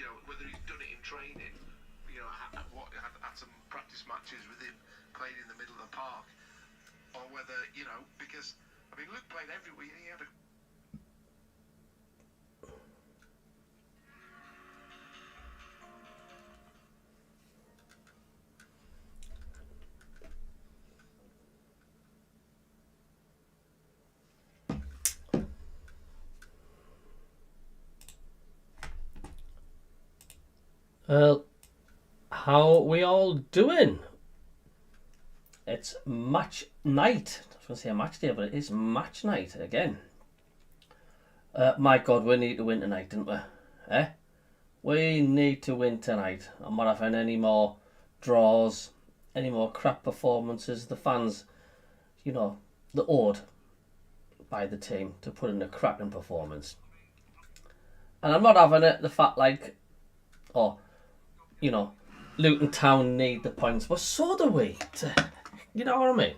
know, whether he's done it in training, you know, had some practice matches with him playing in the middle of the park, or whether, you know, because I mean, Luke played every week. He had a Well, how are we all doing? It's match night. I was going to say a match day, but it is match night again. My God, we need to win tonight, didn't we? We need to win tonight. I'm not having any more draws, any more crap performances. The fans, you know, they're awed by the team to put in a cracking performance. And I'm not having it, the fact like, you know, Luton Town need the points, but so do we. You know what I mean?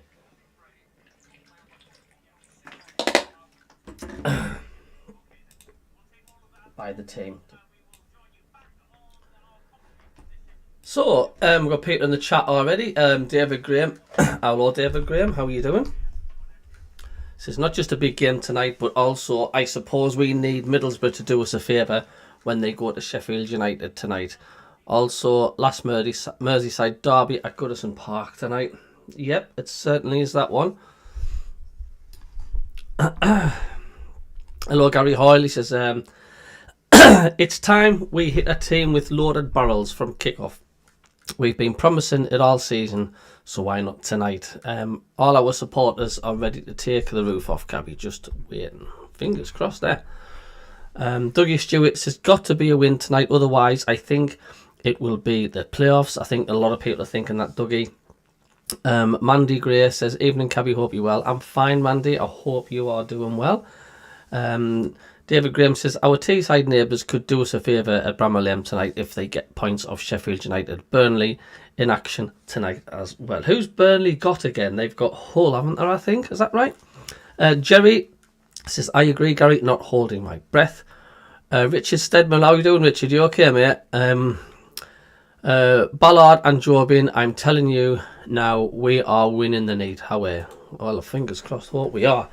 By the team. So, we've got Peter in the chat already. David Graham. Hello, David Graham. How are you doing? This is not just a big game tonight, but also I suppose we need Middlesbrough to do us a favour when they go to Sheffield United tonight. Also, last Merseyside derby at Goodison Park tonight. Yep, it certainly is that one. Hello, Gary Hoyle. He says, it's time we hit a team with loaded barrels from kickoff. We've been promising it all season, so why not tonight? All our supporters are ready to take the roof off, Cabby. Just waiting. Fingers crossed there. Dougie Stewart says, got to be a win tonight, otherwise I think it will be the playoffs. I think a lot of people are thinking that, Dougie. Mandy Gray says, evening, Cabby, hope you're well. I'm fine, Mandy. I hope you are doing well. David Graham says, our Teesside neighbours could do us a favour at Bramall Lane tonight if they get points off Sheffield United. Burnley in action tonight as well. Who's Burnley got again? They've got Hull, haven't they, I think? Is that right? Jerry says, I agree, Gary, not holding my breath. Richard Stedman, how are you doing, Richard? You okay, mate? Ballard and Jobin, I'm telling you now, we are winning the need. How are you? Well, fingers crossed, hope we are.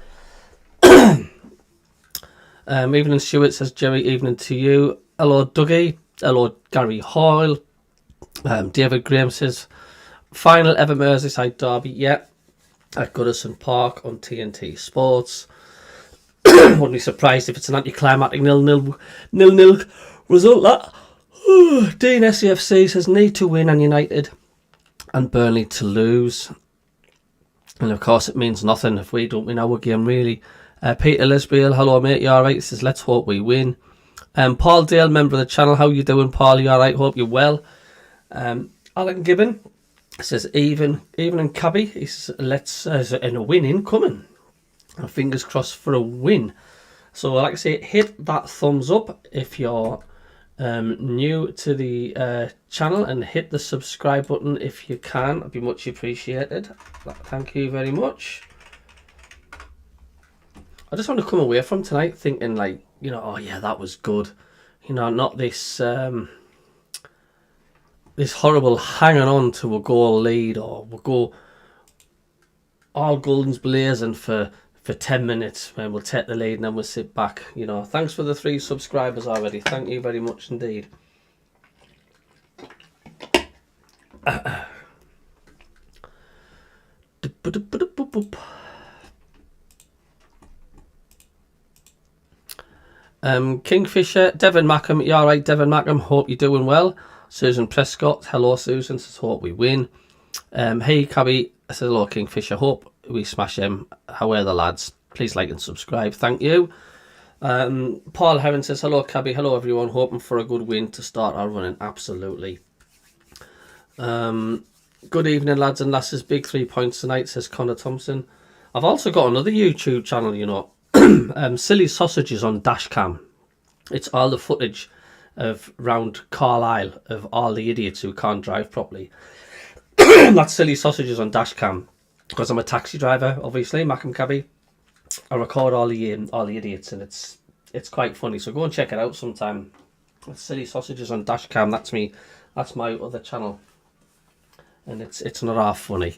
Evening Stewart says, Jerry, evening to you. Hello, Dougie. Hello, Gary Hoyle. David Graham says, final ever Merseyside derby, yeah, at Goodison Park on TNT Sports. Wouldn't be surprised if it's an anticlimactic 0-0 result, that. Dean SCFC says, need to win and United and Burnley to lose. And of course it means nothing if we don't win our game, really. Peter Lesbiel, hello mate, you alright? He says, let's hope we win. Paul Dale, member of the channel, how you doing, Paul? You alright? Hope you're well. Alan Gibbon says, even and Cabby. He says, let's and a win incoming. Fingers crossed for a win. So like I say, hit that thumbs up if you're new to the channel, and hit the subscribe button if you can. It'd be much appreciated. Thank you very much. I just want to come away from tonight thinking, like, you know, oh yeah, that was good. You know, not this this horrible hanging on to a goal lead, or we'll go all guns blazing for 10 minutes when we'll take the lead and then we'll sit back. You know, thanks for the 3 subscribers already. Thank you very much indeed. Kingfisher, Devon Mackham, you alright, Devon Mackham? Hope you're doing well. Susan Prescott, hello Susan, says hope we win. Hey Cabby, I said hello Kingfisher, hope we smash them. How are the lads? Please like and subscribe, thank you. Paul Heron says hello Cabby, hello everyone, hoping for a good win to start our running. Absolutely. Good evening lads and lasses, big 3 points tonight, says Connor Thompson. I've also got another YouTube channel, you know. Silly Sausages on Dashcam. It's all the footage of round Carlisle of all the idiots who can't drive properly. That's Silly Sausages on Dashcam, because I'm a taxi driver, obviously, MACKEM Cabby. I record all the idiots, and it's quite funny. So go and check it out sometime. Silly Sausages on Dashcam. That's me. That's my other channel, and it's not half funny.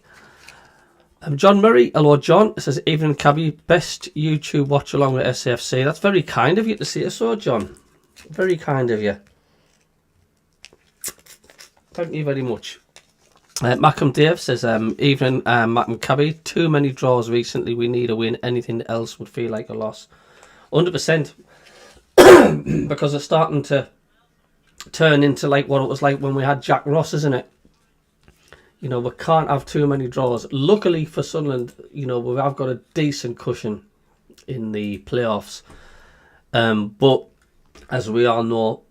John Murray, hello John. It says, evening Cabbie, best YouTube watch along with SAFC. That's very kind of you to say so, John. Very kind of you. Thank you very much. Mackham Dave says, evening Mackham Cabbie, too many draws recently. We need a win. Anything else would feel like a loss. 100%. Because it's starting to turn into like what it was like when we had Jack Ross, isn't it? You know, we can't have too many draws. Luckily for Sunderland, you know, we have got a decent cushion in the playoffs. But as we all know,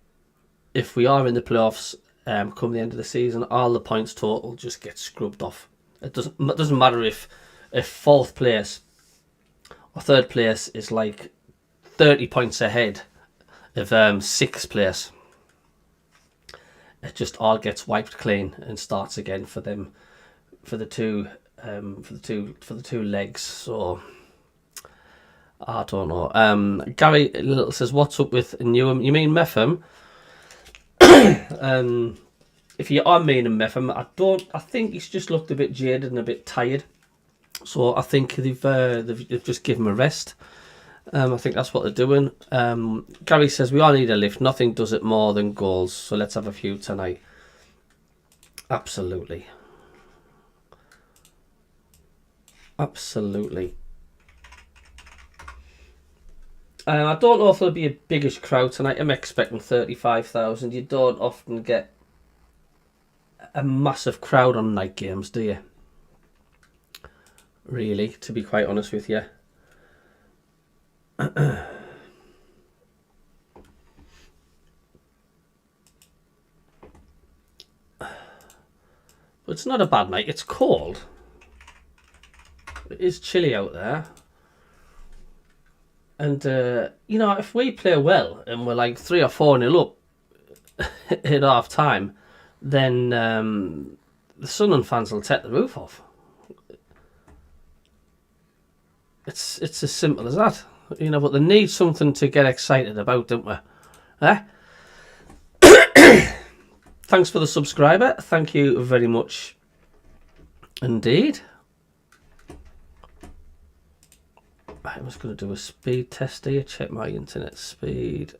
if we are in the playoffs, come the end of the season, all the points total just gets scrubbed off. It doesn't matter if fourth place or third place is like 30 points ahead of sixth place. It just all gets wiped clean and starts again for them, for the two legs. So I don't know. Gary Little says, "What's up with Newham?" You mean Meffam? If you are meaning Meffam, I think he's just looked a bit jaded and a bit tired. So I think they've just given him a rest. I think that's what they're doing. Gary says, we all need a lift. Nothing does it more than goals. So let's have a few tonight. Absolutely. Absolutely. I don't know if there'll be a biggish crowd tonight. I'm expecting 35,000. You don't often get a massive crowd on night games, do you? Really, to be quite honest with you. But it's not a bad night. It's cold. It is chilly out there. And, you know, if we play well and we're like 3 or 4-0 up at half time, then the Sunderland fans will take the roof off. It's as simple as that. You know, but they need something to get excited about, don't we? Eh? Thanks for the subscriber. Thank you very much indeed. I was going to do a speed test here. Check my internet speed.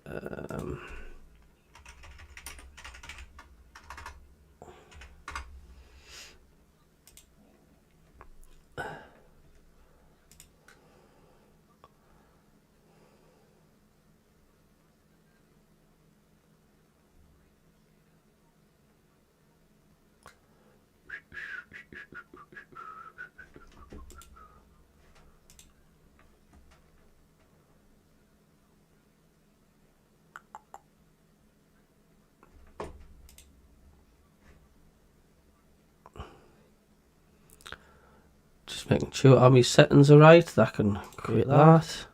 Just making sure all my settings are right. That can create that.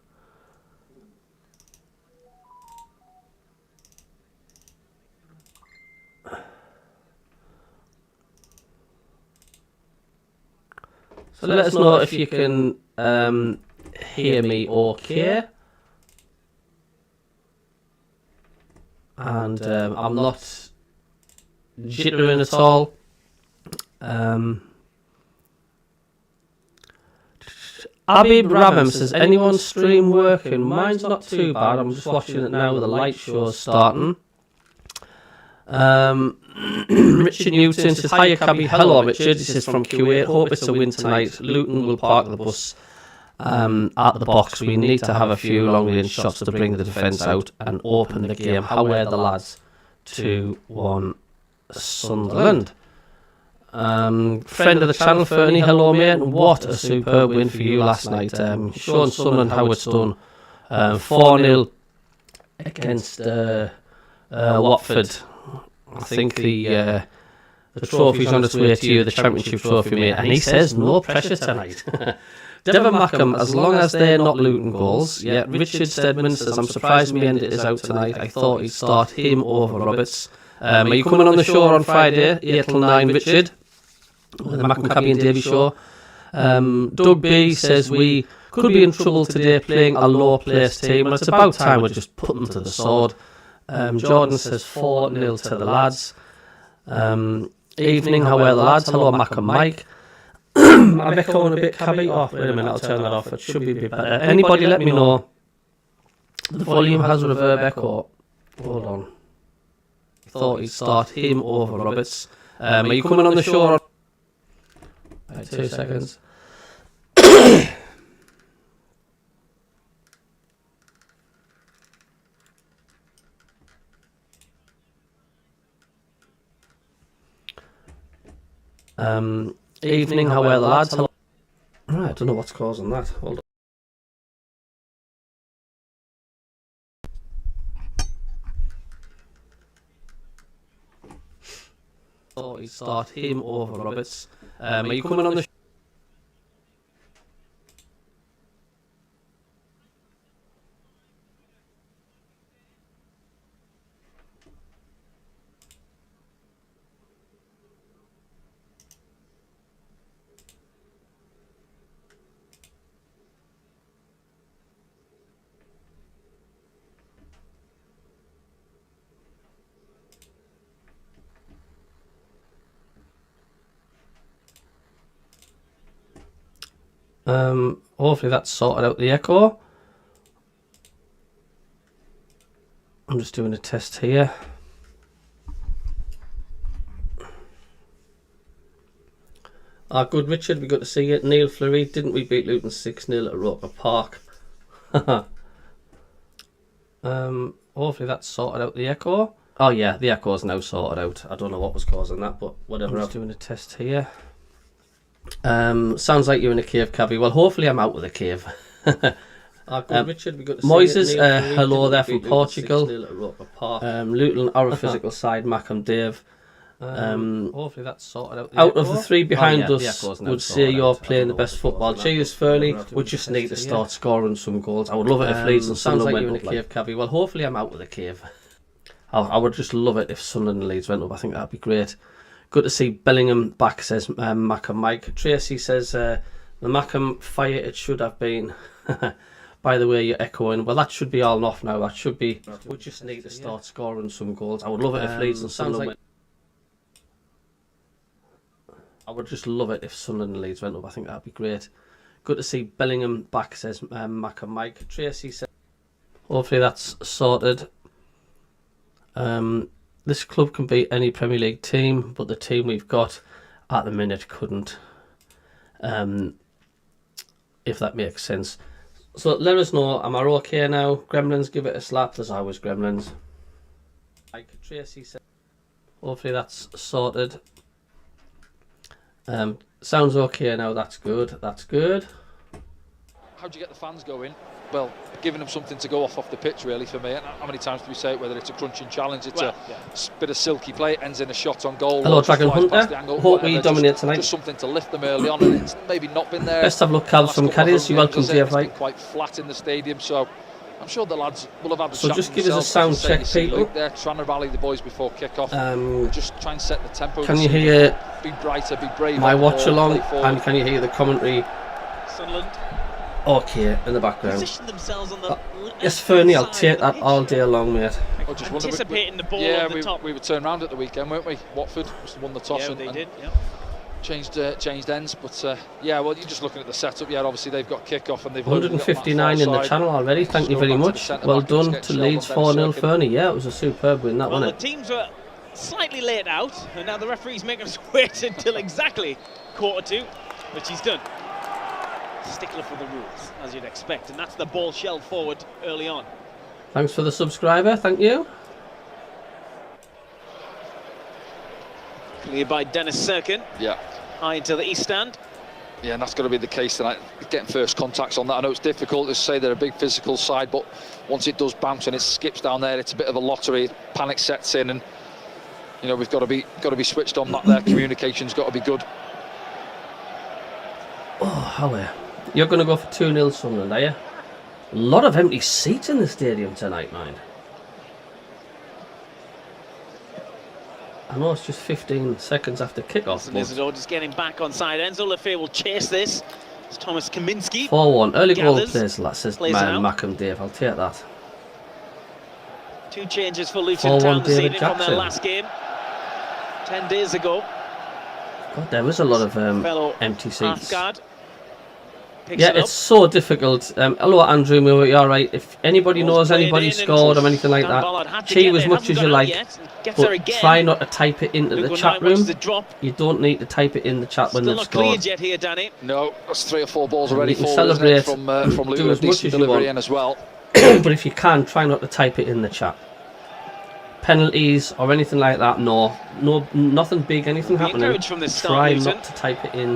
So let us know if you can hear me okay. And I'm not jittering at all. Abib Ramam says, anyone stream working? Mine's not too bad. I'm just watching it now with the light show starting. Richard Newton says, hiya Cabbie. Hello Richard, this is from Kuwait. Hope it's a win tonight. Luton will park the bus at the box. We need to have a few long range shots to bring the defence out and open the game. How are the lads? 2-1 Sunderland. Friend of the channel, Fernie, hello mate. What a superb win for you last night. Showing Sunderland how it's done. 4-0 against Watford. I think the trophy's on its way to you, the championship trophy, mate. And he says no pressure tonight. Devon Mackham, as long as they're not Luton goals. Yeah, Richard Stedman says, I'm surprised Mendes is out tonight. I thought he'd start him over Roberts. Are you coming on the show on Friday, 8 till 9, Richard? The Mackham, Cabbie and Davy show. Doug B says, we could be in trouble today playing a low-placed team, and it's about time we just put them to the sword. Jordan says 4-0 to the lads. Evening, how are the lads? Hello, Mac and Mike. I'm echoing a bit, Cabby. Oh, wait a minute, I'll turn that off. It should be a bit better. Anybody let me know. The volume has a reverb echo. Hold on. I thought he'd start him over Roberts. Are you coming on the show? Right, 2 seconds. Evening, how are the lads? Hello. Right, I don't know what's causing that. Hold on. Thought he'd start him over Roberts. Are you coming on the show? Hopefully that's sorted out the echo. I'm just doing a test here. Good Richard, we got to see it. Neil Fleury, didn't we beat Luton 6-0 at Roker Park? Hopefully that's sorted out the echo. Oh yeah, the echo's now sorted out. I don't know what was causing that, but whatever. I'm just doing a test here. Sounds like you're in a cave, Cabby. Well, hopefully I'm out of the cave. Richard, we got to Moises, hello there from Portugal. Luton are a physical side, MACKEM Dave. Hopefully that's sorted out. Out of the three behind us, would say you're playing the best football. Cheers, Fernie. We just need to start scoring some goals. I would love it if Leeds and Sunderland went up. Sounds like you're in a cave, Cabby. Well, hopefully I'm out of the cave. I would just love it if Sunderland and Leeds went up. I think that'd be great. Good to see Bellingham back, says Mac and Mike. Tracy says, the MACKEM fire it should have been. By the way, you're echoing. Well, that should be all off now. That should be. We just need to start scoring some goals. I would love it if Leeds and Sunderland went. I would just love it if Sunderland and Leeds went up. I think that'd be great. Good to see Bellingham back, says Mac and Mike. Tracy says, hopefully that's sorted. This club can beat any Premier League team, but the team we've got at the minute couldn't. If that makes sense. So let us know, am I okay now? Gremlins, give it a slap. There's always gremlins. Like Tracy said, hopefully that's sorted. Sounds okay now. That's good. That's good. How do you get the fans going? Well, giving them something to go off the pitch, really, for me. And how many times do we say it? Whether it's a crunching challenge, it's a bit of silky play, it ends in a shot on goal. Hello, Dragon Hunter. Hope we dominate tonight. Just something to lift them early on, and it's maybe not been there. Best of luck, Cal from Caddies. You're welcome to your fight. Quite flat in the stadium, so I'm sure the lads will have had the so just give us a sound check, people. They're trying to rally the boys before kick-off. Just try and set the tempo. Can you hear? Be brighter, be brave. My watch along, and can you hear the commentary? Sunderland. Okay, in the background. Position themselves on the yes, Fernie, I'll take that all day long, mate. Anticipating the ball yeah, on the top. we were turned round at the weekend, weren't we? Watford won the toss and they did. Yeah. Changed ends, but yeah, well, you're just looking at the setup. Yeah, obviously they've got kick-off and they've 159 in the channel already. Thank you very much. Well done to Leeds 4-0, Fernie. Yeah, it was a superb win, that wasn't it? The teams were slightly late out, and now the referee's making us wait until exactly 1:45, which he's done. Stickler for the rules, as you'd expect, and that's the ball shelled forward early on. Thanks for the subscriber, thank you. Cleared by Dennis Serkin. Yeah. High into the east stand. Yeah, and that's going to be the case tonight. Getting first contacts on that. I know it's difficult to say they're a big physical side, but once it does bounce and it skips down there, it's a bit of a lottery. Panic sets in, and you know we've got to be switched on. That there, communication's got to be good. Oh, Howie. You're going to go for 2-0 Sunderland, are you? A lot of empty seats in the stadium tonight, mind. I know it's just 15 seconds after kick-off. Isidore just getting back on side. Enzo Lefebvre will chase this. It's Thomas Kaminski. 4-1. Early goal plays, says man, MACKEM Dave. I'll take that. 2 changes for Luton 4-1 Town this David evening from their Jackson. last game 10 days ago. God, there was a lot of Fellow empty seats. half-guard picks Yeah, it it's up. so difficult. Hello, Andrew. You're all right. If anybody Ball's knows played anybody in scored and or anything like Dan Ballard had that, to cheer get as there. much Hasn't as got you out like, yet. Gets there but again. try not to type it into Luke the O'Neill chat watches room. the drop. You don't need to type it in the chat when Still they've not scored. cleared yet here, Danny. No, that's 3 or 4 balls And already you can for celebrate, from Luton. do as much Decent as you delivery want. in as well. But if you can, try not to type it in the chat. Penalties or anything like that, no, nothing big, anything Be happening. encouraged from this start, Try Luton. not to type it in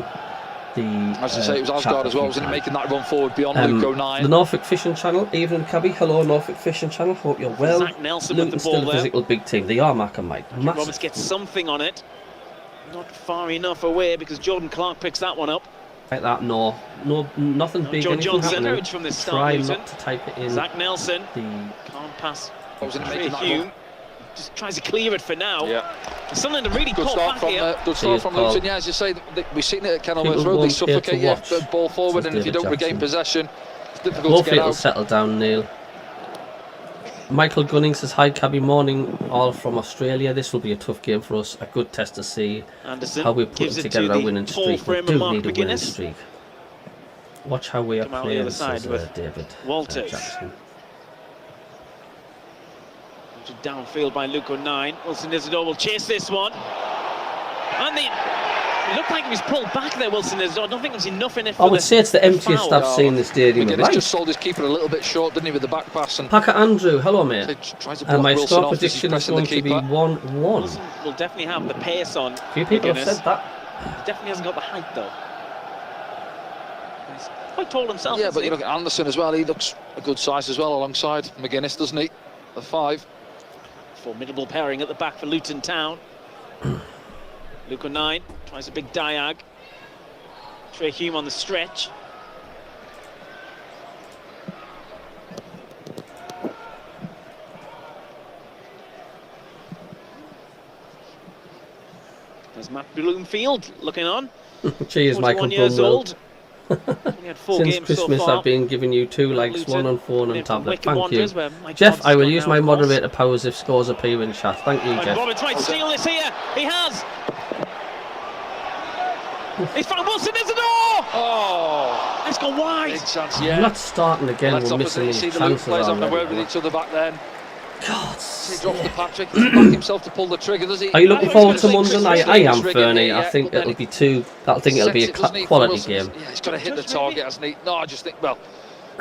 the As I say, it was chat Asgard if as well, you wasn't it? can. Making that run forward beyond Luke O'Neill. The Norfolk Fishing Channel, evening Cabby. Hello, Norfolk Fishing Channel. Hope you're well. Zach Nelson with the Luton's ball still a there. physical big team. They are MACKEM, Mike. Roberts Massive. gets something on it. Not far enough away because Jordan Clark picks that one up. Like that, no, nothing big, John anything Johnson happening. from this start, Try Luton. not to type it in. Zach Nelson The can't pass. Wasn't it Trey making that Hume run? just tries to clear it for now. Yeah. Sunderland are really Good caught start back from here. good start Cheers, from Paul. Luton. Yeah, as you say, we've seen it at Kenilworth People Road. They won't care to suffocate you, watch, ball forward, says and if you David don't regain Jackson. possession, it's difficult Hopefully to it'll get out. settle down, Neil. Michael Gunning says, hi, Cabby, morning, all from Australia. This will be a tough game for us. A good test to see Anderson how we're putting gives it together to a the winning tall streak. We frame of do Mark need a winning McGuinness. streak. Watch how we are Come out the playing, other side says with David Walters. Jackson. Downfield by Luke O'Neill. Wilson Isidore will chase this one. And it looked like he was pulled back there, Wilson Isidore. I don't think there was enough in it for I would say it's the emptiest foul. I've seen the stadium of McGuinness life. just sold his keeper a little bit short, didn't he, with the back pass? And Packer Andrew, hello mate. tries to And block my Wilson score off as he's prediction is pressing the going to be keeper. 1-1. Wilson will definitely have the pace on. A few people have McGuinness. said that. He definitely hasn't got the height though. He's quite tall himself. Yeah, isn't but you he? look at Anderson as well. He looks a good size as well alongside McGuinness, doesn't he? The 5. Formidable pairing at the back for Luton Town. Luke O'Neill tries a big diag. Trey Hume on the stretch. There's Matt Bloomfield looking on. Cheers, Michael 41 years Brumwell. old. Only had 4 Since games Christmas so far. I've been giving you 2 likes, Luton, one on phone in and from tablet. Wycombe Thank you. Wanderers, where Mike Jeff, Todd's I will gone use now, my of course. moderator powers if scores appear in chat. Thank you, And Jeff. Roberts might steal this here. He has. He's found Wilson Isidore. Oh, It's gone wide. big chance, I'm yeah. not starting again. Well, that's We're opposite. missing You these see the Luton chances players having a already. word with each other back then. God, He drops the Patrick. Doesn't back himself to pull the trigger, does he? are you looking I forward was to gonna say Monday night? Christmas I Day am, was rigging Fernie. there, I yeah, think but it'll then be too. I think it'll be Sets it, doesn't he, for quality Wilson? game. Yeah, he's got to hit the Touch, target, maybe? hasn't he? No, I just think, well,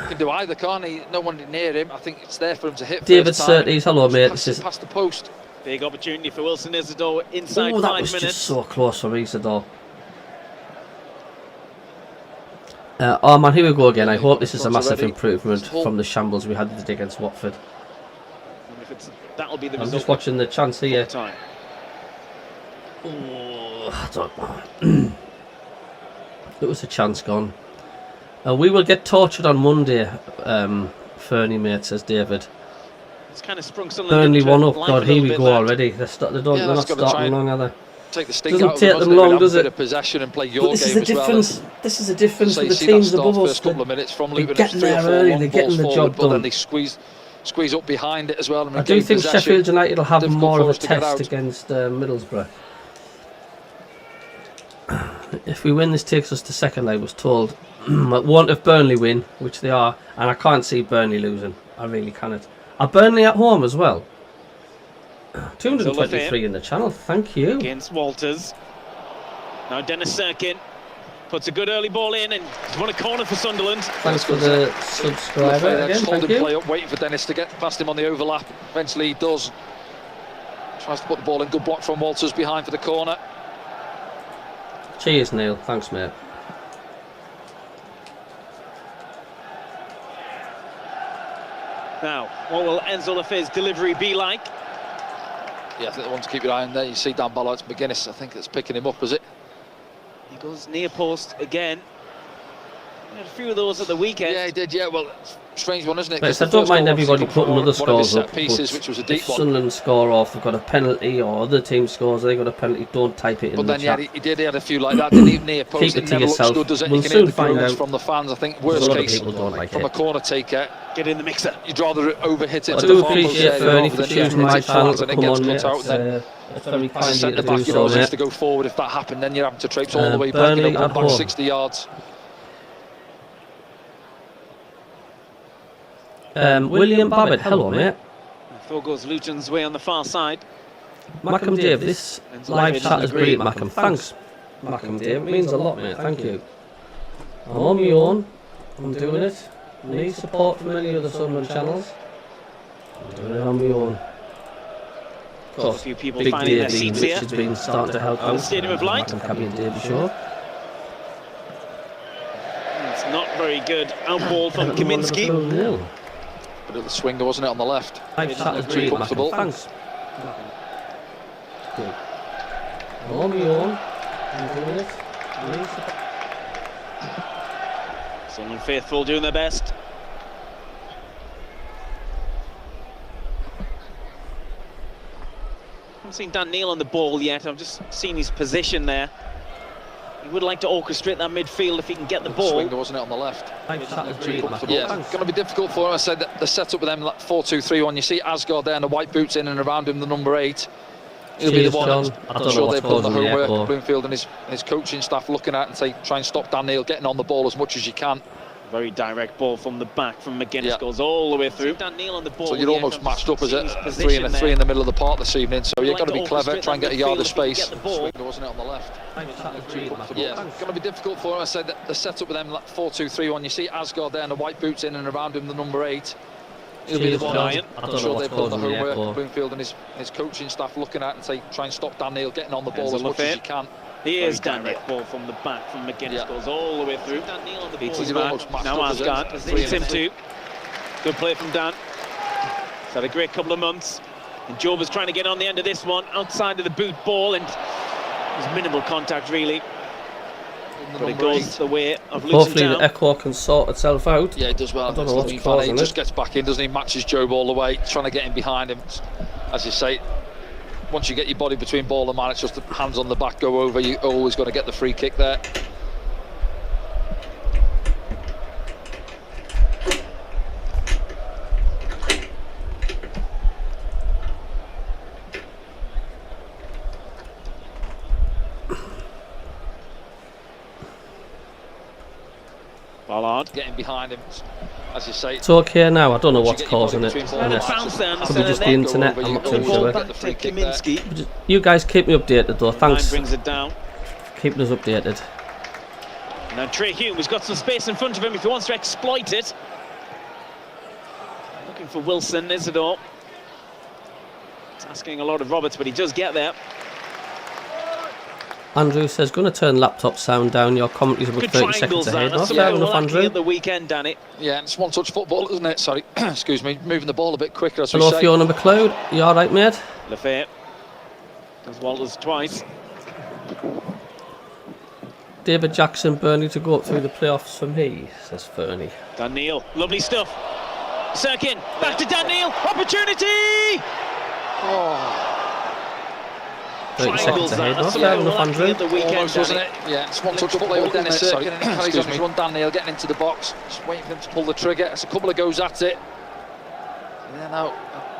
he can do either, can't he? No one near him. I think it's there for him to hit. David first time. Surtees, hello mate. Pass This it is. past the post. Big opportunity for Wilson Isidore inside Oh, that 5 was minutes. just so close for Isidore. Oh man, here we go again. I hope this is a Shots massive already. improvement It's full. from the shambles we had today against Watford. And if that'll be the I'm result. just watching the chance here. Time. Oh, I don't know. It was a chance gone. We will get tortured on Monday, Fernie mate, says David. It's kind of sprung Sunderland Burnley into one up. life God, a here little we bit, go lad. already. They're Yeah, not that's gotta try starting and long, are they? Take the sting Doesn't out of take them, them doesn't it? long, Have does a bit it? of possession and play But your this is game the as well. difference. This is the difference So with you the see that teams start above us. first couple of minutes from They're Luton. getting It's 3 or there 4 early. long They're getting balls the forward, job but then done. they squeeze up behind it as well and I do regain think possession. Sheffield United will have Difficult more for of a us to get test out. against Middlesbrough. If we win, this takes us to second. I was told. But won't if Burnley win, which they are, and I can't see Burnley losing. I really cannot. Are Burnley at home as well? 223 in the channel. Thank you. Against Walters. Now Dennis Serkin puts a good early ball in and he's won a corner for Sunderland. Thanks for the subscriber again. Just Thank holding play you. up, waiting for Dennis to get past him on the overlap. Eventually he does. Tries to put the ball in. Good block from Walters behind for the corner. Cheers, Neil. Thanks, mate. Now, what will Enzo Lefebvre's delivery be like? Yeah, I think the one to keep your eye on there. You see Dan Ballard's McGuinness. I think that's picking him up, is it? He goes near post again. Had a few of those at the weekend. Yeah, he did. Yeah, well, strange one, isn't it? Right, so I the don't first mind goal everybody obviously putting come other from one of his scores set up, pieces, but which was a deep if one. Sunderland score off, they've got a penalty, or other team scores, they got a penalty, don't type it in But the then, chat. yeah, he had a few like that, didn't he? Near post, Keep it it to never yourself. looks good, does it? We'll You can hear soon the find groans out. from the fans. I think A worst lot of case, people don't like from it. a corner taker, Get in the mixer. you'd rather overhit it I to do the far post appreciate area Fernie rather for than choosing hit my it channel flat to and it come gets on, cut mate. out. And then It's very as a kind of you centre to back, do you'd so, always used mate. to go forward. If that happened, then you're having to traipse all the way back, Burnley run at back home. 60 yards. William Babbitt, hello, mate. Throw goes Luton's way on the far side. Mackem Dave, this live chat is brilliant, Mackem. Thanks, Mackem Dave. It means a lot, mate. Thank you. I'm on my own. I'm doing it. Need support from any other Sunderland channels. I'm doing it on my own. Of A course, few people Big finding Dave their Dean, seats which here. has been starting to help On the out. Stadium of Light. Mackem, CABBIE and Davey Show. It's not very good. Out ball from Kaminski. 0. But at the swinger, wasn't it, on the left? Live chat is Too brilliant, comfortable. Mackem. Thanks. Good. I'm on my own. I'm doing it. Need support. Sunderland faithful doing their best. I haven't seen Dan Neil on the ball yet. I've just seen his position there. He would like to orchestrate that midfield if he can get the ball. Swinger, wasn't it, on the left? Live chat is brilliant, Mackem. Yeah, Thanks. going to be difficult for him. I said that the setup with them, like 4-2-3-1. You see Asgard there and the white boots in and around him, the number 8. He'll be Cheers, the one. John. I I'm don't know sure what's they've done the causing the homework. echo. Bloomfield and his coaching staff looking at it and try and stop Dan Neil getting on the ball as much as you can. Very direct ball from the back from McGuinness, Yeah. goes all the way through. Dan Neil on the ball. So you're yet. almost I've matched just up as seen his a 3 position and a 3 there. in the middle of the park this evening. So you've like got to to be clever, orchestrate try and that get a yard of midfield if he can space. get the ball. Swinger, wasn't it, on the left? Live chat is brilliant, Mackem. Yeah, Thanks. going to be difficult for him. I said that the setup with them, like 4-2-3-1. You see Asgard there and the white boots in and around him, the number 8. He'll be Cheers, the one. John. Ryan. I I'm don't know sure what's they've done the causing the homework. echo. Bloomfield and his coaching staff looking at it and try and stop Dan Neil getting on the ball There's as a much look as at you can. Here's Very direct ball from the back from McGuinness, Yeah. goes all the way through. Dan Neil on the ball. He's is almost back. matched Now up as a Asgard 3 beats and him a 3. too. Good play from Dan. He's had a great couple of months. And Job is trying to get on the end of this one, outside of the boot ball, and there's minimal contact really. But it goes the way of Luton Hopefully the Town. echo can sort itself out. Yeah, he does well. I don't know It's what's looking funny. He causing just it. gets back in, doesn't he? Matches Job all the way, trying to get in behind him. As you say, once you get your body between ball and man, it's just the hands on the back go over. You're always going to get the free kick there. Ballard. Getting behind him, as you say. It's okay now. I don't know Once what's you get your causing body it. between ball And a and man, bounce there on the Could be centre just the net. internet. Go over, I'm not you too always sure. get Back the to free kick there. Kaminski. You guys keep me updated though. Ryan Thanks. brings it down. Keeping us updated. Now Trey Hume has got some space in front of him if he wants to exploit it. Looking for Wilson, Isidore. It's asking a lot of Roberts, but he does get there. Andrew says, going to turn laptop sound down. Your commentary's about Good 30 triangles seconds that. ahead. That's Oh, something fair we were enough, lacking Andrew. at the weekend, Danny. Yeah, and it's one-touch football, isn't it? Sorry, excuse me, moving the ball a bit quicker, as we Hello, say. Fiona McLeod. You all right, mate? Lafayette does Walters twice. David Jackson, Burnley to go up through the playoffs for me, says Fernie. Dan Neil, lovely stuff. Sirkin, back to Dan Neil, opportunity! 30 Triangles seconds ahead. that. No, That's fair something we were enough, lacking Andrew. at the weekend, Almost, wasn't Danny. it? Yeah, it's one-touch football with Dennis Sirkin. Carries on his run. Dan Neil getting into the box, just waiting for him to pull the trigger. It's a couple of goes at it. Yeah, now,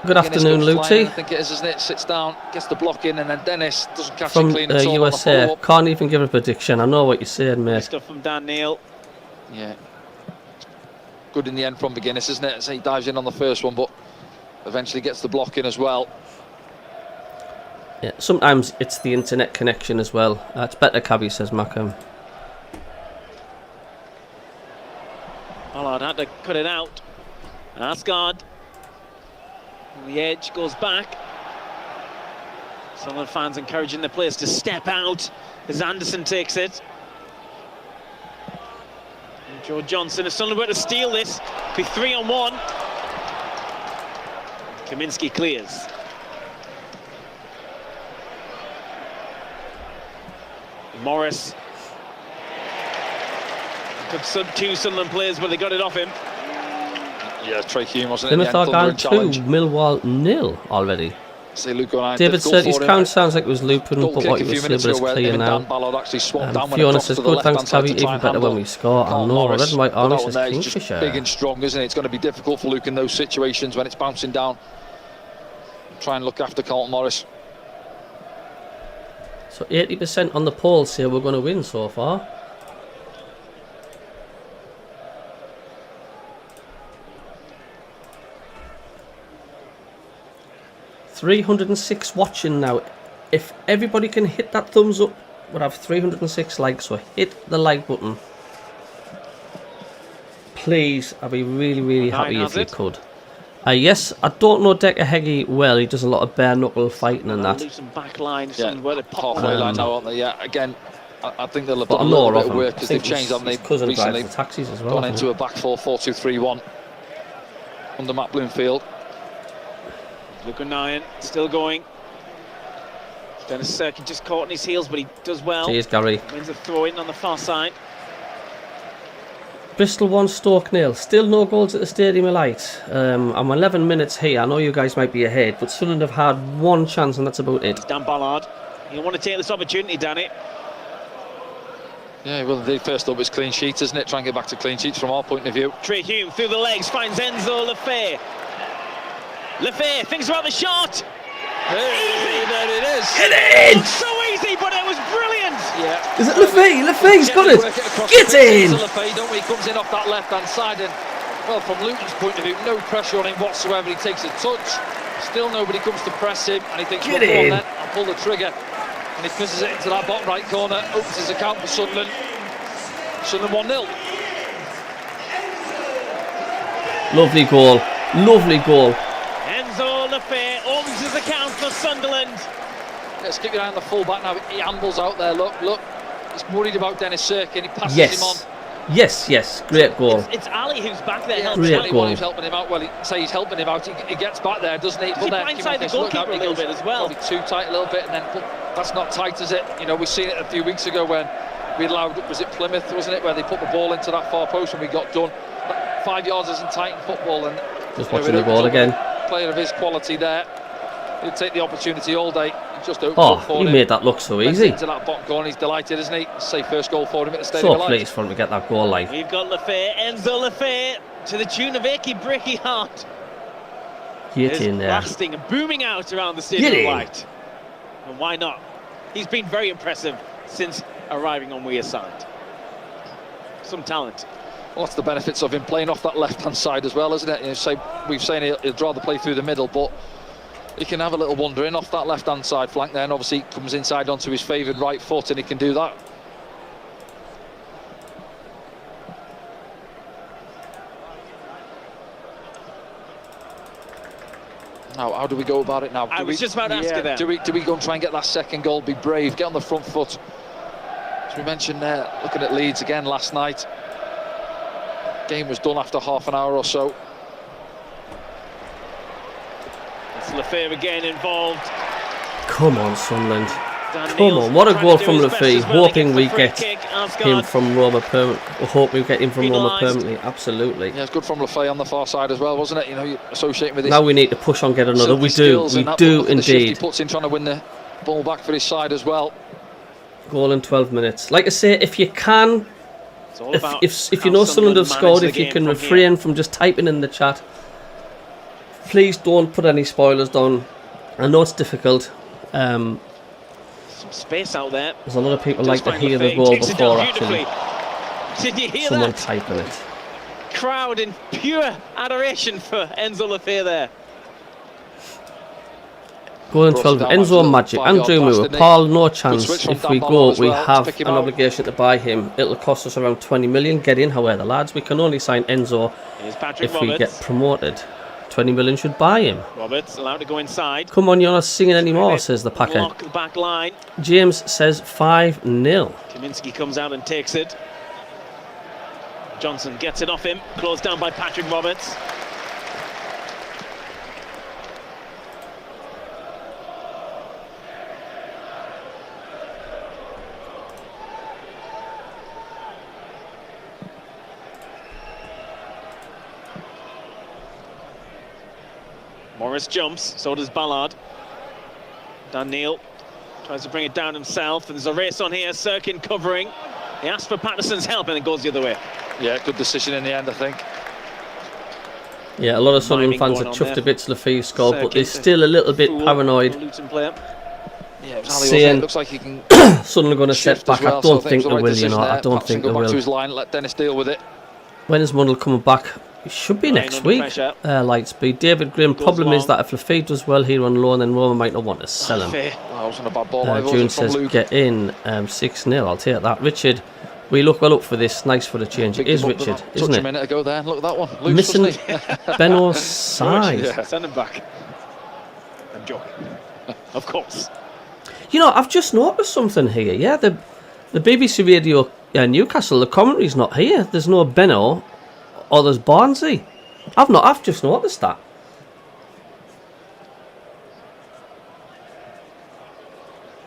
Good McGuinness afternoon, goes flying, Luty. I think it is, isn't it? Sits down, gets the block in, and then Dennis doesn't catch From it clean at all on the USA. follow-up. Can't even give a prediction. I know what you're saying, mate. Stuff from Dan Neil. Yeah. Good in the end from McGuinness, isn't it? So he dives in on the first one, but eventually gets the block in as well. Yeah, sometimes it's the internet connection as well. It's better, Cabby, says Mackem. Ballard had to cut it out. And Asgard on the edge goes back. Sunderland fans encouraging the players to step out as Anderson takes it. And Joe Johnson, if Sunderland were to steal this, be 3-on-1. Kaminski clears. Morris. Two Sunderland players, but they got it off him. Yeah, Trey Hume wasn't Plymouth it? are The gone end, 2, challenge. Millwall 0 already. See Luke going David said his count sounds like it was Luton, Goal but kick what a he few was minutes saying ago is where clear even now. Dan Ballard actually swapped down when Fiona across says, to the good left-hand thanks, side Cabby, to try even and better handle when we score. I Carl know, Morris. red and white But army that one says there is just Kingfisher. big and strong, isn't it? It's going to be difficult for Luke in those situations when it's bouncing down. Try and look after Carl Morris. So 80% on the poll say we're going to win so far. $306 watching now. If everybody can hit that thumbs up, we'll have 306 likes. So hit the like button. Please, I'd be really happy if you could. Yes, I don't know Decker Heggie well. He does a lot of bare knuckle fighting and that. Luton back line, Yeah, halfway line now, aren't they? Yeah, again, I think they'll have done a little bit of work because they've changed, haven't they? Cousin Recently drives the taxis as well. gone into a back 4-4-2-3-1 under Matt Bloomfield. Luke O'Nien still going. Dennis Serkin just caught on his heels, but he does well. Cheers, Gary. Wins a throw in on the far side. Bristol 1, Stoke 0. Still no goals at the Stadium of Light. I'm 11 minutes here. I know you guys might be ahead, but Sunderland have had one chance and that's about it. It's Dan Ballard. You want to take this opportunity, Danny? Yeah, well, the first up is clean sheets, isn't it? Try and get back to clean sheets from our point of view. Trey Hume through the legs, finds Enzo Lefay. Lefay thinks about the shot. Hey, there it is. Get in! It was so easy, but it was brilliant. Yeah. Is it Lefay? Lefay's got it. Get in! Lefay, don't we? He comes in off that left-hand side, and well, from Luton's point of view, no pressure on him whatsoever. He takes a touch. Still nobody comes to press him, and he thinks, Get well, go on in. then, I'll pull the trigger. And he pisses it into that bottom right corner, opens his account for Sunderland. Sunderland 1-0. Lovely goal. Lovely goal. Enzo Lefay opens his account for Sunderland. Let's keep your eye on the full-back now. He ambles out there, look. He's worried about Dennis Serkin. He passes him on. Yes. Great goal. It's Ali who's back there helping Great out. goal. He's helping him out. Well, he's helping him out. He gets back there, doesn't he? Does he blindside the goalkeeper a little bit as well? Probably too tight a little bit, and then that's not tight, is it? You know, we've seen it a few weeks ago when we allowed, was it Plymouth, wasn't it, where they put the ball into that far post and we got done. 5 yards isn't tight in football, and just watching the goal again. A player of his quality there, he'll take the opportunity all day. He just opened Oh, up for he him. made that look so easy. Into that bottom corner, he's delighted, isn't he? Say first goal for him at the Stadium of So Light. pleased for him to get that goal line. We've got Lefay, Enzo Lefay, to the tune of Achy Breaky Heart. Get in there. Blasting and booming out around the Stadium of Light. And why not? He's been very impressive since arriving on Weir's side. Some talent. Well, that's the benefits of him playing off that left-hand side as well, isn't it? You know, we've seen he'll draw the play through the middle, but he can have a little wander in off that left-hand side flank there, and obviously comes inside onto his favoured right foot, and he can do that. Now, how do we go about it now? I was just about to ask you that. Do we go and try and get that second goal, be brave, get on the front foot? As we mentioned there, looking at Leeds again last night, game was done after half an hour or so. It's Lefay again involved. Come on, Sunderland. Dan Come Neil's on, what a trying goal to do from his best Lefay. as well. He Hoping gets we the free get kick. him Asgard from Roma permanently. I hope we get him from Roma penalised. permanently. Absolutely. Yeah, it's good from Lefay on the far side as well, wasn't it? You know, you're associating with his Now we need to push on, get another. We do. skills We and that, do but look at the shift indeed. He puts in trying to win the ball back for his side as well. Goal in 12 minutes. Like I say, if you can, It's all about if you how know Sunderland have manage scored, the if you game can from refrain here. from just typing in the chat, please don't put any spoilers down. I know it's difficult. Some space out there. There's a lot of people Just like to find hear the Lefay, goal takes it down before actually beautifully. Did you hear someone that? typing it. Crowd in pure adoration for Enzo Lefay there. Goal in Brought 12. it down, Enzo actually, Magic. 5 yard Andrew pass, Moore. didn't he? Paul, no chance. switch from If Dan we Ballard go, as we well, to have pick him an out. obligation to buy him. It'll cost us around 20 million. Get in, however, lads. We can only sign Enzo Here's Patrick if we Roberts. get promoted. 20 million should buy him. Roberts allowed to go inside. Come on, you're not singing anymore, says the Packer. Block the back line. James says 5-0. Kaminsky comes out and takes it. Johnson gets it off him. Closed down by Patrick Roberts. Morris jumps, so does Ballard. Dan Neil tries to bring it down himself, and there's a race on here. Sirkin covering. He asked for Patterson's help, and it goes the other way. Yeah, good decision in the end, I think. Yeah, a lot of Sunderland fans are chuffed a bit to Lafayette score, but they're still a little bit paranoid. Yeah, it was Ali, Seeing it looks like he can Sunderland going to set back. well, I don't think so they will, you know. I don't think they go back to will. his line, let Dennis deal with it. When is Mundell coming back? It should be next week. Lightspeed. David Graham. Problem is that if Lafayette does well here on loan, then Roma might not want to sell him. That wasn't a bad ball. June says get in 6-0. I'll take that. Richard, we look well up for this. Nice for the change. It is Richard, isn't it? A minute ago there. Look at that one. Loose, missing Benno's size. Yeah. Send him back. I'm joking. Of course. You know, I've just noticed something here. Yeah, the BBC Radio Newcastle, the commentary's not here. There's no Benno or there's Barnsley. I've just noticed that.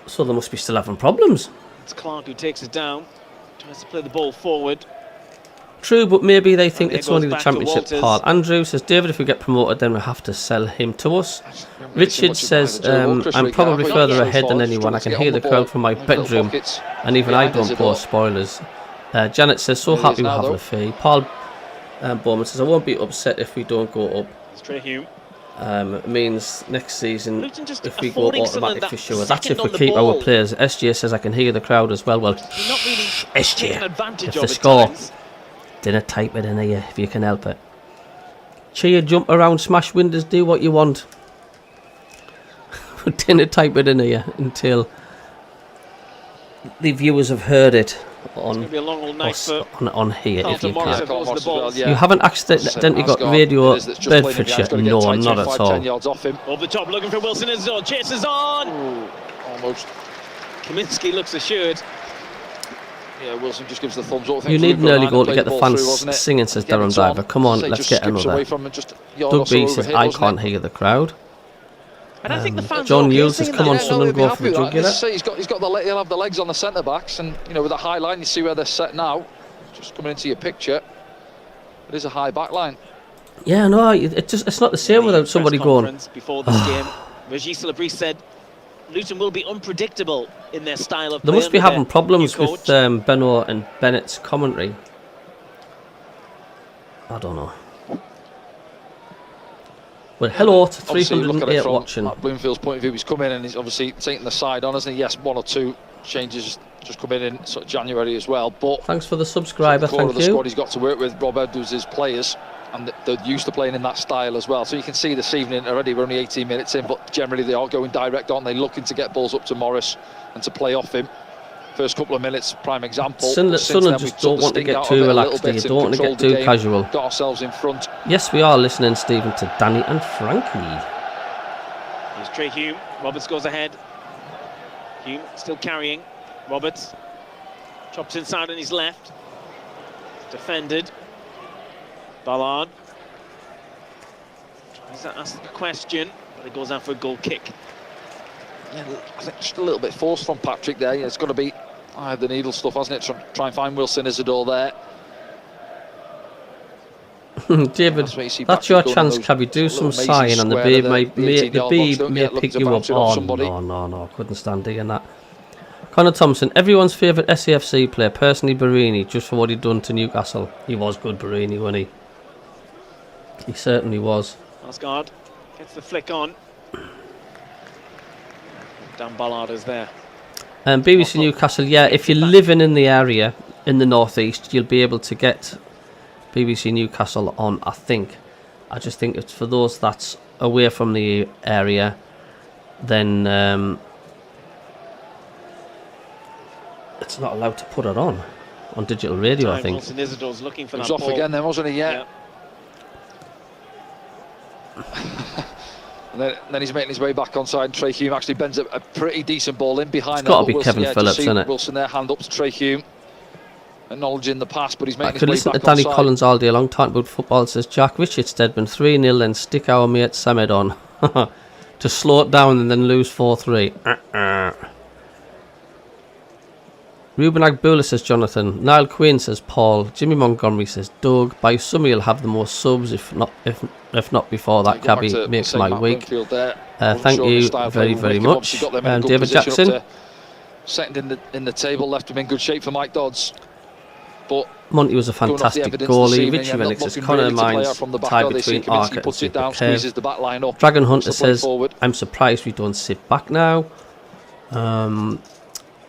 So they must be still having problems. It's Clark who takes it down. Tries to play the ball forward. True, but maybe they think it's only the championship part. Andrew says, David, if we get promoted, then we have to sell him to us. Richard says, I'm probably further ahead than anyone. I can hear the crowd from my bedroom, and even I don't post spoilers. Janet says, so happy we have a fee. Paul Bowman says, I won't be upset if we don't go up. It means next season, if we go automatic for sure. That's if we keep our players. SJ says, I can hear the crowd as well. Well, SJ, if they score, dinner type it in here if you can help it. Cheer, jump around, smash windows, do what you want. Dinner type it in here until the viewers have heard it on here if you can. You haven't accidentally got Radio Bedfordshire? No, not at all. 10 yards off him. Over the top, looking for Wilson as well. Chases on. Ooh, almost. Kaminsky looks assured. Yeah, Wilson just gives the thumbs up. You need an early goal to get the fans singing, says Darren Diver. Come on, let's get another. Doug B says, I can't hear the crowd. And I think the fans John Hughes says, come on, son, and go for the jugular. He'll have the legs on the centre backs, and you know, with the high line, you see where they're set now. Just coming into your picture, it is a high back line. Yeah, no, it's not the same without somebody going. Before this game, Régis Labrie said Luton will be unpredictable in their style of play. They must be having problems with Benno and Bennett's commentary. I don't know. Well, hello to 308 watching. Bloomfield's point of view, he's come in and he's obviously taking the side on, hasn't he? Yes, one or two changes just come in sort of January as well. But thanks for the subscriber, thank you. The squad he's got to work with, Rob Edwards, his players, and they're used to playing in that style as well. So you can see this evening already, we're only 18 minutes in, but generally they are going direct, aren't they? Looking to get balls up to Morris and to play off him. First couple of minutes, prime example. Sunderland just don't want to get too relaxed. You don't want to get too casual. Got ourselves in front. Yes, we are listening, Stephen, to Danny and Frankie. Here's Trey Hume. Roberts goes ahead. Hume still carrying. Roberts chops inside on his left. Defended. Ballard tries to ask the question, but it goes out for a goal kick. Yeah, I think just a little bit forced from Patrick there. Yeah, it's got to be the needle stuff, hasn't it? Try and find Wilson Isidore there. David, that's your chance, Cabby. Do some sighing and the Beeb may pick you up. Oh, no, couldn't stand doing that. Connor Thompson, everyone's favourite SAFC player, personally Barini, just for what he'd done to Newcastle. He was good, Barini, wasn't he? He certainly was. Asgard gets the flick on. Dan Ballard is there. BBC Newcastle, yeah, if you're living in the area in the northeast, you'll be able to get BBC Newcastle on, I think. I just think it's for those that's away from the area, then it's not allowed to put it on digital radio, I think. Wilson Isidore's looking for that ball. He was off again then, wasn't he? Yeah. And then he's making his way back onside, and Trey Hume actually bends a pretty decent ball in behind. It's got to be Wilson, Kevin Phillips, isn't it? Wilson there, hand up to Trey Hume, acknowledging the pass, but he's making his way back onside. I could listen to Danny Collins all day long talking about football. Says Jack Richard Stedman 3-0, then stick our mate Samed on to slow it down and then lose 4-3. Ruben Agbula says Jonathan. Niall Quinn says Paul. Jimmy Montgomery says Doug. By summer you'll have the most subs, if not before that. Cabby makes my week. Thank you very much. David Jackson. Second in the table, left him in good shape for Mike Dodds. But Monty was a fantastic goalie. Richie Rennick says Connor Mines tied between Arca and Super Kev. Dragon Hunter says I'm surprised we don't sit back now.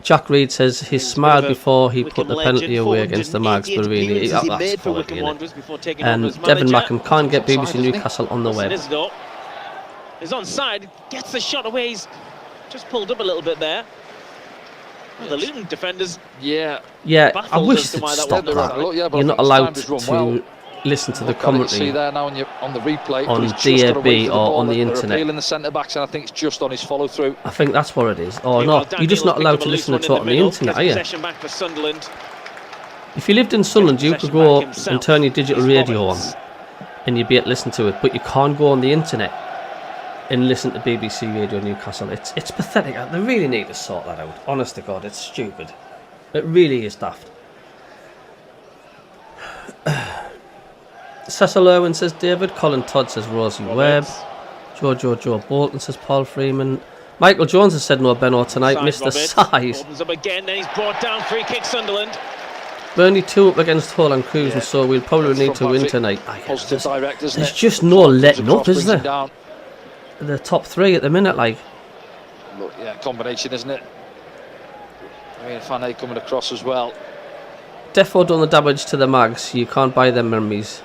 Jack Reed says he smiled before he put the penalty away against the Mags, but really that's quality, innit? And Devon Mackham can't get BBC Newcastle on the web. He's onside, gets the shot away. He's just pulled up a little bit there. Well, the Luton defenders. Yeah, I wish they'd stop that. You're not allowed to listen to the commentary there now on the replay, on DAB or on the internet. In the centre backs, and I think it's just on his follow through. I think that's what it is. Or not, you're just not allowed to listen to it on the internet, are you? If you lived in Sunderland, you could go and turn your digital radio on, and you'd be able to listen to it. But you can't go on the internet and listen to BBC Radio Newcastle. It's pathetic. They really need to sort that out. Honest to God, it's stupid. It really is daft. Cecil Irwin says David. Colin Todd says Rosie Webb. Joe Bolton says Paul Freeman. Michael Jones has said no Benno tonight. Mr. Size. Opens up again, then he's brought down. Free kick Sunderland. Burnley 2 up against Hull and Cruise, and so we'll probably need to win tonight. There's just no letting up, is there? The top 3 at the minute, like. Look, yeah, combination, isn't it? I mean, Fanny coming across as well. Defo done the damage to the Mags. You can't buy them memories.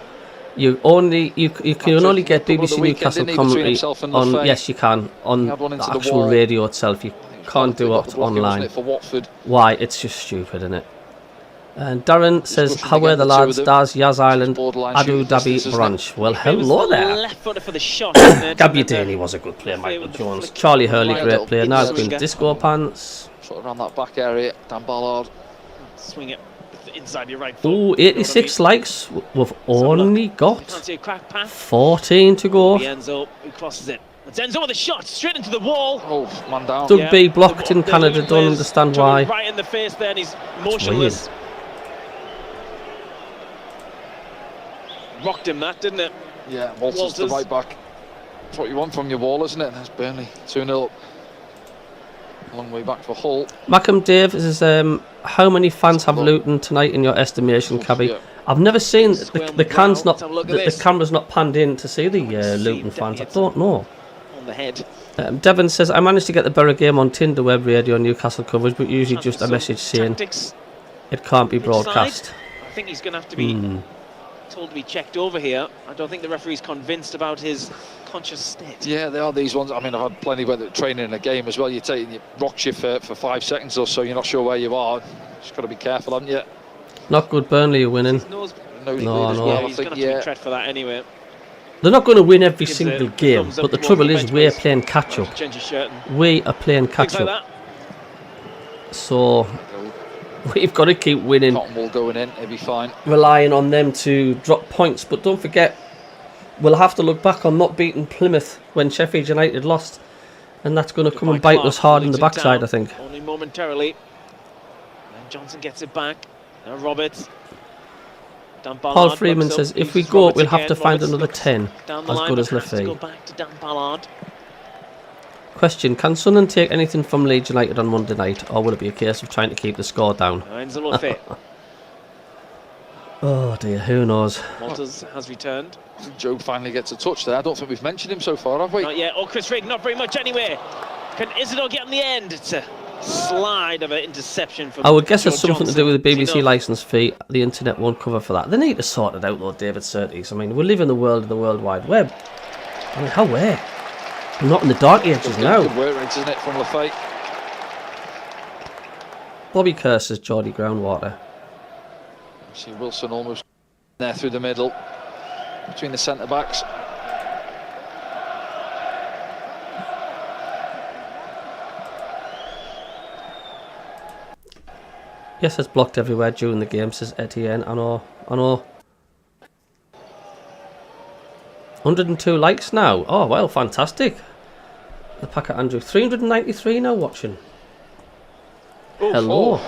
You can only get BBC Newcastle commentary on. Yes, you can on the actual radio itself. You can't do it online. Why? It's just stupid, isn't it? And Darren says, how are the lads? Daz, Yaz Island, Adu Dhabi branch. Well, hello there. Gabby Daly was a good player. Michael Jones, Charlie Hurley, great player. Now Queen Disco Pants. Sort of around that back area. Dan Ballard. Swing it inside your right foot. Ooh, 86 likes. We've only got 14 to go. Enzo, who crosses it. It's Enzo with a shot straight into the wall. Oh, man down. Doug B blocked in Canada. Don't understand why. Right in the face there, and he's motionless. Rocked him that, didn't it? Yeah, Walters the right back. That's what you want from your wall, isn't it? That's Burnley 2-0. Long way back for Hull. Mackham Dave says, how many fans have Luton tonight in your estimation, Cabby? Yeah. I've never seen the camera's not panned in to see the Luton fans. I don't know. On the head. Devon says, I managed to get the Borough game on Tinder Web Radio Newcastle coverage, but usually just a message saying it can't be broadcast. I think he's going to have to be told to be checked over here. I don't think the referee's convinced about his conscious state. Yeah, they are these ones. I mean, I've had plenty of training in a game as well. You're taking your rock shift for 5 seconds or so. You're not sure where you are. Just got to be careful, haven't you? Not good. Burnley are winning. No. Yeah, he's going to have to be tread for that anyway. They're not going to win every single game, but the trouble is we're playing catch up. We are playing catch up. So we've got to keep winning. Cotton Wool going in, it'll be fine. Relying on them to drop points, but don't forget, we'll have to look back on not beating Plymouth when Sheffield United lost, and that's going to come and bite us hard in the backside, I think. Only momentarily. And Johnson gets it back. Now Roberts. Paul Freeman says, if we go up, we'll have to find another 10, as good as Lefebvre. Go back to Dan Ballard. Question, can Sunderland take anything from Leeds United on Monday night, or will it be a case of trying to keep the score down? Oh dear, who knows? Walters has returned. Joe finally gets a touch there. I don't think we've mentioned him so far, have we? Not yet. Oh, Chris Rigg, not very much anyway. Can Isidore get on the end? It's a slide of an interception from I would guess it's something Johnson. to do with the BBC licence fee. The internet won't cover for that. They need to sort it out though, David Surtees. I mean, we live in the world of the World Wide Web. I mean, how where? I'm not in the dark ages now. Good work rate, isn't it, from Lefebvre? Bobby Kerr says Geordie Groundwater. See Wilson almost there through the middle, between the centre backs. Yes, it's blocked everywhere during the game, says Etienne. I know. 102 likes now. Oh, well, fantastic. The Packet Andrew. 393 now watching. Ooh, hello.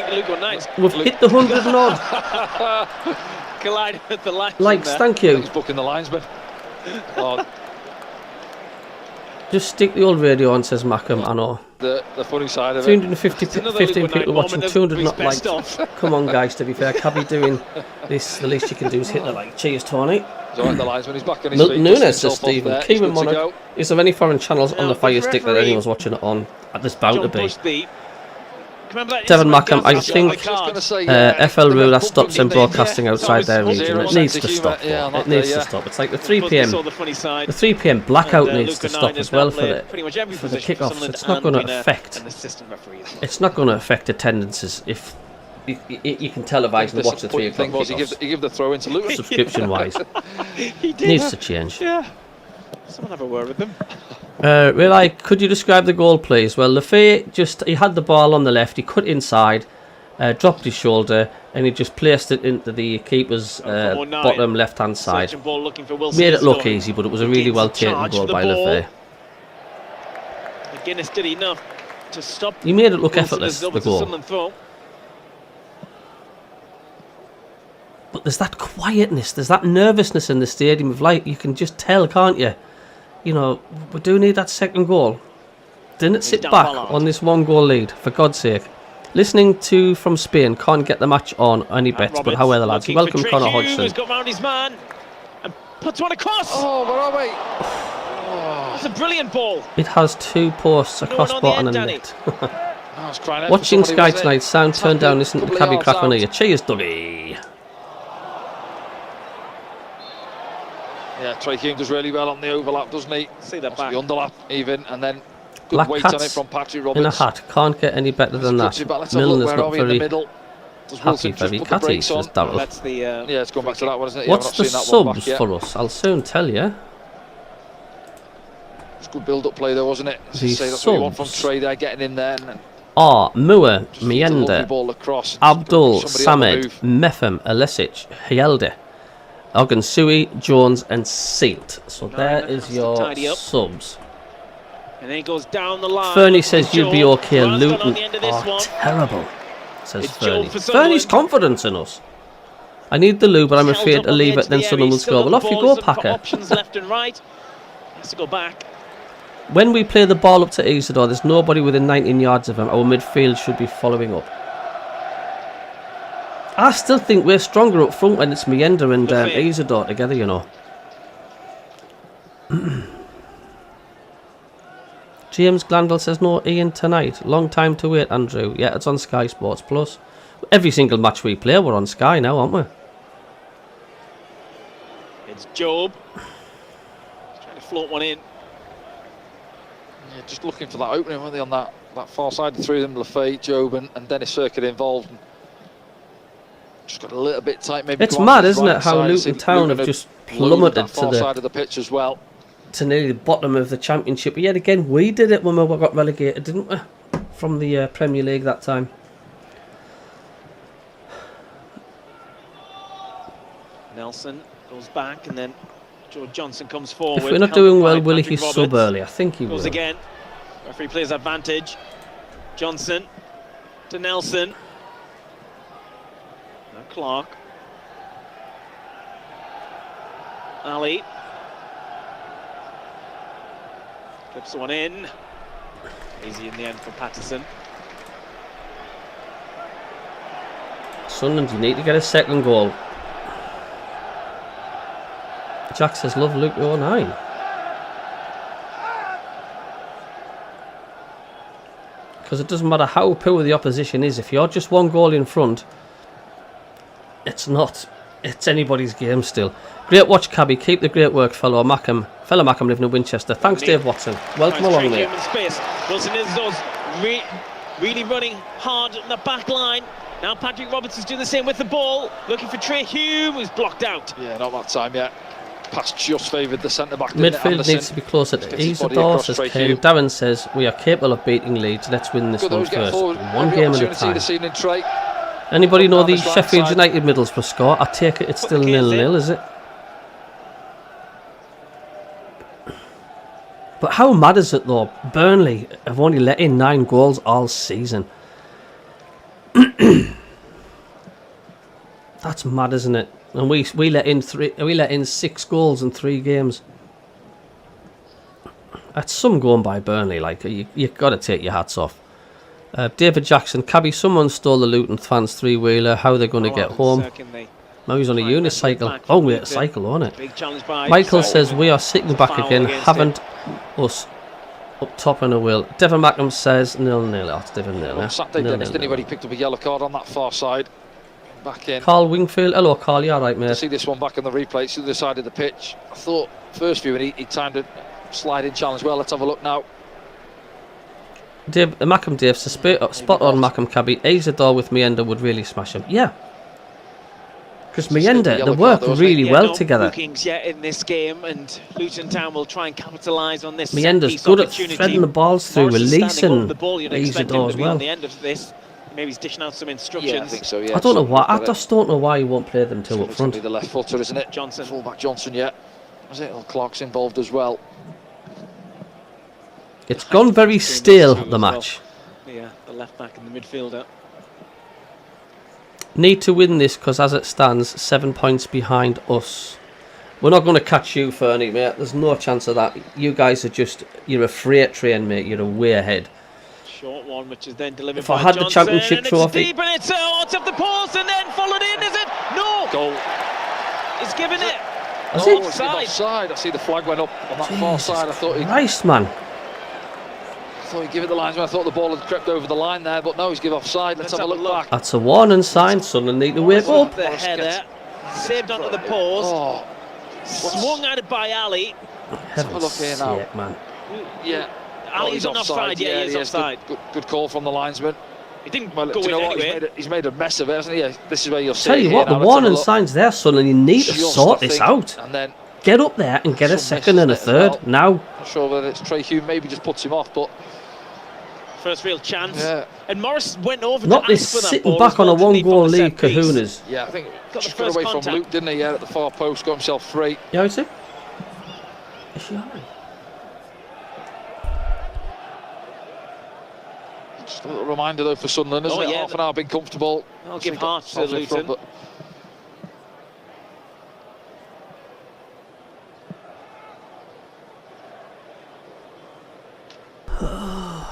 think Luton Knights We've hit the 100 and odd. collided with the linesman. Likes, there. thank you. He's booking the linesman. Oh, Just stick the old radio on, says MACKEM, I know. the funny side of it. 350 It's another 15 Luton people Knight watching, moment 200 of not his liked. best Come on, guys, to be fair. Cabbie doing this, the least you can do is hit the like. Cheers, Tony. He's all right, the linesman. He's back on his Milton feet. Nunes, dusting says himself off Stephen. there. He's Keenan good to Monarch. go. Is there any foreign channels on Now, the Fire the Stick that referee, anyone's watching it on? There's bound to John be. Bushby. Remember that Devon incident MACKEM, I Gus think, got a card? FL rule that stops him broadcasting Yeah. outside their Zero region. It sense needs of to humour, stop. yeah, It not needs there, to yeah. stop. It's like the But 3 they p.m. saw the funny side. The 3 p.m. blackout And, needs to Luton stop Knight as has now well for played the pretty much every for the position for kickoffs. Sunderland It's not and going to been affect. an assistant referee as well. It's not going to affect attendances if you can televise and watch the 3 Disappointing o'clock thing was he gave the throw into Luton. subscription wise. He did. Needs to change. Yeah. Someone have a word with him. Really, could you describe the goal, please? Well, Lefay he had the ball on the left, he cut inside, dropped his shoulder, and he just placed it into the keeper's bottom left-hand side. Searching ball looking for Wilson. Made it look Story. easy, but it was a really Gains well the taken charge goal for the by ball. Lefay. McGuinness did enough to stop. He made it look Wilson effortless, is the over to goal. Sunderland throw. But there's that quietness, there's that nervousness in the stadium of like, you can just tell, can't you? You know, we do need that second goal. Didn't sit down back Ballard. on this 1-goal lead, for God's sake. Listening to from Spain, can't get the match on any bets, but Roberts how are the lads? looking Welcome, for Connor Trey Hughes, Hodgson. who's got round his man and puts one across. Oh, where are we? That's a brilliant ball. It has 2 posts, a No one on the crossbar and end, a Danny. net. I was crying out for Watching somebody, Sky wasn't it? tonight, sound turned down, listen to Couple of Cabbie yards crack on out. here. Cheers, Dougie. Yeah, Trey Hughes does really well on the overlap, doesn't he? See that The back. underlap even, and then good Black weight on it Cats from Patrick in a Roberts. hat. Can't get any better than that. Let's have a look, Milner's where are not we in the very middle? Does happy, Wilson just very put the catty, brakes says on? Darryl. That's the. Yeah, it's going back to that one, isn't it? What's yeah, the I've not seen that one subs back yet. for us? I'll soon tell you. It's good build-up play there, wasn't it? The Say that's what you want from subs. Trey there, getting in there. And Are Moore, just needs a lovely Meander, ball across. Abdul, Somebody on the Samed, move. Mefem, Alesic, Hyelde, Ogunsui, Jones and Sealt. So there Nine is has to your tidy up. subs. And then he goes down the line. Fernie says you'll be Joel. okay. Grant's gone on Luton the end of this are one. terrible, says It's Joel Fernie. for Sunderland. Fernie's confidence in us. I need the loo, but I'm Held afraid up to on the leave edge it, then of the Sunderland area. will He's still score. got Well, the off you ball. go, He's looking for Packer. options left and right. He has to go back. When we play the ball up to Isidore, there's nobody within 19 yards of him. Our midfield should be following up. I still think we're stronger up front when it's Meander and Isidore together, you know. James Glanville says no Ian tonight. Long time to wait, Andrew. Yeah, it's on Sky Sports Plus. Every single match we play, we're on Sky now, aren't we? It's Job. Trying to float one in. Yeah, just looking for that opening, weren't they, on that far side? Through them, Lafay, Job and Dennis Circuit involved. And just got a little bit tight. Maybe It's come mad, on his isn't it, right how side. Luton See Town Luton have just loaded plummeted that far to side of the pitch as well. nearly the bottom of the Championship. But yet again, we did it when we got relegated, didn't we? From the Premier League that time. Nelson goes back and then George Johnson comes forward. If we're not helped doing by well, will he Patrick sub Roberts. early? I think he will. Goes again. Referee plays advantage. Johnson to Nelson. Now Clark. Ali. Clips one in. Easy in the end for Patterson. Sunderland, you need to get a second goal. Jack says, love Luke 09. Because it doesn't matter how poor the opposition is, if you're just 1 goal in front, it's not. It's anybody's game still. Great watch, Cabbie. Keep the great work, fellow MACKEM living in Winchester. Thanks, Dave Watson. Welcome along there. Human space. Wilson is really running hard on the back line. Now Patrick Roberts is doing the same with the ball. Looking for Trey Hume, who's blocked out. Yeah, not that time yet. Pass just favoured the centre-back. Midfield needs to be closer to Isidore, says Kane. Darren says, we are capable of beating Leeds. Let's win this one first. One game at a time. This evening, Trey. Anybody know the Down this right Sheffield side. United Middlesbrough score? I take it it's Put still the keys 0-0, in. is it? But how mad is it though? Burnley have only let in 9 goals all season. That's mad, isn't it? And we let in 6 goals in 3 games. That's some going by Burnley. Like you got to take your hats off. David Jackson, Cabby, someone stole the Luton fans 3-wheeler. How are they going to get home? Now he's on a unicycle. Oh, we had a cycle on it. Michael says we are sitting back again. Haven't us up top in a wheel. Devon Mackham says 0-0. That's Devon 0. Saturday, Dennis, didn't he, when he picked up a yellow card on that far side? Back in. Carl Wingfield. Hello, Carl. You all right, mate? To see this one back on the replay, it's the other side of the pitch. I thought first view, and he timed a slide-in challenge well. Let's have a look now. Dave, Mackham Dave says spot on Mackham Cabby. Isidore with Meander would really smash him. Yeah. Because Meander, they work really well together. Bookings yet in this game, and Luton Town will try and capitalise on this. Meander's good at threading the balls through, releasing the ball. You'd expect him to be on the end of this. Maybe he's dishing out some instructions. Yeah, I think so. Yeah. I don't know why. I just don't know why he won't play them two up front. The left footer, isn't it? Johnson, fullback Johnson. Yeah. Was it? Well, Clark's involved as well. It's gone very stale, the match. Yeah, the left back and the midfielder. Need to win this because as it stands, 7 points behind us. We're not going to catch you, Fernie, mate. There's no chance of that. You guys are you're a freight train, mate. You're way ahead. Short one, which is then delivered if by I had Johnson, the championship and trophy. It's deep and it's out of the post and then followed in, is it? No! Goal. It's given it. Is it? Offside. I see the flag went up on that far side. I thought he'd... Nice, man. I thought he'd give it the linesman. I thought the ball had crept over the line there, but no, he's given offside. Let's have a look back. That's a warning sign. Sunderland need to wake up. The header, saved onto the post. Oh, swung at it by Ali. Have a look here now. Sake, man. Yeah. Ali's on offside. Yeah, he is offside. Good call from the linesman. He didn't go in anyway. He's made a mess of it, hasn't he? Yeah, this is where you'll see. Tell you what, the warning signs there, Sunderland. You need to sort this out. And then get up there and get a second and a third now. Not sure whether it's Trey Hume, maybe just puts him off, but first real chance. Yeah. And Morris went over. Not to this ask for sitting that back on a 1-goal lead, kahunas. Yeah, I think got the first away contact from Luke, didn't he? Yeah, at the far post, got himself free. Yeah, I see. Is she alright? Just a little reminder though for Sunderland, isn't it? Yeah, half an hour been comfortable. I'll give heart to Luton. But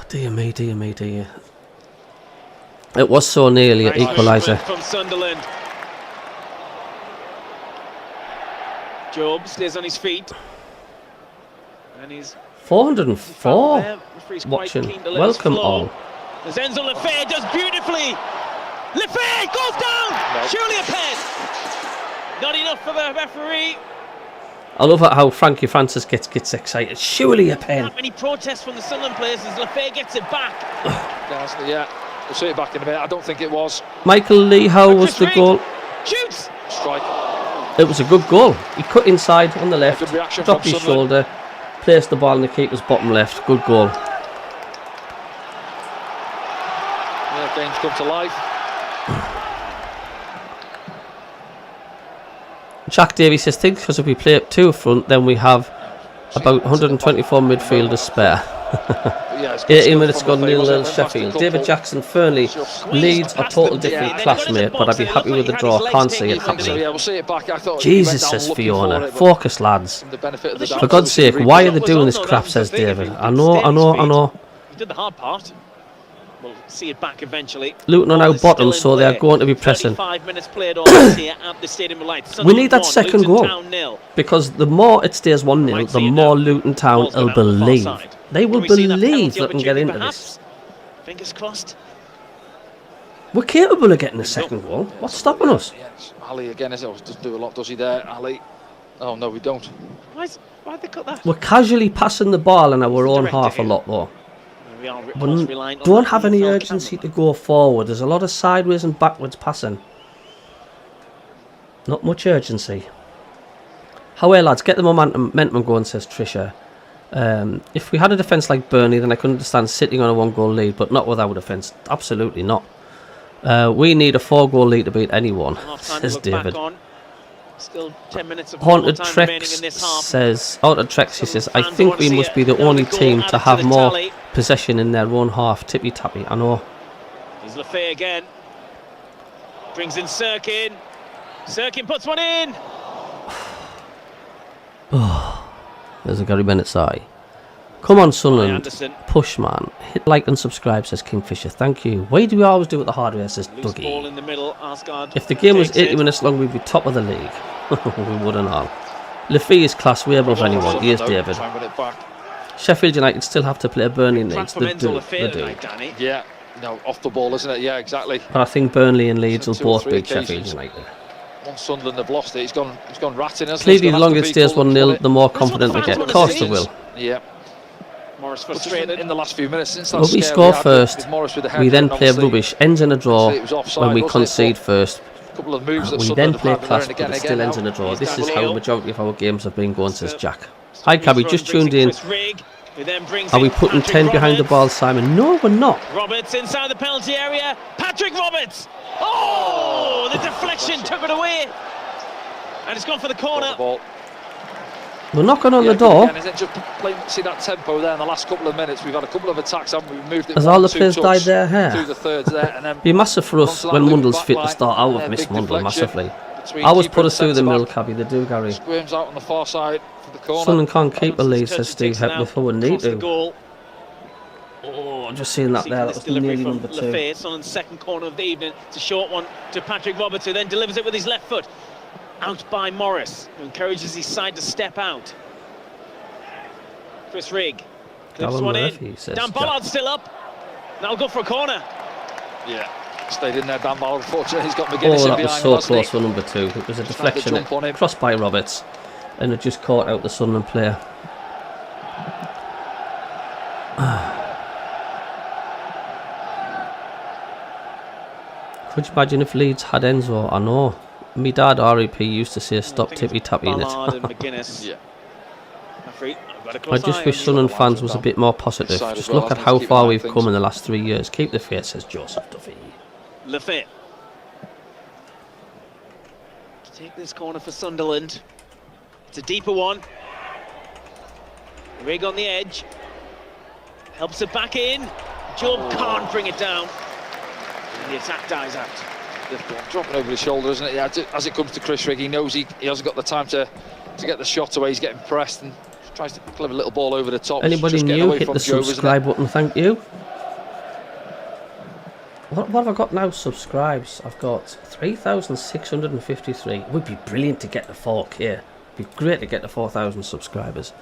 dear me, dear me, dear. It was so nearly an equaliser. From Sunderland. Job stays on his feet. And he's 404 watching. Welcome all. As Enzo Lefebvre does beautifully. Lefebvre goes down! No. Surely a pen! Not enough for the referee. I love how Frankie Francis gets excited. Surely a pen. Not many protests from the Sunderland players as Lefebvre gets it back. Yeah, we'll see it back in a minute. I don't think it was. Michael Lee, how was the goal? Shoots! Strike. It was a good goal. He cut inside on the left, dropped his shoulder, placed the ball in the keeper's bottom left. Good goal. Yeah, games come to life. Jack Davies says, think because if we play up 2 up front, then we have about 124 midfielders spare. 18 minutes gone, 0-0 Sheffield. David Jackson, Fernley, Leeds are total different class, mate, but I'd be happy with the draw. Can't see it happening. Jesus, says Fiona. Focus, lads. For God's sake, why are they doing this crap, says David. I know. He did the hard part. We'll see it back eventually. Luton are now bottom, so they are going to be pressing. 5 minutes played here at the Stadium of Light. We need that second goal, because the more it stays 1-0, the more Luton Town will believe. They will believe they can get into this. Fingers crossed. We're capable of getting a second goal. What's stopping us? Ali again doesn't do a lot, does he? There, Ali. Oh no, we don't. Why'd they cut that? We're casually passing the ball in our own half a lot, though. We don't have any urgency to go forward. There's a lot of sideways and backwards passing. Not much urgency. However, lads, get the momentum going, says Trisha. If we had a defence like Burnley, then I could understand sitting on a 1-goal lead, but not with our defence. Absolutely not. We need a 4-goal lead to beat anyone, says David. Still 10 minutes of Haunted time Trex remaining in this half. says, he says, I think we must be the only team to have more possession in their own half. Tippy tappy, I know. Here's Lefebvre again. Brings in Sirkin. Sirkin puts one in. There's a Gary Bennett's eye. Come on, Sunderland. Anderson. Push, man. Hit like and subscribe, says Kingfisher. Thank you. Why do we always do it the hard way, says Loose ball Dougie. in the middle. Asgard. If the game was takes 80 it. minutes long, we'd be top of the league. We wouldn't all. Lafie is class way above anyone. Here's David. Try and win it back. Sheffield United still have to play Burnley and Leeds. They do. They do. Danny. Yeah, no, off the ball, isn't it? Yeah, exactly. But I think Burnley and Leeds will Two or both three beat Sheffield occasions. United. Once Sunderland have lost it, he's gone ratting, hasn't he? Clearly, He's the gonna longer have it to stays beat Fulham's 1-0, won it. the more That's what confident they the get. fans Of course they wanna will. see. Yeah. Morris But just frustrated. in the last few minutes since that Well, we scare score had first. with Morris with the We header, then and play obviously rubbish. Ends in a draw it was offside, when we wasn't it? concede first. a couple of moves that We then Sunderland play have been class, learning but again it and still again ends in a now. draw. He's This is down how the low. majority of our games have been going, says Jack. So Hi, Cabby. Run Just brings tuned in. Chris Rigg, who then brings Are we in putting Patrick 10 behind the Roberts. ball, Simon? No, we're not. Roberts inside the penalty area. Patrick Roberts. Oh, the deflection took it away. And it's gone for the corner. The ball. We're knocking on Yeah, the door. again, is it just see that tempo there in the last couple of minutes? We've had a couple of attacks, haven't we? We've moved it Has one, all the two players touch dyed their hair? through the thirds there, and then Be massive for us onto that when loop Mundle's back fit to line, start. I and would then miss big Mundle deflection massively. between I always keeper put and us through the middle, centre-back. Cabby. They do, Gary. Squirms out on the far side for the corner. Sunderland can't keep a lead, Thompson's says touch Steve takes it Hep, out before we need across the to. goal. Oh, I'm just seeing that See there. this That was delivery nearly from number 2. Lafayette. Sunderland's second corner of the evening. It's a short one to Patrick Roberts, who then delivers it with his left foot. Out by Morris, who encourages his side to step out. Chris Rigg clips Callum one Murphy, in. says Dan Jack. Bollard's still up. That'll go for a corner. Yeah, stayed in there, Dan Ballard. Unfortunately, he's got McGuinness Oh, in that was behind so him, hasn't close he? for number 2. It was a Just had to deflection. jump on him. Crossed by Roberts. And it just caught out the Sunderland player. Could you imagine if Leeds had Enzo? I know. Me dad, REP, used to say stop I think tippy it's tapping Ballard and it. McGuinness. Yeah. Referee, I've got a I close just eye wish on you. Sunderland the fans ones was a as bit more positive. This side Just as well, look at hasn't how it? Keep far an eye we've on come in things. the last 3 years. Keep the faith, says Joseph Duffy. Lafayette. To take this corner for Sunderland. It's a deeper one. Rigg on the edge. Helps it back in. Job can't bring it down. And the attack dies out. Dropping over his shoulder, isn't it? Yeah, as it comes to Chris Rigg, he knows he hasn't got the time to get the shot away. He's getting pressed and tries to clever little ball over the top. Anybody Just getting new, away hit from the Joe, isn't it? subscribe button, thank you. What have I got now? Subscribes. I've got 3,653. It would be brilliant to get the 4K. It'd be great to get the 4,000 subscribers.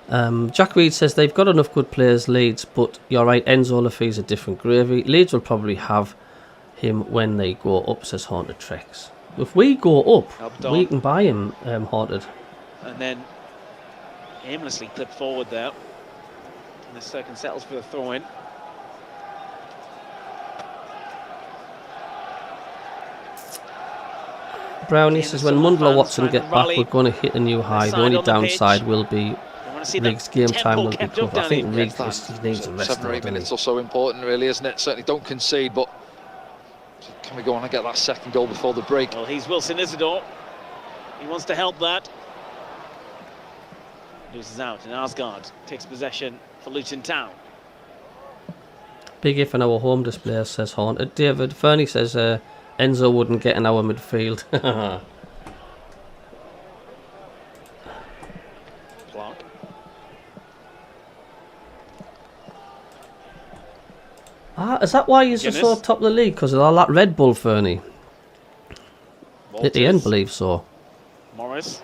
Jack Reed says they've got enough good players, Leeds, but you're right, Enzo Lafay's a different gravy. Leeds will probably have him when they go up, says Haunted Treks. If we go up, Helped we on. can buy him, Haunted. And then aimlessly clipped forward there. And the second settles for the throw in. Brownie Again, says the when Sunderland Mundler fans Watson trying to get back, rally we're going to hit a new high. The side only on the downside pitch. will be You want to see Rigg's that game tempo time will be kept up, tough. I think Danny. Riggs That's he needs a rest. 7 or 8 though, minutes doesn't or so important, really, isn't it? Certainly don't concede, but can we go on and get that second goal before the break? Well, he's Wilson Isidore. He wants to help that. Loses out, and Asgard takes possession for Luton Town. he? Big if in our home display, says Haunted. David Fernie says Enzo wouldn't get in our midfield. Clark. Is that why you're so Guinness. top of the league? Because of all that Red Bull, Fernie? At the end, Walters. believe so. Morris.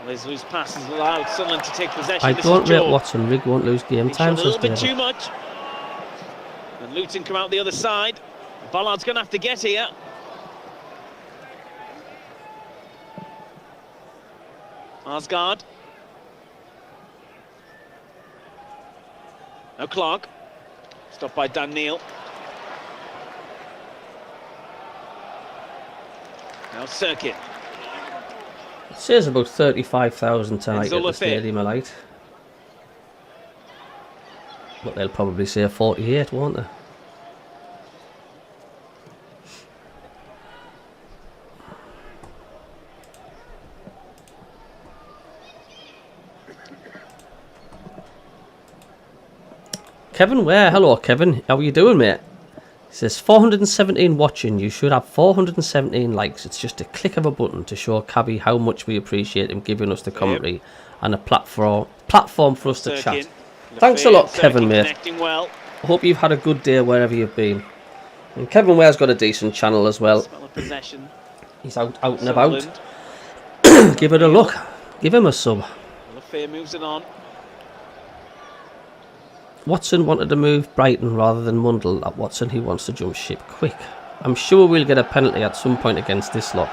Well, his loose pass has allowed Sunderland to take possession. I This don't is rate Joe. Watson. Rig won't lose game He time, showed a says little bit David. too much. And Luton come out the other side. Ballard's going to have to get here. Asgard. Now Clark. Stopped by Dan Neal. Now Sirkin. It says about 35,000 tonight Enzo at the Lafayette. Stadium of Light. But they'll probably say 48, won't they? Kevin Ware, hello Kevin, how are you doing, mate? He says 417 watching. You should have 417 likes. It's just a click of a button to show Cabby how much we appreciate him giving us the commentary and a platform for us to chat. Thanks a lot, Kevin, mate. Well. I hope you've had a good day wherever you've been. And Kevin Ware's got a decent channel as well. He's out and about. Give it a look. Give him a sub. Fair moves it on. Watson wanted to move Brighton rather than Mundle. At Watson, he wants to jump ship quick. I'm sure we'll get a penalty at some point against this lot.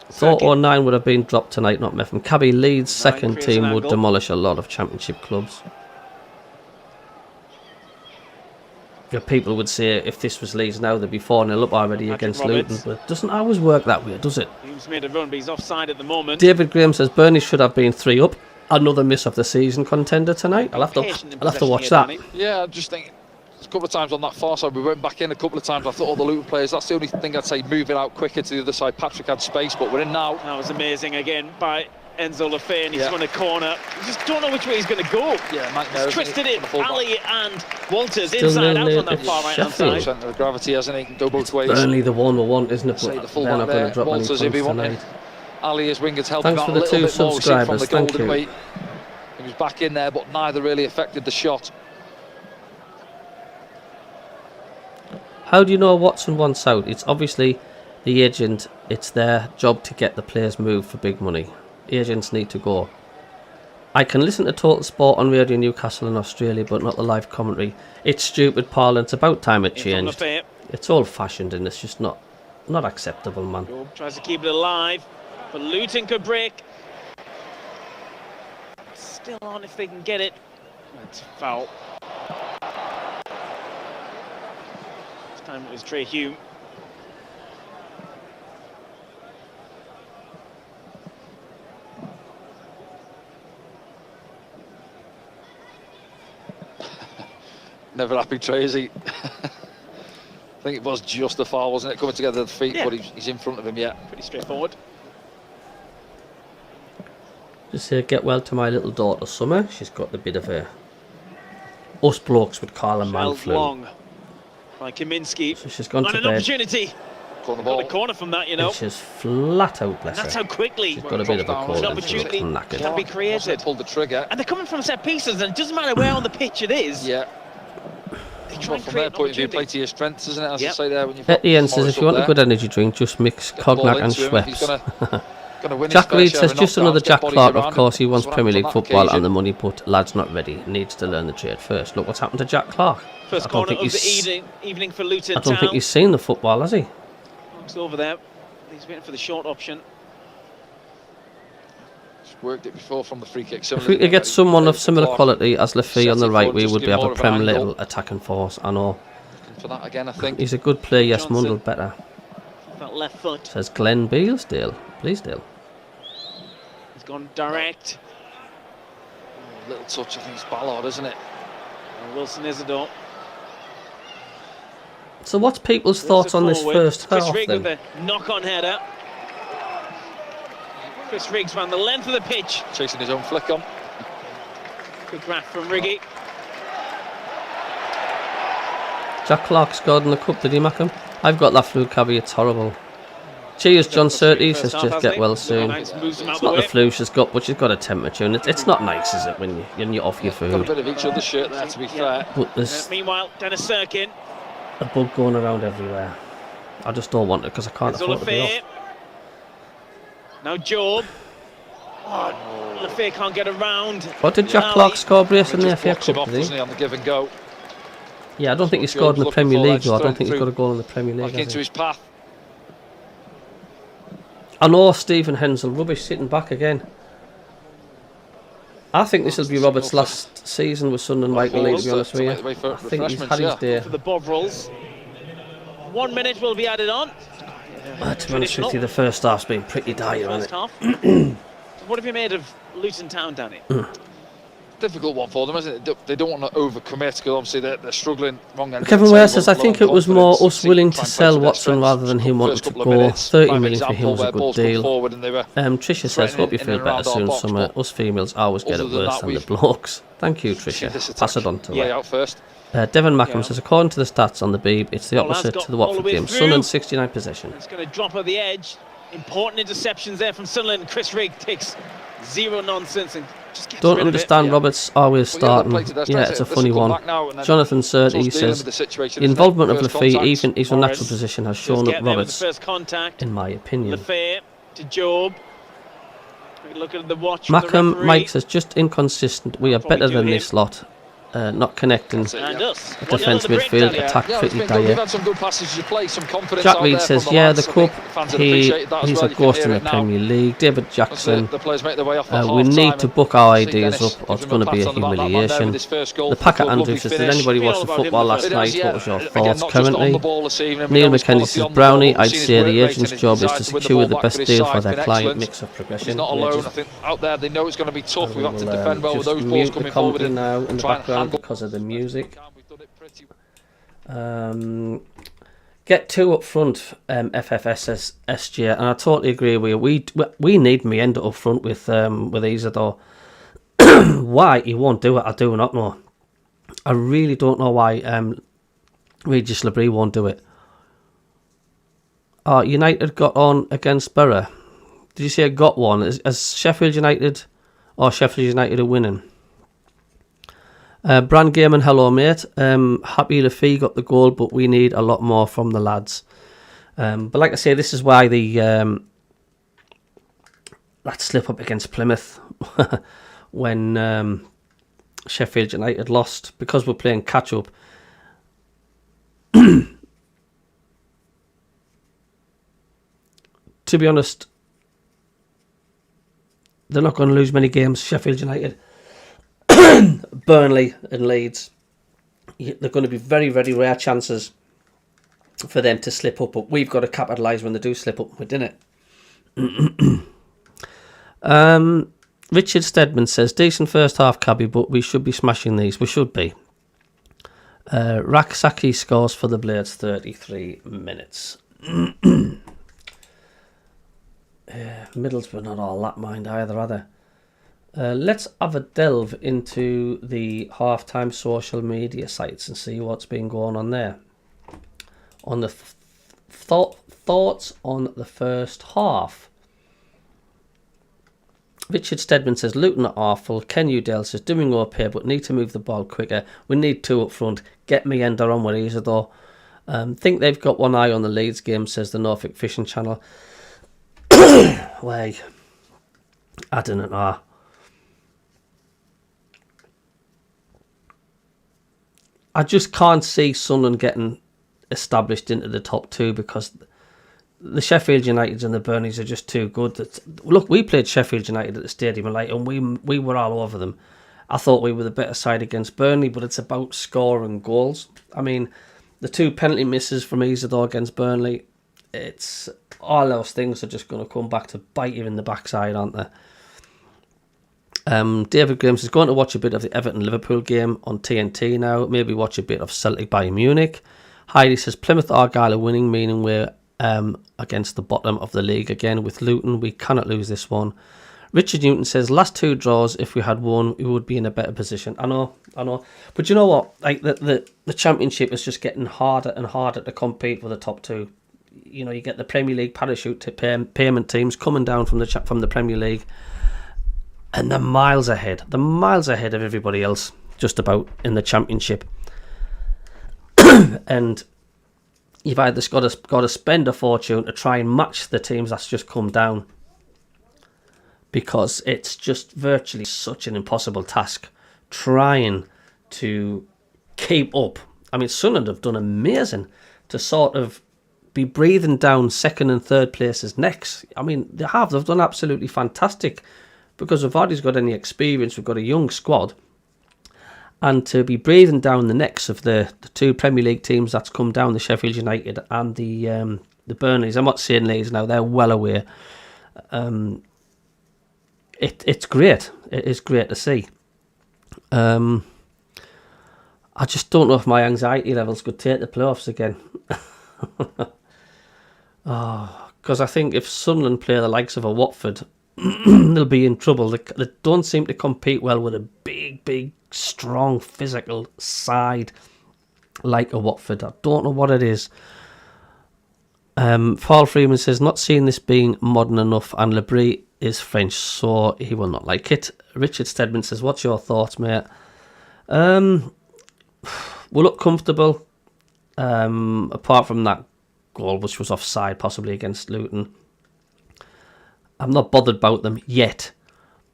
Thought 09 would have been dropped tonight, not Meffin. Cabby Leeds' second team would demolish a lot of championship clubs. Yeah, people would say if this was Leeds now, they'd be 4-0 up already against Luton. But it doesn't always work that way, does it? He's made a run, but he's offside at the moment. David Graham says Burnley should have been 3 up. Another miss of the season contender tonight. I'll have to watch that. Yeah, I just think a couple of times on that far side, we went back in a couple of times. I thought all the Luton players, that's the only thing I'd say, moving out quicker to the other side. Patrick had space, but we're in now. That was amazing again by Enzo Lefebvre, and he's run a corner. You just don't know which way he's going to go. Yeah, he's twisted it. Ali and Walters still inside out on that far right hand side. Centre of gravity, hasn't he? Can go both ways. Burnley the one we want, isn't it? But the they're not going to drop Walters any points tonight. Ali as wingers helping Thanks out for a the little 2 bit more. subscribers. From the Thank you. He was back in there, but neither really affected the shot. How do you know Watson wants out? It's obviously the agent. It's their job to get the players moved for big money. Agents need to go. I can listen to Total Sport on Radio Newcastle in Australia, but not the live commentary. It's stupid, Paul, and it's about time it changed. It's old-fashioned and it's just not acceptable, man. Job tries to keep it alive, but Luton could break. Still on if they can get it. That's foul. This time it was Trey Hume. Never happy, Tracy. I think it was just a foul, wasn't it? Coming together at the feet, but he's in front of him, Pretty straightforward. Just say get well to my little daughter Summer. She's got the bit of a us blokes would call a man flu. Long by Kaminsky. So she's gone to an bed. Opportunity. Got a corner from that, you know. And she's flat out, bless her. That's how quickly. She's got a bit of a cold. An opportunity can be created. Pulled the trigger. And they're coming from set pieces, and it doesn't matter where on the pitch it is. Yeah. Well, from their point of view, play to your strengths, isn't it? As I say there, when you've Ian says if you want a good energy drink, just mix cognac and Schweppes. Jack Reed says just another Jack Clark. Of course, he wants Premier League football and the money, but lad's not ready. Needs to learn the trade first. Look what's happened to Jack Clark. First corner of the evening for Luton. I don't think he's seen the football, has he? Looks over there. He's waiting for the short option. Worked it before from the free kick. If we could get someone of similar quality as Lefebvre on the right, we would be have a Premier level attacking force. I know. For that again, I think he's a good player. Yes, Mundle better. That left foot. Says Glenn Bealsdale. Bleasdale. He's gone direct. Little touch. I think it's Ballard, isn't it? And Wilson Isidore. So, what's people's thoughts on this first half? Chris Riggs with a knock-on header. Chris Riggs ran the length of the pitch. Chasing his own flick on. Good graft from Riggy. Jack Clark scored in the cup, did he, MACKEM? I've got that flu, Cabby, it's horrible. Cheers, John Surtees says just get well soon. It's not the flu she's got, but she's got a temperature, and it's not nice, is it, when you're off your food? Got a bit of each other's shirt there, to be fair. But there's meanwhile, Dennis Sirkin. A bug going around everywhere. I just don't want it because I can't afford to be off. Now Job. Oh, Lefebvre can't get around. What did Jack Clark score brace in the FA Cup? Did he? On the give and go. Yeah, I don't think he scored in the Premier League though. I don't think he's got a goal in the Premier League. Back into his path. I know Stephen Hensel, rubbish sitting back again. I think this will be Robert's last season with Sunderland, Michael Lee, to be honest with you. I think he's had his day. For the Bovrils. 1 minute will be added on. To be honest with you, the first half's been pretty dire, hasn't it? What have you made of Luton Town, Danny? difficult one for them, isn't it? They don't want to overcommit because obviously they're struggling wrong end. Kevin Ware says, I think it was more us willing to sell Watson rather than him wanting to go. 30 million for him was a good deal. Tricia says, hope you feel better soon, Summer. Us females always get it worse than the blokes. Thank you, Tricia. Pass it on to her. Out first. Devon Mackham says, according to the stats on the Beeb, it's the opposite to the Watford game. Sunderland 69 possession. It's going to drop at the edge. Important interceptions there from Sunderland. Chris Rigg takes zero nonsense and just gets Don't rid understand of it. Roberts always starting. Yeah, it's a funny one. Jonathan Surtees says, the involvement of Lafay, even his unnatural position, has shown up Roberts, in my opinion. Lafay to Job. Look at the watch. Mackham, Mike says, just inconsistent. We are better than this lot. Not connecting defence midfield, attack pretty dire. Jack Reed says, yeah, the Cup, he's a ghost in the Premier League. David Jackson, we need to book our ideas up or it's going to be a humiliation. The Packer Andrew says, did anybody watch the football last night? What was your thoughts currently? Neil McKenzie says, Brownie, I'd say the agent's job is to secure the best deal for their client. Mix of progression. Not alone, I think out there they know it's going to be tough. We've got to defend well with those balls coming forward now in the background handle. Because of the music. Get two up front, FFS SG, and I totally agree with you. We need Mienda up front with Isidore. Why he won't do it, I do not know. I really don't know why Regis Labrie won't do it. United got on against Borough. Did you see it got one? As Sheffield United are winning? Brand Gaiman, hello mate. Happy Lafay got the goal, but we need a lot more from the lads. But like I say, this is why that slip up against Plymouth when Sheffield United lost, because we're playing catch up. To be honest, they're not going to lose many games, Sheffield United. Burnley and Leeds, they're going to be very, very rare chances for them to slip up, but we've got to capitalise when they do slip up. We did it. Richard Stedman says, decent first half, Cabbie, but we should be smashing these. We should be. Raksaki scores for the Blades, 33 minutes. Middlesbrough not all that mind either, are they? Let's have a delve into the halftime social media sites and see what's been going on there. On the thoughts on the first half. Richard Stedman says, Luton are awful. Ken Udell says, doing okay, but need to move the ball quicker. We need two up front. Get Mienda on with Isidore. Think they've got one eye on the Leeds game, says the Norfolk Fishing Channel. Wait, I don't know. I just can't see Sunderland getting established into the top two because the Sheffield Uniteds and the Burnies are just too good. Look, we played Sheffield United at the Stadium of Light and we were all over them. I thought we were the better side against Burnley, but it's about scoring goals. I mean, the two penalty misses from Isidore against Burnley, it's all those things are just going to come back to bite you in the backside, aren't they? David Graham says, going to watch a bit of the Everton-Liverpool game on TNT now. Maybe watch a bit of Celtic Bayern Munich. Heidi says, Plymouth Argyle are winning, meaning we're against the bottom of the league again. With Luton, we cannot lose this one. Richard Newton says, last two draws, if we had won, we would be in a better position. I know. But you know what? Like the Championship is just getting harder and harder to compete with the top two. You know, you get the Premier League parachute to payment teams coming down from the Premier League. And they're miles ahead of everybody else, just about, in the Championship. And you've either got to spend a fortune to try and match the teams that's just come down, because it's just virtually such an impossible task trying to keep up. I mean, Sunderland have done amazing to sort of be breathing down second and third places next. I mean, they've done absolutely fantastic. Because we've hardly got any experience, we've got a young squad, and to be breathing down the necks of the two Premier League teams that's come down, the Sheffield United and the Burnleys. I'm not saying Leeds now; they're well aware. It's great. It is great to see. I just don't know if my anxiety levels could take the playoffs again. Because I think if Sunderland play the likes of a Watford, they'll be in trouble. They don't seem to compete well with a big, strong, physical side like a Watford. I don't know what it is. Paul Freeman says, not seeing this being modern enough, and Labrie is French, so he will not like it. Richard Stedman says, what's your thoughts, mate? We'll look comfortable, apart from that goal, which was offside, possibly against Luton. I'm not bothered about them yet,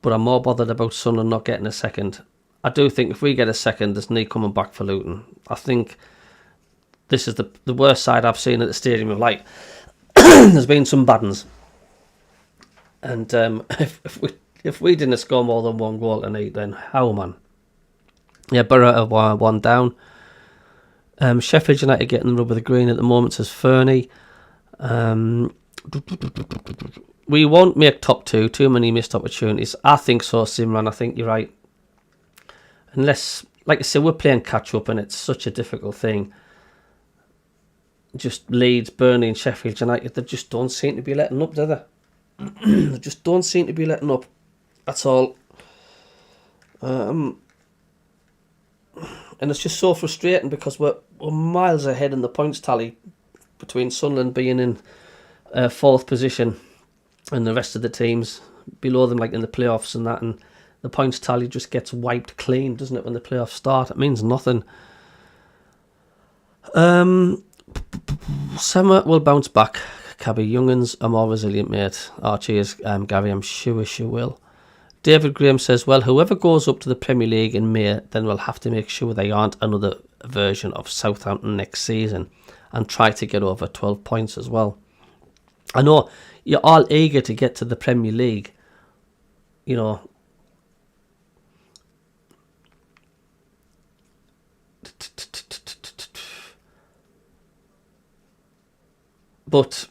but I'm more bothered about Sunderland not getting a second. I do think if we get a second, there's no coming back for Luton. I think this is the worst side I've seen at the Stadium of Light. There's been some bad ones. And if we didn't score more than one goal tonight, then how, man? Yeah, Borough are 1 down. Sheffield United getting the rub of the green at the moment, says Fernie. We won't make top 2. Too many missed opportunities. I think so, Simran. I think you're right. Unless, like I said, we're playing catch up and it's such a difficult thing. Just Leeds, Burnley and Sheffield United, they just don't seem to be letting up, do they? They just don't seem to be letting up. That's all. And it's just so frustrating because we're miles ahead in the points tally between Sunderland being in 4th position and the rest of the teams below them, like in the playoffs and that, and the points tally just gets wiped clean, doesn't it, when the playoffs start? It means nothing. Summer will bounce back. Cabbie, young'uns are more resilient, mate. Cheers, Gary, I'm sure she will. David Graham says, well, whoever goes up to the Premier League in May, then we'll have to make sure they aren't another version of Southampton next season and try to get over 12 points as well. I know you're all eager to get to the Premier League, you know. But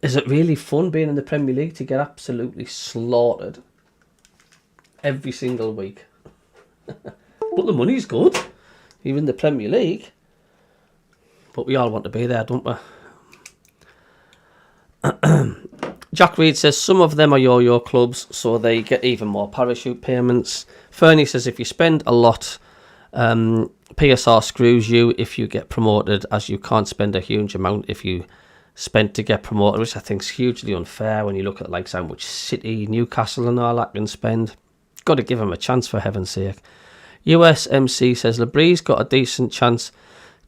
is it really fun being in the Premier League to get absolutely slaughtered every single week? But the money's good. You're in the Premier League. But we all want to be there, don't we? Jack Reed says, some of them are yo-yo clubs, so they get even more parachute payments. Fernie says, if you spend a lot, PSR screws you if you get promoted, as you can't spend a huge amount if you spent to get promoted, which I think is hugely unfair when you look at like how much City, Newcastle and all that can spend. Got to give them a chance, for heaven's sake. USMC says, Labrie's got a decent chance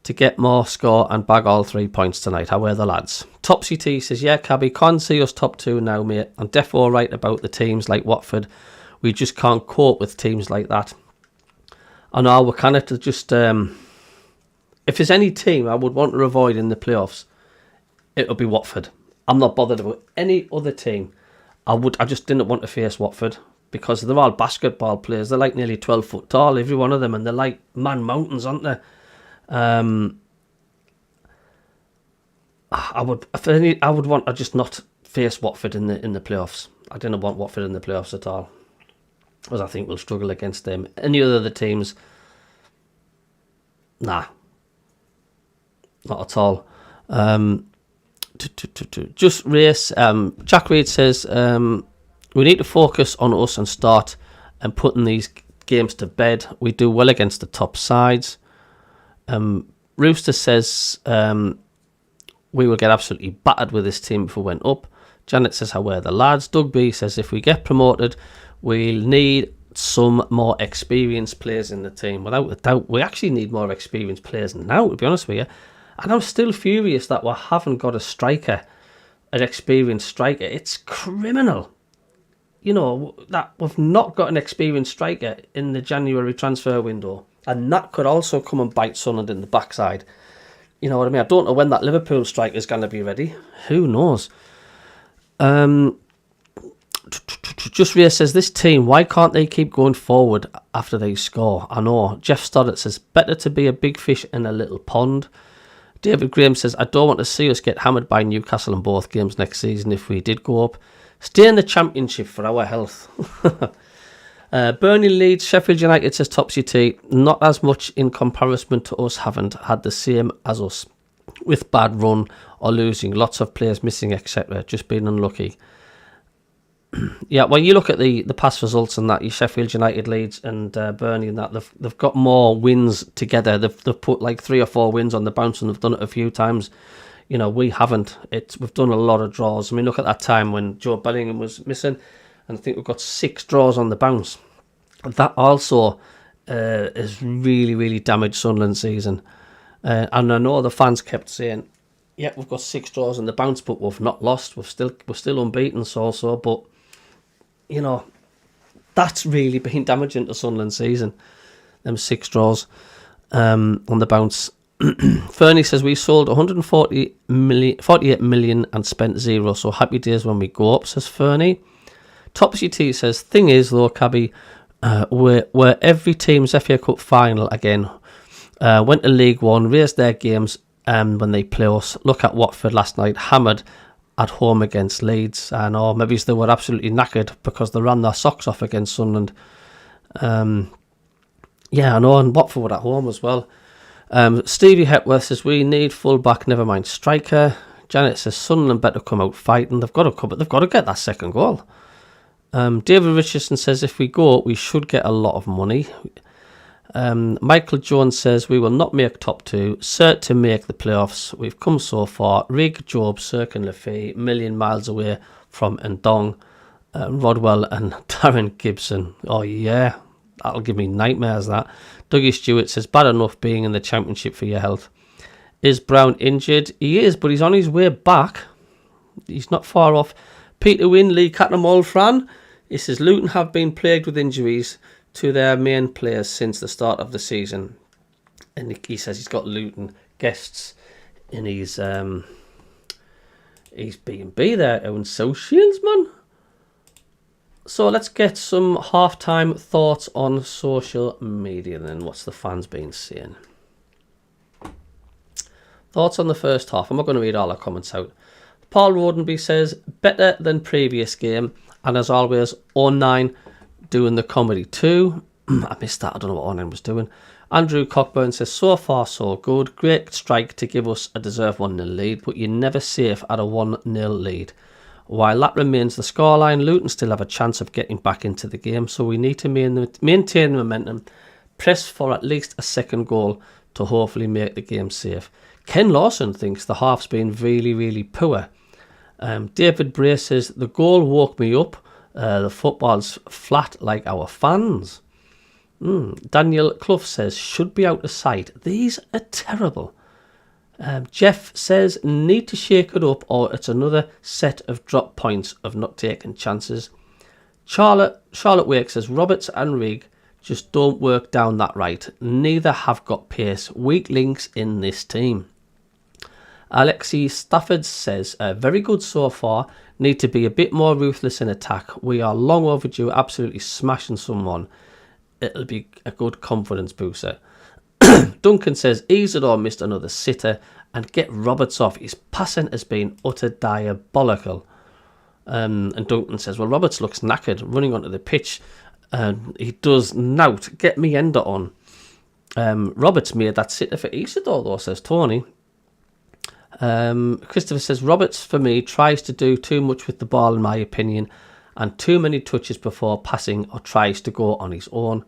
to get more score and bag all 3 points tonight. How are the lads? Topsy T says, yeah, Cabbie, can't see us top 2 now, mate. I'm defo right about the teams like Watford. We just can't cope with teams like that. I know we're kind of just... if there's any team I would want to avoid in the playoffs, it'll be Watford. I'm not bothered about any other team. I just didn't want to face Watford because they're all basketball players. They're like nearly 12 foot tall, every one of them, and they're like man mountains, aren't they? I would want to just not face Watford in the playoffs. I didn't want Watford in the playoffs at all, because I think we'll struggle against them. Any other teams, nah, not at all. Just race. Jack Reed says, we need to focus on us and start and putting these games to bed. We do well against the top sides. Rooster says, we will get absolutely battered with this team if we went up. Janet says, how are the lads? Doug B says, if we get promoted, we'll need some more experienced players in the team. Without a doubt, we actually need more experienced players now, to be honest with you. And I'm still furious that we haven't got a striker, an experienced striker. It's criminal, you know, that we've not got an experienced striker in the January transfer window. And that could also come and bite Sunderland in the backside. You know what I mean? I don't know when that Liverpool striker is going to be ready. Who knows? Just Ria says, this team, why can't they keep going forward after they score? I know. Jeff Stoddart says, better to be a big fish in a little pond. David Graham says, I don't want to see us get hammered by Newcastle in both games next season if we did go up. Stay in the Championship for our health. Burnley Leeds, Sheffield United says Topsy T, not as much in comparison to us, haven't had the same as us with bad run or losing, lots of players missing, etc. Just being unlucky. Yeah, when you look at the past results and that, your Sheffield United, Leeds and Burnley and that, they've got more wins together. They've put like 3 or 4 wins on the bounce and they've done it a few times. You know, we haven't. We've done a lot of draws. I mean, look at that time when Joe Bellingham was missing, and I think we've got 6 draws on the bounce. That also has really, really damaged Sunderland's season. And I know the fans kept saying, yeah, we've got 6 draws on the bounce, but we've not lost. We're still unbeaten, so. But, you know, that's really been damaging to Sunderland's season, them 6 draws on the bounce. Fernie says we sold 48 million and spent 0, so happy days when we go up, says Fernie. Topsy T says, thing is though, Cabby, we're every team's FA Cup final again. Went to League One, raised their games when they play us. Look at Watford last night, hammered at home against Leeds. I know, maybe they were absolutely knackered because they ran their socks off against Sunderland. Yeah, I know, and Watford were at home as well. Stevie Hepworth says we need full back, never mind striker. Janet says Sunderland better come out fighting. They've got to get that second goal. David Richardson says if we go, we should get a lot of money. Michael Jones says we will not make top 2, cert to make the playoffs. We've come so far. Rig, Job, Cirque and Lafay, million miles away from Ndong, Rodwell and Darren Gibson. Oh yeah, that'll give me nightmares, that. Dougie Stewart says bad enough being in the championship for your health. Is Brown injured? He is, but he's on his way back. He's not far off. Peter Wynn, Lee Cattermole, Fran. He says Luton have been plagued with injuries to their main players since the start of the season. And he says he's got Luton guests in his B&B there, Owen South Shields, man. So let's get some half-time thoughts on social media then. What's the fans been saying? Thoughts on the first half. I'm not going to read all our comments out. Paul Rodenby says, better than previous game. And as always, 09 doing the comedy too. I missed that. I don't know what 09 was doing. Andrew Cockburn says, so far so good. Great strike to give us a deserved 1-0 lead, but you're never safe at a 1-0 lead. While that remains the scoreline, Luton still have a chance of getting back into the game, so we need to maintain the momentum, press for at least a second goal to hopefully make the game safe. Ken Lawson thinks the half's been really, really poor. David Bray says, the goal woke me up. The football's flat like our fans. Daniel Clough says, should be out of sight. These are terrible. Jeff says, need to shake it up or it's another set of drop points of not taking chances. Charlotte Wake says, Roberts and Rigg just don't work down that right. Neither have got pace. Weak links in this team. Alexi Stafford says, very good so far. Need to be a bit more ruthless in attack. We are long overdue absolutely smashing someone. It'll be a good confidence booster. Duncan says, Isidore missed another sitter and get Roberts off. His passing has been utter diabolical. And Duncan says, well, Roberts looks knackered running onto the pitch. He does nout. Get me ender on. Roberts made that sitter for Isidore though, says Tony. Christopher says, Roberts for me tries to do too much with the ball in my opinion and too many touches before passing or tries to go on his own.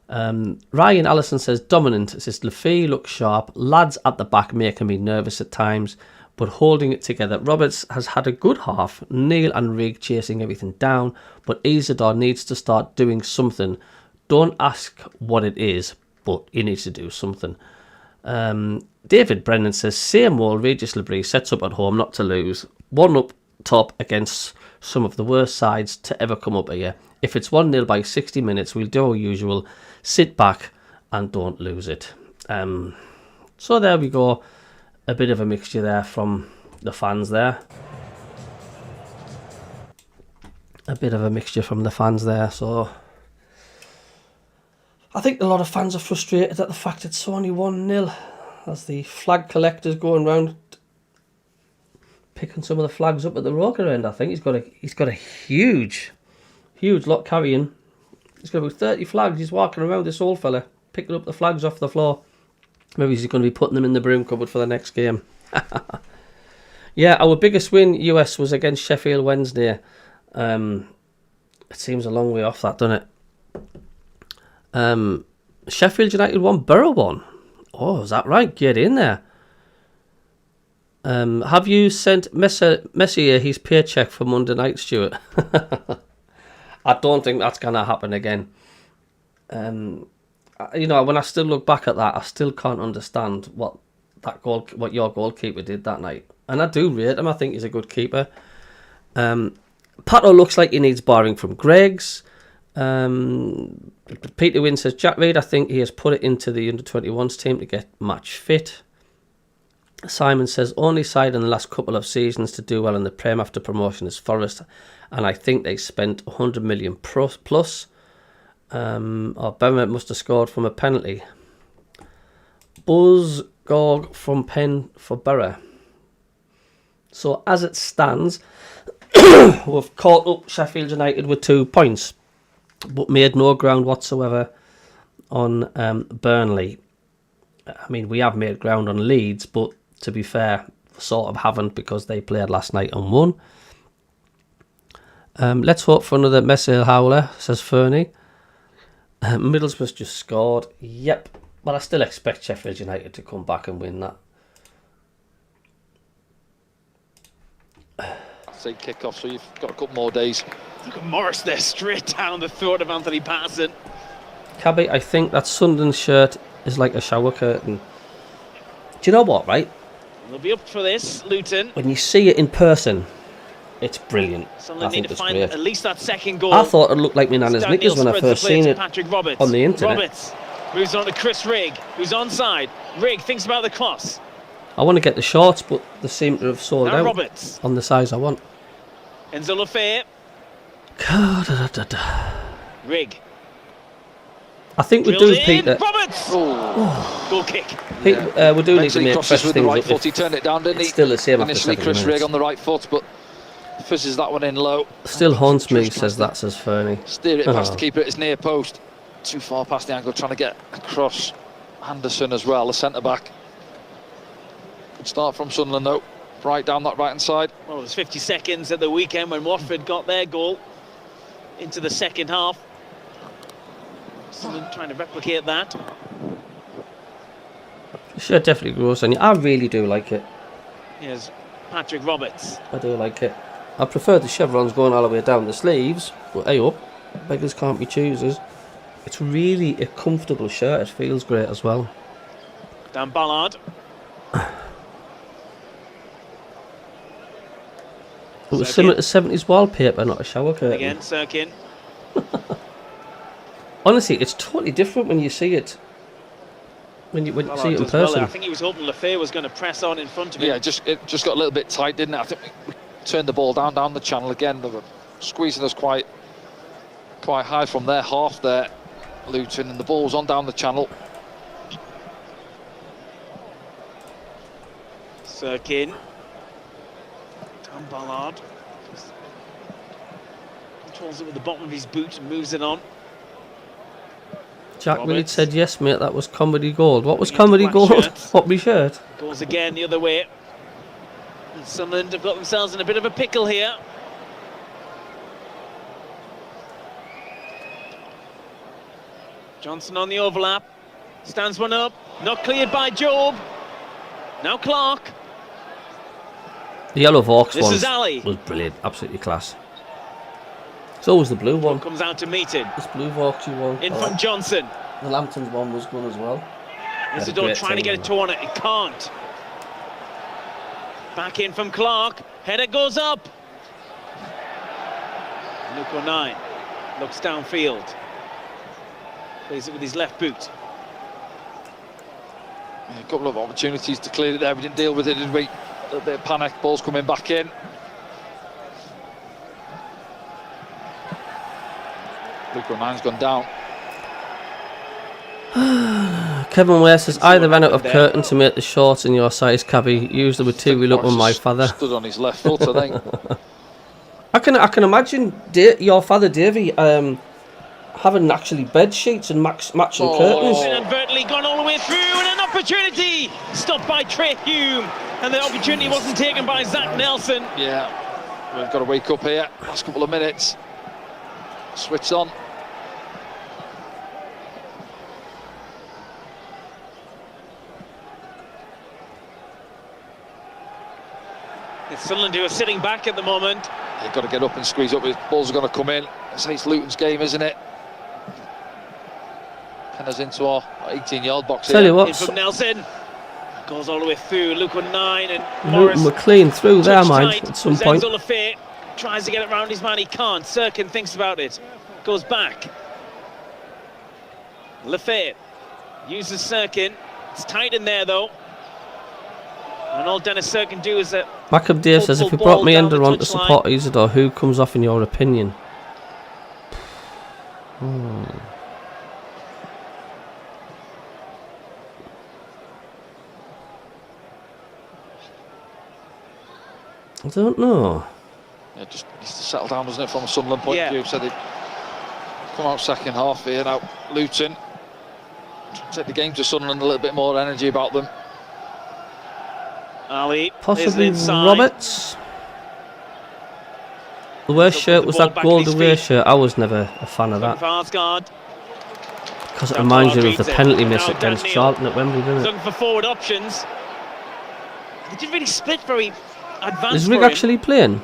Ryan Allison says, dominant. It says, Lafay looks sharp. Lads at the back making me nervous at times, but holding it together. Roberts has had a good half. Neil and Rigg chasing everything down, but Isidore needs to start doing something. Don't ask what it is, but he needs to do something. David Brennan says, same old Regis Labrie sets up at home not to lose. One up top against some of the worst sides to ever come up here. If it's 1-0 by 60 minutes, we'll do our usual. Sit back and don't lose it. So there we go. A bit of a mixture there from the fans there. So I think a lot of fans are frustrated at the fact it's only 1-0. As the flag collector's going round picking some of the flags up at the Roker end, I think he's got a huge lot carrying. He's got about 30 flags. He's walking around, this old fella, picking up the flags off the floor. Maybe he's going to be putting them in the broom cupboard for the next game. Yeah, our biggest win, US, was against Sheffield Wednesday. It seems a long way off that, doesn't it? Sheffield United won, Borough won. Oh, is that right? Get in there. Have you sent Messier his paycheck for Monday night, Stuart? I don't think that's going to happen again. You know, when I still look back at that, I still can't understand what your goalkeeper did that night. And I do rate him. I think he's a good keeper. Pato looks like he needs borrowing from Greg's. Peter Wynn says, Jack Reed, I think he has put it into the under-21s team to get match fit. Simon says, only side in the last couple of seasons to do well in the Prem after promotion is Forest, and I think they spent 100 million plus. Or Bennett must have scored from a penalty. Buzz Gorg from Penn for Borough. So as it stands, we've caught up Sheffield United with 2 points, but made no ground whatsoever on Burnley. I mean, we have made ground on Leeds, but to be fair, sort of haven't, because they played last night and won. Let's hope for another Messil howler, says Fernie. Middlesbrough's just scored. Yep, but I still expect Sheffield United to come back and win that. I'd say kick off, so you've got a couple more days. Look at Morris there, straight down the throat of Anthony Patterson. Cabby, I think that Sunderland shirt is like a shower curtain. Do you know what, right? They'll be up for this, Luton. When you see it in person, it's brilliant. Sunderland I need think to it's find great. at least that second goal. I thought it looked like my nana's Stan knickers Neal when I spreads first the play seen to it Patrick Roberts. on the internet. Roberts moves on to Chris Rigg, who's onside. Rigg thinks about the cross. I want to get the shorts, but they seem to have sold Now out Roberts. on the size I want. Enzo Lefebvre. Rigg. I think we Drilled do, in. Peter. Roberts! Oh. Goal kick. We do need to Mentally make crosses fresh with the things right up. foot. He turned it down, didn't he? It's still the same after Initially 70 Chris minutes. Rigg on the right foot, but fizzes that one in low. Still haunts me, says Fernie. Steer it past Oh. the keeper at his near post. Too far past the angle, trying to get across Anderson as well, the centre-back. Good start from Sunderland, though. Right down that right-hand side. Well, there's 50 seconds at the weekend when Watford got their goal into the second half. Sunderland trying to replicate that. The shirt definitely grows on you. I really do like it. Here's Patrick Roberts. I do like it. I prefer the chevrons going all the way down the sleeves, but hey up, beggars can't be choosers. It's really a comfortable shirt. It feels great as well. Dan Ballard. It was similar to 70s wallpaper, not a shower curtain. Again, Sirkin. Honestly, it's totally different when you see it. When you see it in person. I think he was hoping Lefebvre was going to press on in front of him. Yeah, it just got a little bit tight, didn't it? I think we turned the ball down the channel again. They were squeezing us quite high from their half there, Luton, and the ball was on down the channel. Sirkin. Dan Ballard. Controls it with the bottom of his boot and moves it on. Jack Roberts. Willett said, yes, mate, that was comedy gold. What was Bringing comedy black gold? shirts. What, me shirt? Goes again the other way. And Sunderland have got themselves in a bit of a pickle here. Johnson on the overlap. Stands one up. Not cleared by Job. Now Clark. The yellow Vaux This one is Ali. was brilliant. Absolutely class. So was the blue one. Comes out to meet him. This blue Vaux one. In I from like. Johnson. The Lambton's one was good as well. Had a Isidore great trying to team. get it to on it. It can't. Back in from Clark. Header goes up. Luke O'Neill looks downfield. Plays it with his left boot. Yeah, a couple of opportunities to clear it there. We didn't deal with it, did we? A little bit of panic. Ball's coming back in. Luke O'Nine's gone down. Kevin Ware says, either ran out of curtain to make the shorts in your size, Cabby. Usually with two, we look on my father. Stood on his left foot, I think. I can imagine your father Davey having actually bed sheets and matching curtains. Inadvertently gone all the way through, and an opportunity stopped by Trey Hume, and the opportunity wasn't taken by Zach Nelson. Yeah, we've got to wake up here. Last couple of minutes. Switch on. It's Sunderland who are sitting back at the moment. They've got to get up and squeeze up. The balls are going to come in. I say it's Luton's game, isn't it? Penna's into our 18-yard box Tell here. you what, In from Nelson. Goes all the way through. Luke on 9 and Luton Morris. were clean through there, touch mind, tight. at some point. Enzo Lafay tries to get it round his man. He can't. Sirkin thinks about it. Goes back. Lafay uses Sirkin. It's tight in there though. And all Dennis Sirkin can do is that. MACKEM Dave says, if you brought me Ender on to support Isidore, who comes off in your opinion? I don't know. Yeah, just needs to settle down, doesn't it, from a Sunderland point of Yeah. view. So they come out second half here now. Luton take the game to Sunderland, a little bit more energy about them. Ali Possibly is inside. Roberts. The worst Put shirt the was ball that back in gold his away feet. shirt. I was never a fan of that, Varsgaard. because it Down reminds you forward, of the beats it. penalty miss Now against Daniel. Charlton at Wembley, didn't it? Looking for forward options. They didn't really split very advanced. Is for Rig him. actually playing?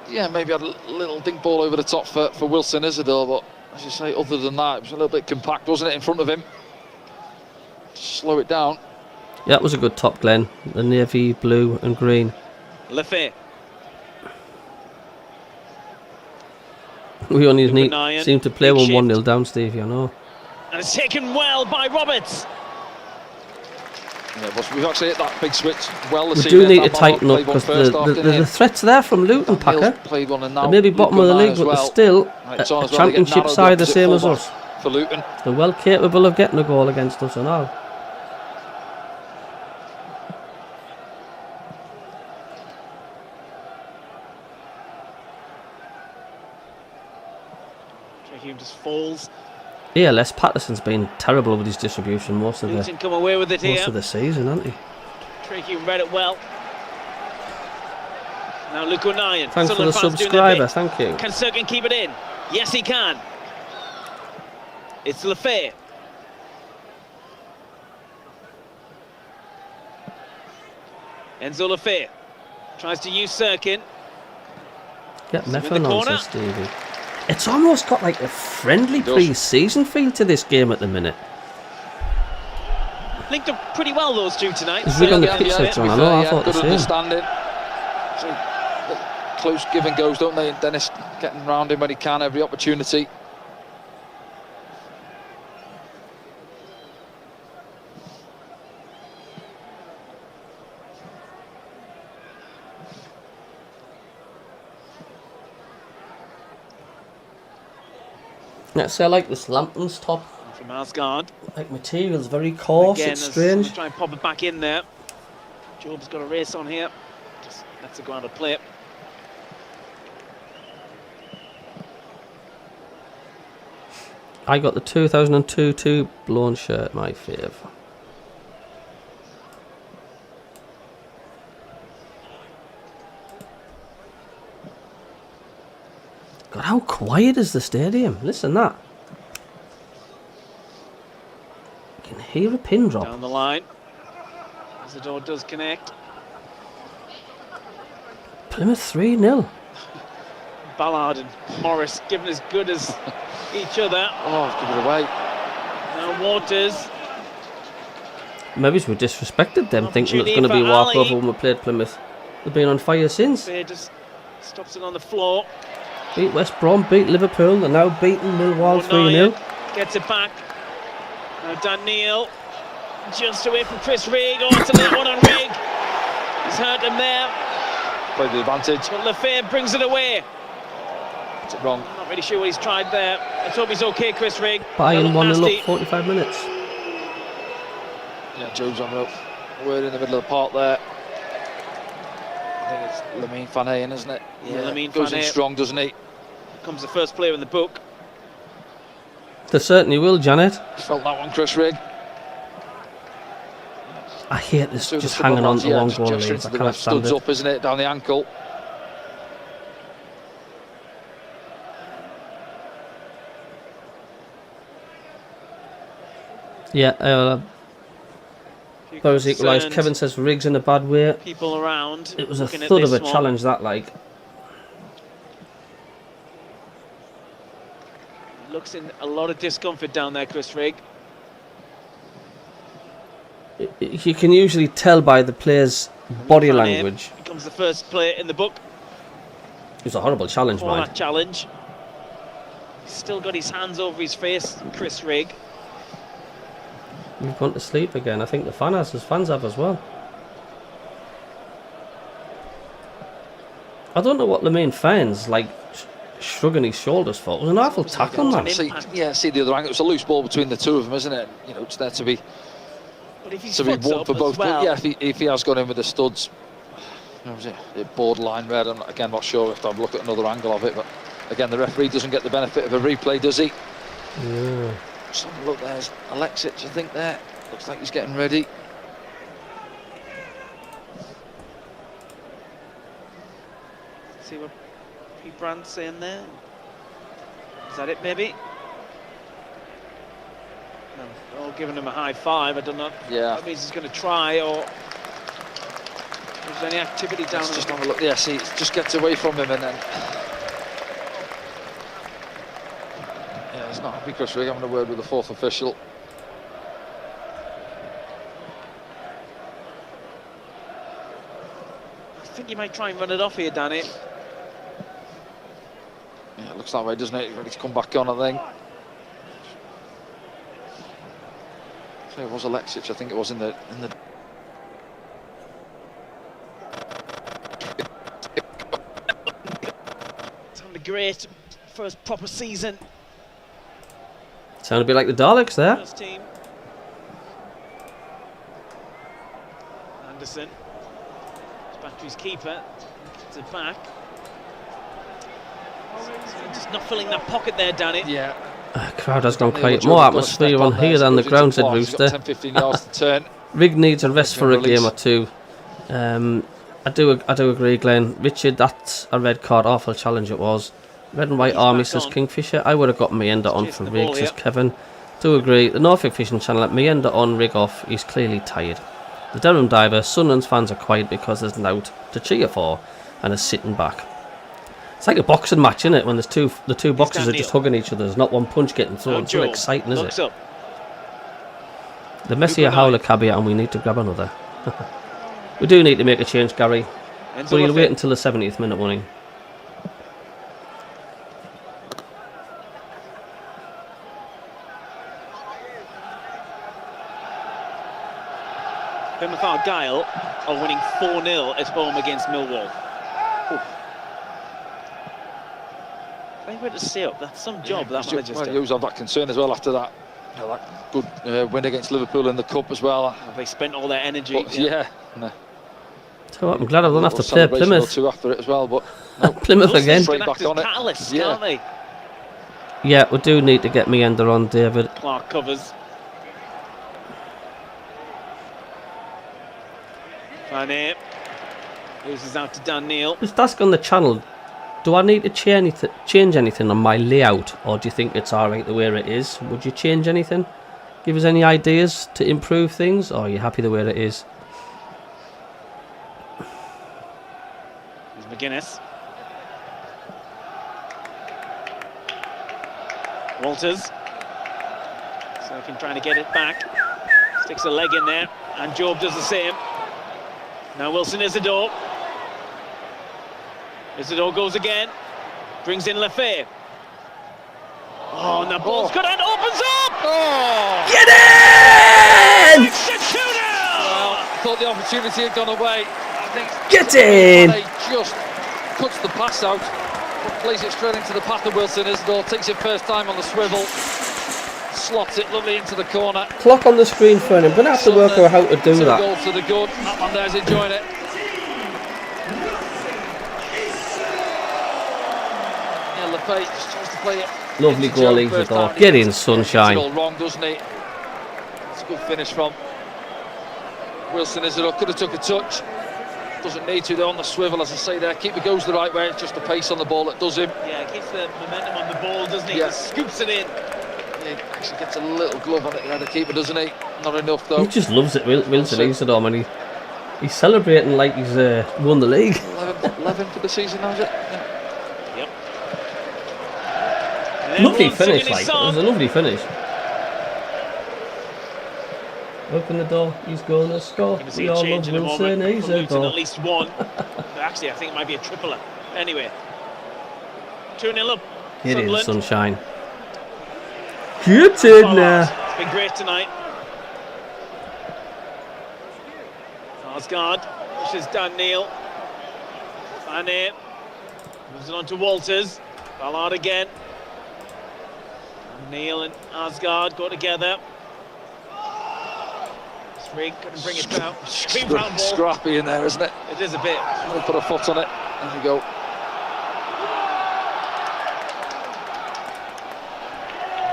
Yeah, maybe had a little dink ball over the top for Wilson Isidore, but as you say, other than that, it was a little bit compact, wasn't it, in front of him? Slow it down. Yeah, that was a good top, Glenn. The navy, blue and green. Lafay. We only need, Nyan, seem to play big 1-1-0 shift. down, Stevie, I know. And it's taken well by Roberts. Yeah, we've actually hit that big switch well this We season. do need to That Ballard tighten up, played one because first half, didn't he? the threats there from Luton, Daniels Packer. played one and now They may be Luke bottom of the got nine league, as but well. they're still And it's a on as well, they get championship narrowed side the opposite same as fullback us. For Luton. They're well capable of getting a goal against us and all. Hume just falls. Yeah, Les Patterson's been terrible with his distribution most of Luton come away with it here. the season, hasn't he? Trey Hume read it well. Now Luke O'Nien. Thanks for the subscriber, thank you. Can Sirkin keep it in? Yes, he can. It's Lafay. Enzo Lafay tries to use Sirkin. Get in the Meffin on, corner. says Stevie. It's almost got like a friendly It does. pre-season feel to this game at the minute. Linked up pretty well, those two tonight. Is Rig on the Yeah, pitch yeah, later to on? be I know, fair, I yeah, thought the good same. understanding. So, close give and goes, don't they? And Dennis getting round him when he can, every opportunity. Let's say I like this Lampton's top. From Asgard. Like material's very coarse, Again, it's as strange. Sunderland try and pop it back in there. Job's got a race on here. Just lets it go out of play. I got the 2002 blown shirt, my fave. God, how quiet is the stadium? Listen that. You can hear a pin drop. Down the line. Isidore does connect. Plymouth 3-0. Ballard and Morris giving as good as each other. Oh, give it away. Now Waters. Maybe we disrespected them, thinking it was going to be a Opportunity for walkover Ali. when we played Plymouth. They've been on fire since. They just stops it on the floor. Beat West Brom, beat Liverpool, they're now beating Millwall O'Nien 3-0. gets it back. Now Daniel just away from Chris Rigg. Oh, it's a late one on Rigg. He's hurt him there. Played the advantage. But Lafay brings it away. It's it wrong. Not really sure what he's tried there. Let's hope he's okay, Chris Rigg. Bayern 1-0 Nasty. up, 45 minutes. Yeah, Joe's on the word in the middle of the park there. I think it's Lamine Fanayan, isn't it? Yeah, Lamine goes in Fanayan. strong, doesn't he? Comes the first player in the book. They certainly will, Janet. Felt that one, Chris Rigg. I hate this So just hanging on to long ball leads. I can't stand studs it. up, isn't it, down the ankle. Yeah, Borough's equalised. Kevin says Riggs in a bad way. People around. It was a thud of a challenge, that, like. Looks in a lot of discomfort down there, Chris Rigg. You can usually tell by the player's body language. Becomes the first player in the book. It was a horrible challenge, For man. that challenge. He's still got his hands over his face, Chris Rigg. You've gone to sleep again. I think the fans have as well. I don't know what the main fans like shrugging his shoulders for. It was an awful tackle, man. See the other angle. It was a loose ball between the two of them, isn't it? You know, it's there to be. But if he's So he won for both. Well, yeah, if he has gone in with the studs, it borderline red. I'm again not sure if I've looked at another angle of it, but again the referee doesn't get the benefit of a replay, does he? Yeah. So look, there's Alexic, I think there. Looks like he's getting ready. See what Pete Brandt's saying there. Is that it, maybe? No, all giving him a high five. I don't know. Yeah. That means he's going to try, or is there any activity down Let's there? just have a look. Yeah, see, it just gets away from him and then. Yeah, he's not happy, Chris Rigg, having a word with the fourth official. I think you might try and run it off here, Danny. Yeah, it looks that way, doesn't it? He's ready to come back on, I think. So it was Alexic, I think it was in the. It's having a great first proper season. Sounded a bit like the Daleks there. First team. Anderson. It's back to his keeper. Gets it back. Just not filling that pocket there, Danny. Yeah. Crowd has gone quiet. More atmosphere on here than the ground, said Rooster. 10-15 yards to turn. Rigg needs a rest for a game or two. I do agree, Glenn. Richard, that's a red card. Awful challenge it was. Red and white army, says Kingfisher. I would have got Meander on for Rigg, says Kevin. Do agree. The Norfolk Fishing Channel at Meander on, Rigg off. He's clearly tired. The Durham Diver, Sunderland fans are quiet because there's nout to cheer for and is sitting back. It's like a boxing match, isn't it? When there's the two boxers are just hugging each other. There's not one punch getting thrown. It's so exciting, is it? Up. The Messiah howler CABBIE, and we need to grab another. We do need to make a change, Gary. But he'll wait until the 70th minute, won't he? Plymouth Argyle are winning 4-0 at home against Millwall. They were to stay up. That's some job, that manager's done. He was of that concern as well after that. You know, that good win against Liverpool in the Cup as well. They spent all their energy. But, yeah. No. So I'm glad I don't have to play Plymouth. Two after it as well, but no. Plymouth again. Straight back on it. Catalysts, can't they? Yeah, we do need to get Meander on, David. Clark covers. Fane loses out to Dan Neil. Just ask on the channel, do I need to change anything on my layout, or do you think it's alright the way it is? Would you change anything? Give us any ideas to improve things, or are you happy the way it is? Here's McGuinness. Walters. So he can try to get it back. Sticks a leg in there, and Job does the same. Now Wilson Isidore. Isidore goes again. Brings in Lefebvre. Oh, and that ball's good and opens up! Oh! Get in! It's a 2-0! Well, I thought the opportunity had gone away. I think Get in! He just cuts the pass out, plays it straight into the path of Wilson Isidore, takes it first time on the swivel, slots it lovely into the corner. Clock on the screen for him. I'm going to have to work out how to do that. 2 goals to the good. That one there's enjoying it. Yeah, Lefebvre just tries to play it Lovely Into goal, Joe first Isidore. time. Get He in, gets sunshine. it all wrong, doesn't he? It's a good finish from Wilson Isidore. Could have took a touch. Doesn't need to. They're on the swivel, as I say there. Keeper goes the right way. It's just the pace on the ball that does him. Yeah, keeps the momentum on the ball, doesn't he? Yeah. Just scoops it in. He actually gets a little glove on it there, the keeper, doesn't he? Not enough, though. He just loves it, Wilson Isidore, man. He's celebrating like he's won the league. 11 for the season now, is it? Yeah. Yep. Lovely finish, like. It was a lovely finish. Open the door, he's going to score. We all love Wilson Isidore. At least one. Actually, I think it might be a tripler. Anyway, 2-0 up. Get in, Sunderland. sunshine. Get in there. It's been great tonight. Asgard pushes Dan Neil. Fane moves it on to Walters. Ballard again. Neil and Asgard go together. Rig couldn't bring it down. Scrappy in there, isn't it? It is a bit. We'll put a foot on it. There you go.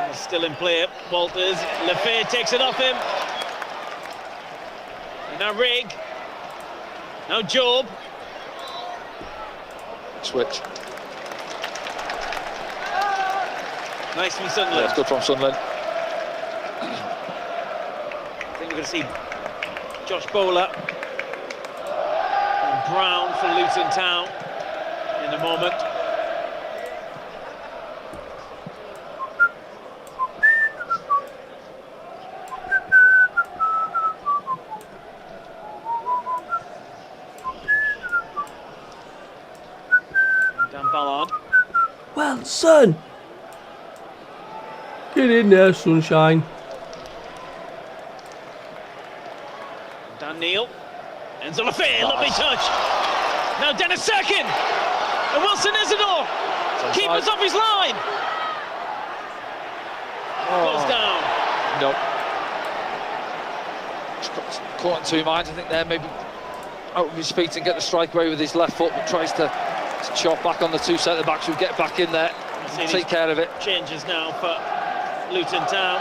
He's still in play. Walters. Lefay takes it off him. And now Rig. Now Job. Switch. Nice from Sunderland. Yeah, it's good from Sunderland. I think we're going to see Josh Bowler and Brown for Luton Town in a moment. Dan Ballard. Well, son. Get in there, sunshine. Dan Neil. Enzo Lefay, lovely touch. Now Dennis Serkin. And Wilson Isidore. Keeper's off his line. Goes down. No. Caught in two minds, I think there, maybe out of his feet and get the strike away with his left foot, but tries to chop back on the two centre backs who get back in there and take care of it. Changes now for Luton Town.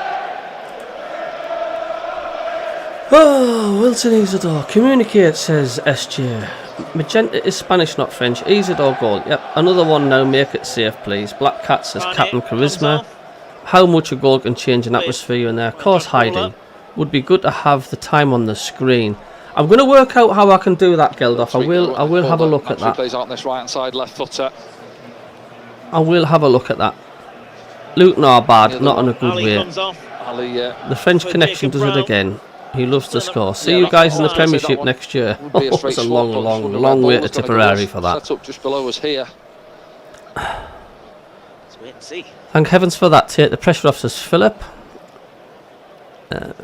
Oh, Wilson Isidore. Communicate, says SJ. Magenta is Spanish, not French. Isidore goal. Yep, another one now. Make it safe, please. Black Cat says Captain Charisma. How much a goal can change an atmosphere in there? Of course, hiding. Would be good to have the time on the screen. I'm going to work out how I can do that, Geldof. I will have a look at that. Plays out on this right-hand side, left footer. I will have a look at that. Luton are bad, not in a good way. Ali, the French connection does it again. He loves to score. See you guys in the Premiership next year. It's a long way to Tipperary for that. Set up just below us here. Let's wait and see. Thank heavens for that. Take the pressure off, says Philip.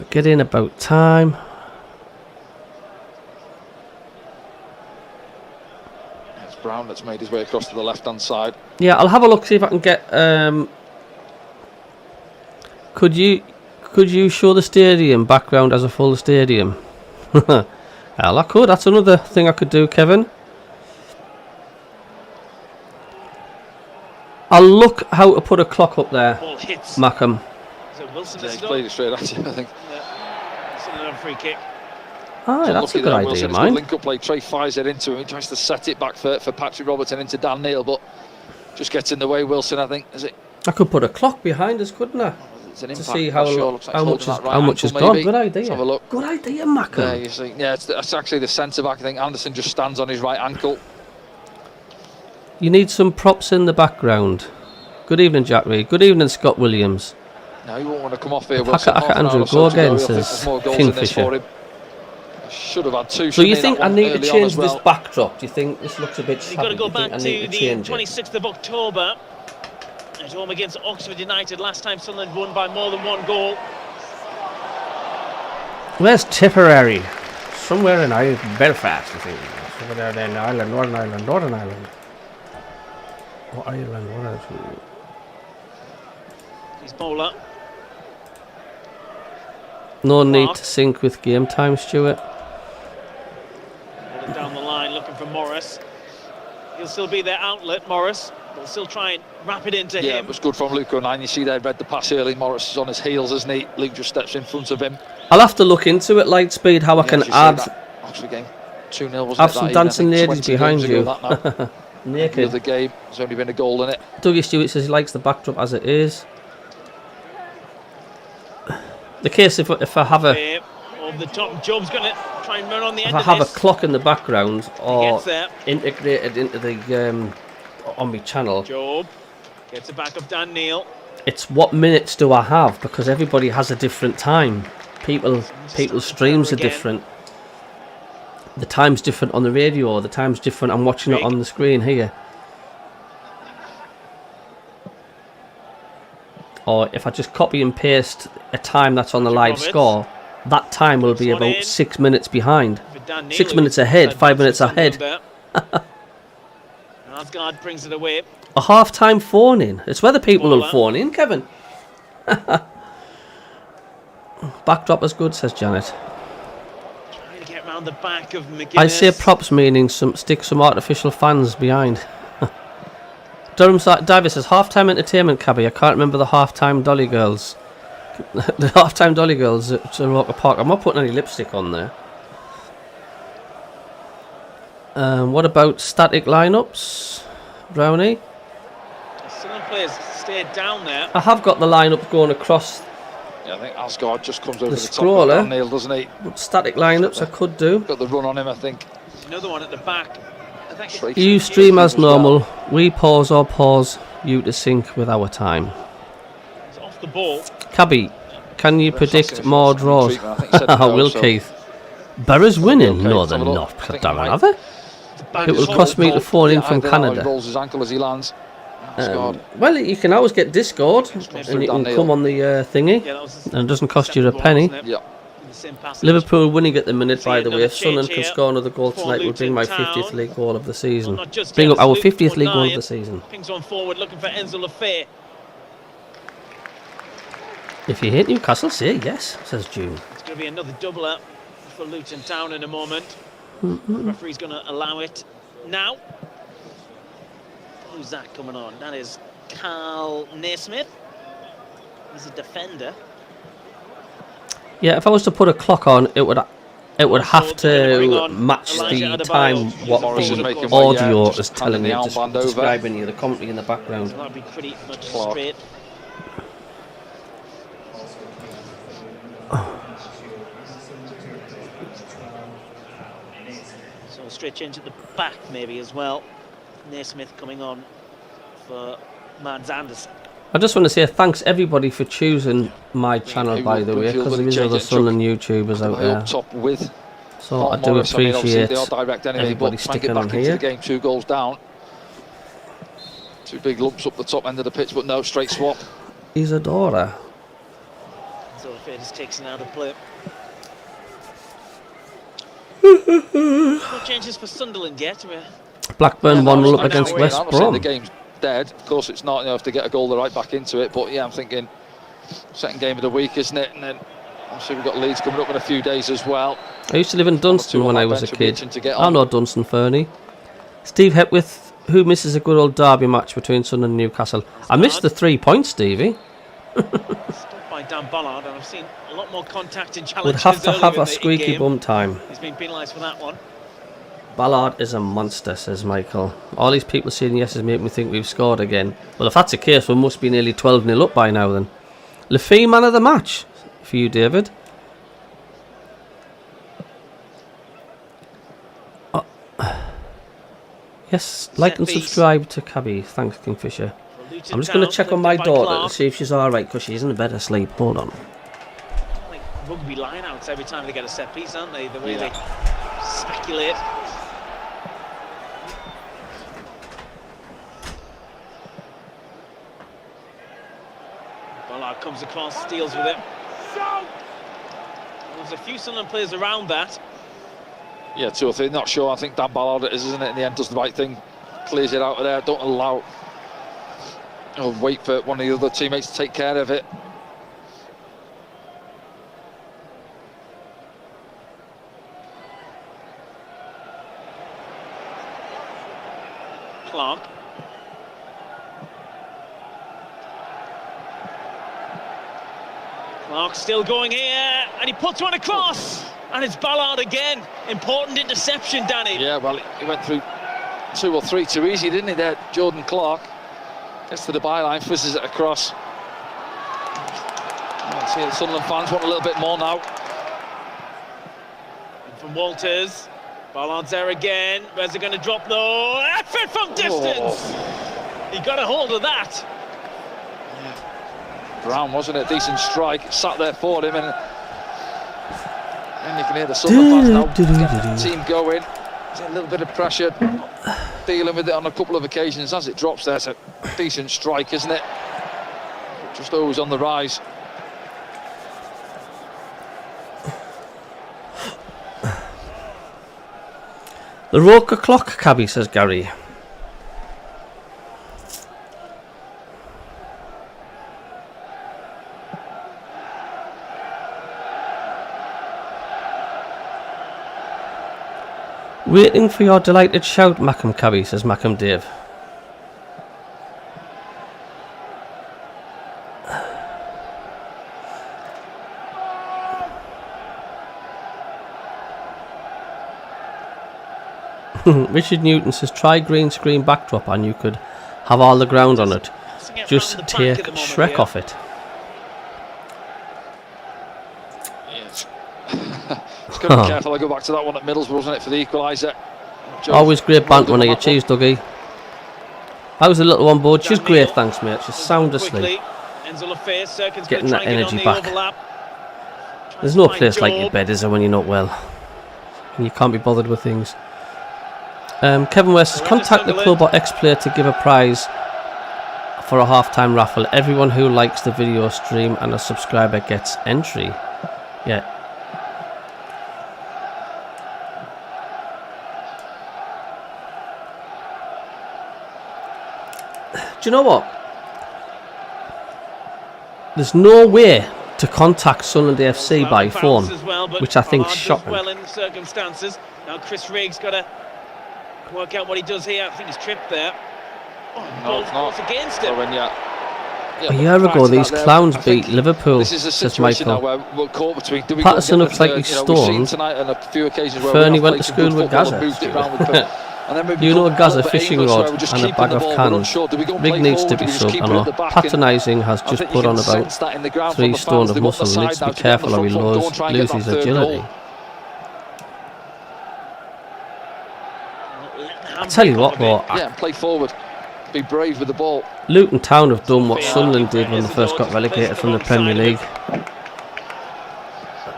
Get in about time. It's Brown that's made his way across to the left-hand side. Yeah, I'll have a look, see if I can get... Could you show the stadium background as a full stadium? Well, I could. That's another thing I could do, Kevin. I'll look how to put a clock up there. Ball hits. MACKEM. So Wilson He's played it straight at you, I think. Sunderland free kick. Aye, that's a good idea, mine. Link-up play. Trey fires it into him. He tries to set it back for Patrick Robertson into Dan Neil, but just gets in the way. Wilson, I think, is it? I could put a clock behind us, couldn't I? To see how much is gone. Good idea. Let's have a look. Good idea, MACKEM. Yeah, you see. Yeah, it's actually the centre back. I think Anderson just stands on his right ankle. You need some props in the background. Good evening, Jack Reed. Good evening, Scott Williams. No, you won't want to come off here. Andrew, go again, says Kingfisher. Should have had two. So you think I need to change this backdrop? Do you think this looks a bit shabby? You've got to go back to the 26th of October. At home against Oxford United. Last time Sunderland won by more than one goal. Where's Tipperary? Somewhere in Ireland, Belfast, I think. Over there in Ireland, Northern Ireland. Oh, Ireland, what else? He's bowler. No need to sync with game time, Stuart. Down the line, looking for Morris. He'll still be their outlet, Morris. They'll still try and wrap it into Yeah, him. it was good from Luke O'Nine. You see they read the pass early. Morris is on his heels, isn't he? Luke just steps in front of him. I'll have to look into it, Lightspeed, how I can add. Oxford game 2-0, wasn't Have it? some dancing ladies behind you. The Naked. other game, there's only been a goal in it. Dougie Stewart says he likes the backdrop as it is. The case if I have a Over the top, Job's going to try and run on the end if I of have a this. clock in the background or gets there. integrated into the on my channel, Job gets it back of Dan Neil. it's what minutes do I have, because everybody has a different time. People's streams are different. The time's different on the radio, the time's different. I'm watching it on the screen here. Or if I just copy and paste a time that's on the live score, that time will be about 6 minutes behind. 6 minutes ahead, 5 minutes ahead. Asgard brings it away. A half-time phone-in. It's where the people will phone in, Kevin. Backdrop is good, says Janet. Trying to get round the back of McGuinness. I say props, meaning stick some artificial fans behind. Durham Diver says half-time entertainment, Cabbie. I can't remember the half-time Dolly Girls. The half-time Dolly Girls at Roker Park. I'm not putting any lipstick on there. What about static lineups, Brownie? Some players stayed down there. I have got the lineup going across. Yeah, I think Asgard just comes over the top scroller. of Neil, doesn't he? Static lineups I could do. Got the run on him, I think. Another one at the back. You stream as normal. We pause or pause you to sync with our time. It's off the ball. Cabbie, can you predict more draws? I will, Keith. Borough's winning? No, they're not. Damn it, are they? It will cost me to phone in from Canada. He rolls his ankle as he lands. Well, you can always get Discord and you can come on the thingy, and it doesn't cost you a penny. Yeah. Liverpool winning at the minute, by the way. If Sunderland can score another goal tonight, will bring my 50th league goal of the season. Bring up our 50th league goal of the season. Pings on forward, looking for Enzo Lafay. If you hate Newcastle, say yes, says June. It's going to be another doubler for Luton Town in a moment. The referee's going to allow it now. Who's that coming on? That is Carl Naismith. He's a defender. Yeah, if I was to put a clock on, it would have to match the time what the audio is telling me, describing you, the commentary in the background. So that'd be pretty much straight. So straight change at the back maybe as well. Naismith coming on for Mads Anderson. I just want to say thanks everybody for choosing my channel, by the way, because there is other Sunderland YouTubers out there. So I do appreciate everybody sticking on here. Game 2 goals down. 2 big lumps up the top end of the pitch, but no, straight swap. Isadora. So if it is taken out of play. No changes for Sunderland yet. Blackburn 1-0 up against West Brom. The game's dead. Of course, it's not. You have to get a goal, they're right back into it. But yeah, I'm thinking second game of the week, isn't it? And then obviously we've got Leeds coming up in a few days as well. I used to live in Dunstan when I was a kid. I know Dunstan, Fernie. Steve Hepworth, who misses a good old derby match between Sunderland and Newcastle? I missed the 3 points, Stevie. Stopped by Dan Ballard, and I've seen a lot more contact and challenges. Would have to have a squeaky bum time. He's been penalised for that one. Ballard is a monster, says Michael. All these people saying yeses make me think we've scored again. Well, if that's the case, we must be nearly 12-0 up by now then. Lafay, man of the match for you, David. Yes, like and subscribe to Cabbie. Thanks, Kingfisher. I'm just going to check on my daughter to see if she's alright, because she's in a bed asleep. Hold on. Like rugby lineouts every time they get a set piece, aren't they? The way they speculate. Ballard comes across, steals with it. There's a few Sunderland players around that. Yeah, 2 or 3, not sure. I think Dan Ballard it is, isn't it? In the end, does the right thing, clears it out of there. Don't allow, or wait for one of the other teammates to take care of it. Clark. Clark's still going here, and he puts one across, and it's Ballard again. Important interception, Danny. Yeah, well, he went through 2 or 3 too easy, didn't he, there, Jordan Clark? Gets to the byline, fizzes it across. I see the Sunderland fans want a little bit more now. And from Walters, Ballard's there again. Where's it going to drop though? Effort from distance! He got a hold of that. Brown, wasn't it? Decent strike, sat there for him, and you can hear the Sunderland fans now. Get the team going. There's a little bit of pressure, dealing with it on a couple of occasions as it drops there. It's a decent strike, isn't it? Just always on the rise. The Roker clock, Cabby, says Gary. Waiting for your delighted shout, MACKEM Cabby, says MACKEM Dave. Richard Newton says try green screen backdrop and you could have all the ground on it. Just take Shrek off it. Just got to be careful. I go back to that one at Middlesbrough, wasn't it, for the equaliser? Always great banter when I get cheese, Dougie. How's the little one, bud? She's great, thanks, mate. She's sound asleep. Getting that energy back. There's no place like your bed, is there, when you're not well? And you can't be bothered with things. Kevin West says, contact the club or ex-player to give a prize for a half-time raffle. Everyone who likes the video stream and a subscriber gets entry. Yeah. Do you know what? There's no way to contact Sunderland FC by phone, which I think is shocking. Well in the circumstances. Now Chris Riggs got to work out what he does here. I think he's tripped there. Oh, no, it's not. Against him. A year ago, these clowns beat Liverpool, says Michael. Patterson looks like he's stoned. Fernie went to school with Gaza. You know, Gaza fishing rod and a bag of cans. Rig needs to be subbed. I know. Patronising has just put on about 3 stone of muscle. He needs to be careful or he loses agility. I tell you what, though. Yeah, play forward. Be brave with the ball. Luton Town have done what Sunderland did when they first got relegated from the Premier League.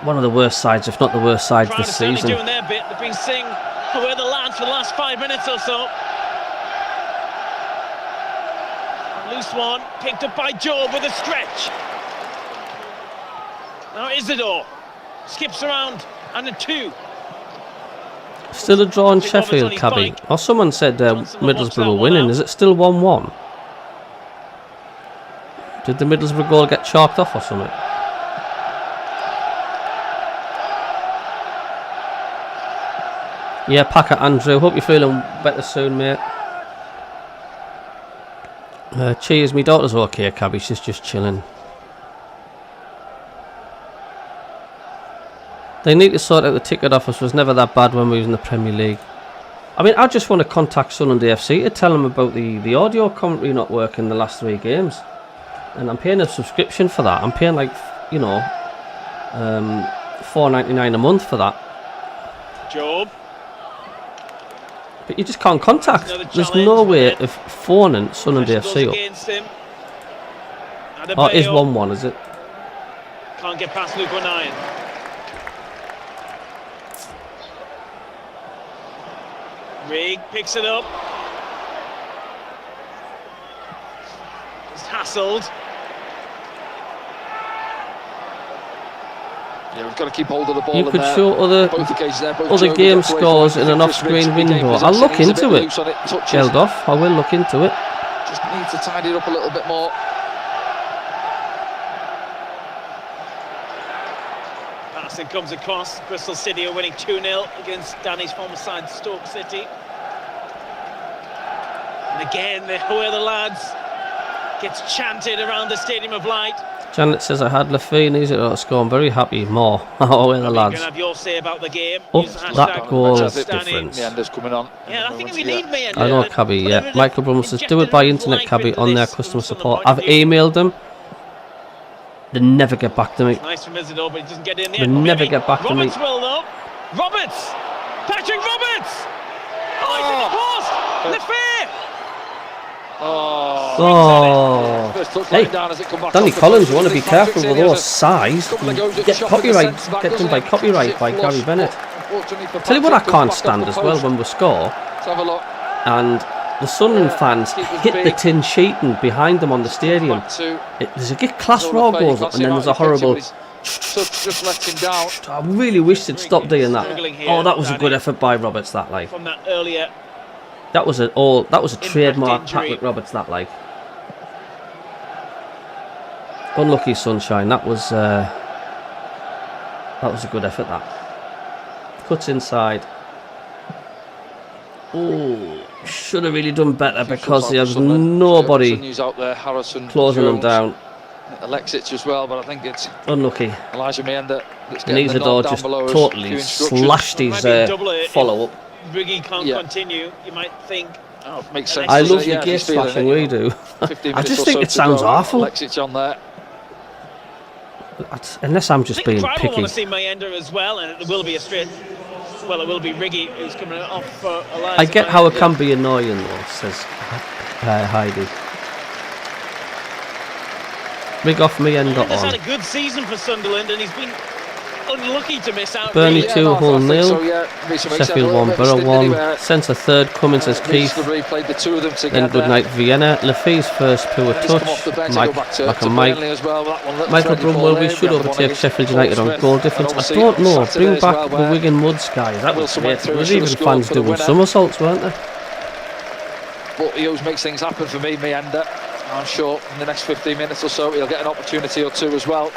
One of the worst sides, if not the worst side this season. They've been seeing where the lads for the last 5 minutes or so. Loose one, picked up by Job with a stretch. Now Isidore skips around and a 2. Still a draw in Sheffield, Cabby. Or someone said Middlesbrough were winning. Is it still 1-1? Did the Middlesbrough goal get chalked off or something? Yeah, Packer Andrew. Hope you're feeling better soon, mate. Cheers, my daughter's okay, Cabby. She's just chilling. They need to sort out the ticket office. Was never that bad when we was in the Premier League. I mean, I just want to contact Sunderland FC to tell them about the audio commentary not working the last 3 games. And I'm paying a subscription for that. I'm paying like, you know, $4.99 a month for that. Job. But you just can't contact. There's no way of phoning Sunderland FC up. Oh, it is 1-1, is it? Can't get past Luke O'Nien. Rig picks it up. Just hassled. Yeah, we've got to keep hold of the ball. You could show other game scores in an off-screen window. I'll look into it. Geldof, I will look into it. Just need to tidy it up a little bit more. Passing comes across. Bristol City are winning 2-0 against Danny's former side, Stoke City. And again, where the lads gets chanted around the Stadium of Light. Janet says I had Lafay and he's at score. I'm very happy. More. Oh, well, the You lads. can have your say about the game. Up Use the that hashtag goal Pakistani. difference. Meander's coming on. Yeah, I think we need Meander. I know, Cabby, yeah. Michael Brummel says, do it by internet, Cabby, on their customer support. I've emailed them. They never get back to me. Nice from Isidore, but he doesn't get in the They end. never get back to me. Roberts will, though. Roberts! Patrick Roberts! Oh, he's in the post! Lafay! Oh. Hey, Danny Collins, you want to be careful with those size. Get copyright, get done by copyright by Gary Bennett. Tell you what I can't stand as well when we score. And the Sunderland fans hit the tin sheeting behind them on the stadium. There's a good class raw goes up and then there's a horrible... Just let him down. I really wish they'd stop doing that. Oh, that was a good effort by Roberts, that like. From that earlier... That was a trademark Patrick Roberts, that like. Unlucky Sunshine. That was a good effort. That cuts inside. Oh, should have really done better because there's nobody closing them down. Alexic as well, but I think it's unlucky. Elijah Meander. And Isidore just totally slashed his follow-up. Riggy can't continue, you might think. Oh, makes sense. I love the gear slashing, we do. I just think it sounds awful. Alexic on there. Unless I'm just being picky. I want to see Meander as well, and it will be a straight. Well, it will be Riggy who's coming off for Elijah. I get how it can be annoying, though, says Heidi. Rig off Meander on. He's had a good season for Sunderland, and he's been unlucky to miss out. Burnley 2, Hull 0. Sheffield 1, Borough 1. Centre third, Cummins says Keith. Then good night, Vienna. Lafay's first poor touch. Michael Brumwell, we should overtake Sheffield United on goal difference. I don't know. Bring back the Wigan Mud Skies. That was great. There was even fans doing somersaults, weren't there? But he always makes things happen for me, Meander. I'm sure in the next 15 minutes or so he'll get an opportunity or two as well.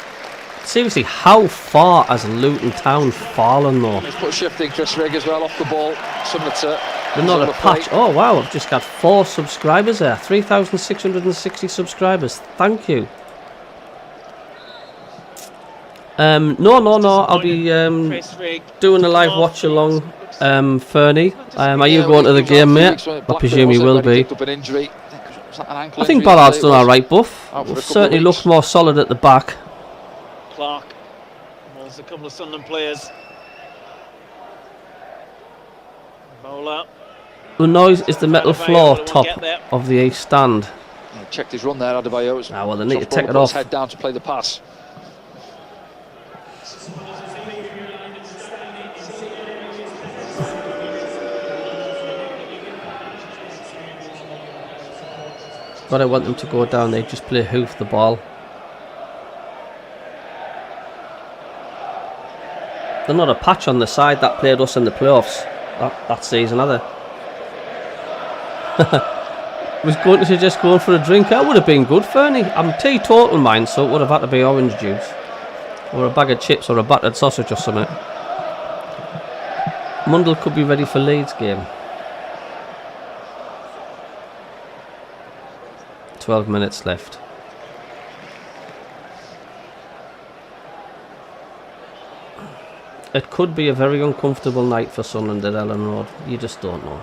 Seriously, how far has Luton Town fallen though? He's put shifting Chris Rigg as well off the ball, similar to... They're not a patch. Oh wow, I've just got 4 subscribers there. 3,660 subscribers. Thank you. No. I'll be doing a live watch along, Fernie. Are you going to the game, mate? I presume you will be. I think Ballard's done alright, Buff. Certainly looks more solid at the back. Clark. There's a couple of Sunderland players. Bowler. The noise is the metal floor top of the east stand. Checked his run there, Adebayo. Ah, well, they need to take it off. Head down to play the pass. God, I want them to go down. They just play hoof the ball. They're not a patch on the side that played us in the playoffs that season, are they? Was going to suggest going for a drink. That would have been good, Fernie. I'm teetotal mine, so it would have had to be orange juice. Or a bag of chips or a battered sausage or something. Mundell could be ready for Leeds game. 12 minutes left. It could be a very uncomfortable night for Sunderland at Ellen Road. You just don't know.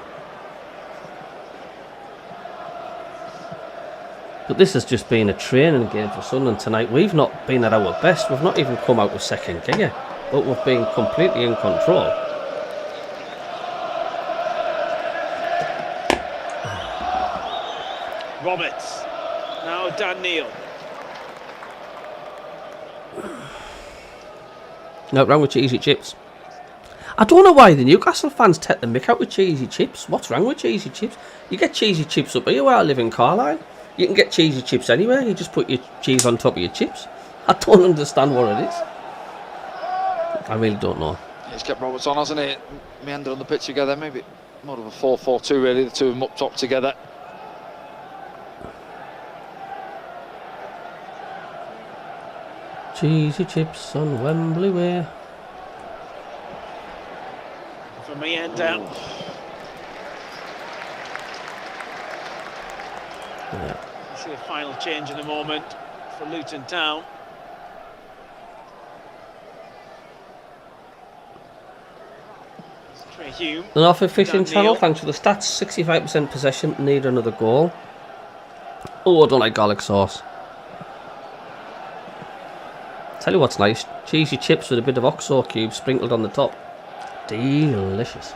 But this has just been a training game for Sunderland tonight. We've not been at our best. We've not even come out with second gear. But we've been completely in control. Roberts. Now Dan Neil. No, wrong with cheesy chips. I don't know why the Newcastle fans take the mick out with cheesy chips. What's wrong with cheesy chips? You get cheesy chips up here where I live in Carlisle. You can get cheesy chips anywhere. You just put your cheese on top of your chips. I don't understand what it is. I really don't know. He's kept Roberts on, hasn't he? Meander on the pitch together. Maybe more of a 4-4-2 really. The two of them up top together. Cheesy chips on Wembley Way. For Meander. Yeah. See a final change in a moment for Luton Town. Trey Hume. The Norfolk Fishing Dan Channel, Neil. thanks for the stats. 65% possession, need another goal. Oh, I don't like garlic sauce. Tell you what's nice, cheesy chips with a bit of oxo cubes sprinkled on the top. Delicious.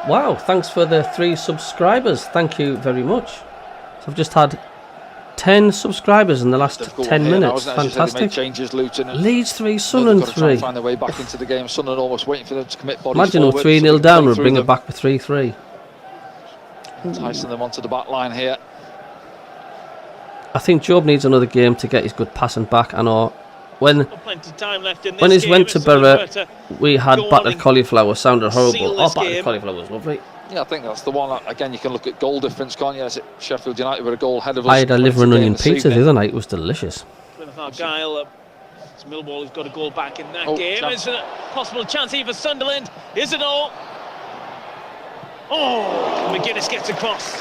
Wow, thanks for the 3 subscribers. Thank you very much. So I've just had 10 subscribers in the last 10 minutes. Fantastic. Changes, Luton. Leeds 3, Sunderland 3. Find their way back into the game. Sunderland almost waiting for them to commit bodies Imagine them forward, 3-0 so down, play we'll bring through it back with 3-3. Enticing them onto the back line here. I think Job needs another game to get his good passing back. I know when Plenty of time left in this when he's game. went to If Sunderland Borough, were to we had go on battered and cauliflower. Sounded seal horrible. this Battered game. cauliflower was lovely. Yeah, I think that's the one. Again, you can look at goal difference, can't you? Is it Sheffield United were a goal ahead of us? I had a liver and Plenty onion this pizza the evening. other night. It was delicious. Plymouth Argyle. It's Millwall who's got a goal back in that Oh, game. chance. Is it a possible chance here for Sunderland? Is it all? Oh, McGuinness gets across.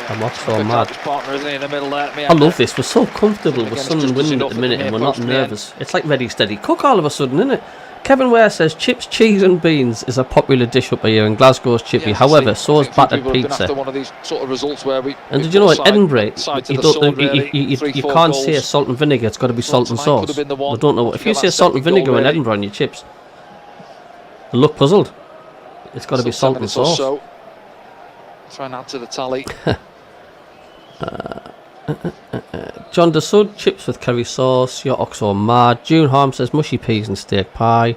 I'm not so mad. Partner, isn't he, in the middle there? I love this. We're so comfortable with Again, it's Sunderland just winning enough at the at the minute and near we're not post in the end. nervous. It's like ready, steady, cook all of a sudden, isn't it? Kevin Ware says chips, cheese and beans is a popular dish up here and Glasgow's chippy. Yeah, However, so is I think battered people have been pizza. after one of these sort of results where we And we did you know put in Edinburgh, side to you the don't sword, really. you 3-4 can't say goals. salt and vinegar. It's got to be salt and tonight sauce. could have been the one. I don't know if Feel you say that salt and second vinegar goal, in really. Edinburgh on your chips. I look puzzled. It's got to be Still 10 salt and minutes or sauce. so. Try and add to the tally. John DeSud, chips with curry sauce. Your oxo mad. June Harm says mushy peas and steak pie.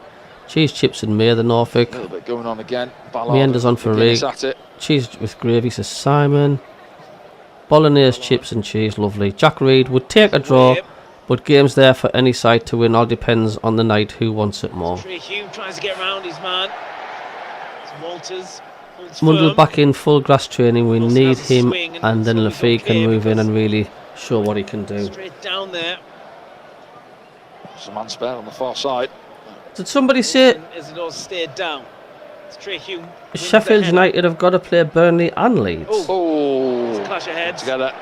Cheese chips in May the Norfolk. A little bit going on again. Ballard Meanders on for McGuinness Rig. at it. Cheese with gravy says Simon. Bolognese chips and cheese, lovely. Jack Reed would take a draw, Yep. but game's there for any side to win. All depends on the night who wants it more. Trey Hume tries to get around his man. It's Walters. holds Mundell firm. back in full grass training. We Wilson need has a him, swing and and then it's Lafayette can okay move in because- and really show what he can do. Straight down there. There's a man spare on the far side. Did somebody say Isidore stayed down. It's Trey Hume. wins the Sheffield header. United have got to play Burnley and Leeds? Oh, It's a clash of heads. together.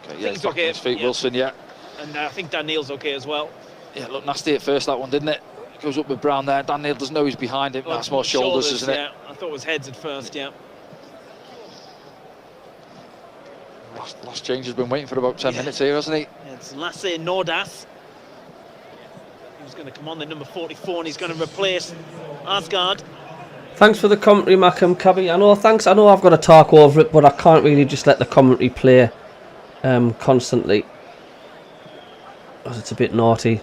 Okay, yeah, he's Things back on okay, his feet, yeah. Wilson, yeah. And I think Dan Neil's okay as well. Yeah, looked nasty at first, that one, didn't it? Goes up with Brown there. Dan Neil doesn't know he's behind him. That's more shoulders, isn't it? Yeah, I thought it was heads at first, yeah. Last change has been waiting for about 10 minutes here, hasn't he? It's Lasse Nordas. He's going to come on, the number 44, and he's going to replace Asgard. Thanks for the commentary, MACKEM, CABBIE. I know I've got to talk over it, but I can't really just let the commentary play constantly, because it's a bit naughty.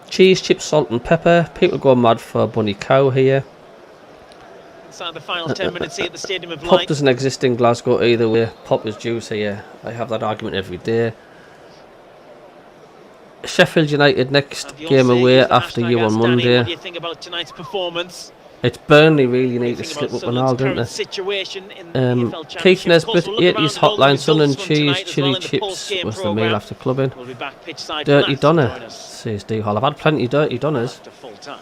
Cheese, chips, salt and pepper. People go mad for Bunny Cow here. Inside the final 10 minutes here at the Stadium of Pop Light. doesn't exist in Glasgow either way. Pop is juice here. I have that argument every day. Sheffield United next Have your game say, away use the after hashtag you on Ask Danny. What do Monday. you think about tonight's performance? It's Burnley really What do you need to think slip about up and all, Sunderland's don't current they? situation in the EFL Keith Championship? Of course, Nesbitt, we'll look around 80s at all the hotline, results Sunderland from cheese, tonight as well chili in the chips post-game was the meal programme. after clubbing. We'll be back pitch side Dirty flat. Join Donner, us says D Hall. I've had plenty dirty Donners. after full time.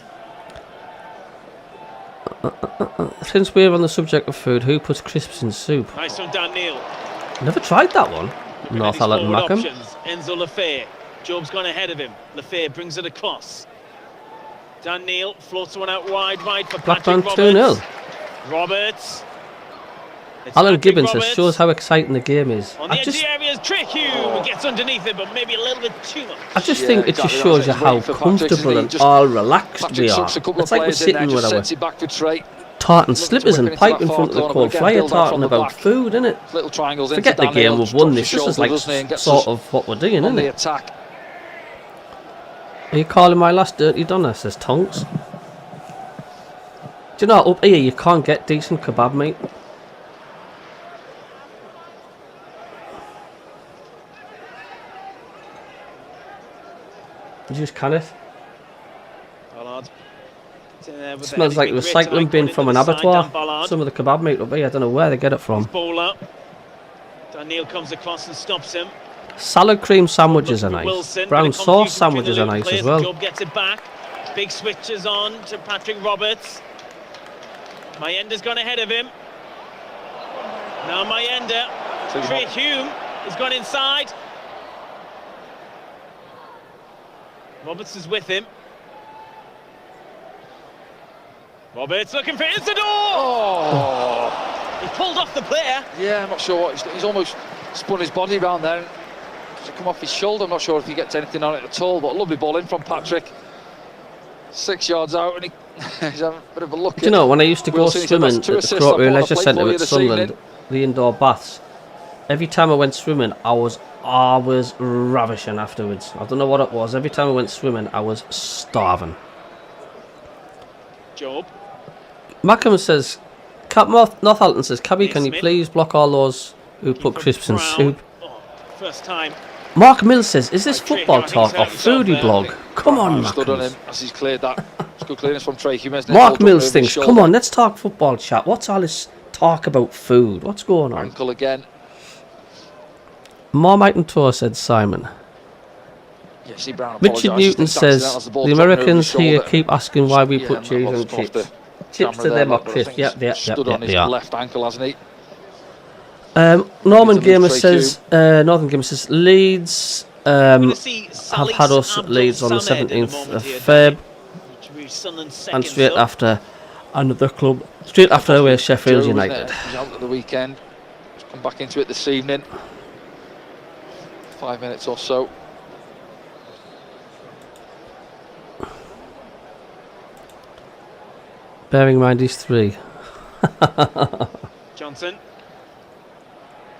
Since we're on the subject of food, who puts crisps in soup? Nice from Dan Neil. Never tried that one. Looking at North his Allen forward Mackham. options. Enzo Lafay. Job's gone ahead of him. Lafay brings it across. Dan Neil floats one out wide for Blackburn Patrick 2-0. Roberts. Roberts. It's Alan Patrick Gibbons says, Roberts. shows how exciting the game is. On the I edge of the area is Trey Hume. Gets underneath it, but maybe a little bit too much. I just Yeah, think it just exactly shows that. you He's how waiting for Patrick, comfortable isn't he? and Just- all relaxed Patrick we are. sucks a couple It's of like we're players in sitting there, with just our sets it back for Trey. tartan Looking to slippers whip and it into pipe that in far front of the corner, cold but again, fire, build that talking from the about back. food, innit? Little triangles into Forget the Dan Neil, game, we've won drops this. his This is shoulders, like doesn't he, and gets sort us of what we're doing, on the innit? attack. Are you calling my last dirty Donner? Says Tonks. Do you know, up here you can't get decent kebab meat. You just can it. Ballard. Smells like a recycling bin from an abattoir. Some of the kebab meat up here, I don't know where they get it from. Bowler. Dan Neil comes across and stops him. Salad cream sandwiches are nice. Wilson, Brown bit of sauce confusion between sandwiches the are Luton nice players, as well. Job gets it back. Big switches on to Patrick Roberts. Mayenda's gone ahead of him. Now Mayenda. Trey Hume has gone inside. Roberts is with him. Roberts looking for Isidore! Oh! He pulled off the player. Yeah, I'm not sure what he's almost spun his body around there. To come off his shoulder, I'm not sure if he gets anything on it at all, but a lovely ball in from Patrick. 6 yards out, and he's having a bit of a look. Do you know, when I used to go swimming at the Croatia Leisure Centre at Sunderland, the indoor baths, every time I went swimming, I was always ravishing afterwards. I don't know what it was. Every time I went swimming, I was starving. Job. Mackham says, Northalton says, Cabby, can you please block all those who put crisps in soup? Oh, first time. Mark Mills says, is this football talk or foodie blog? Come on, stood on him Mark. as he's cleared that. It's good clearance from Trey Hume. Mark Mills thinks, come on, let's talk football chat. What's all this talk about food? What's going on? Ankle again. Marmite and Tour, said Simon. Yeah, see Brown Richard Newton says, the Americans here keep asking why we put cheese on chips. Chips to them are crisp. Yep, they are. Left ankle, hasn't he? Northern Gamer says Leeds have had us at Leeds on the 17th of Feb, and straight after another club, straight after away Sheffield United. He's out at the weekend. He's come back into it this evening. 5 minutes or so. Bearing in mind he's 3. Johnson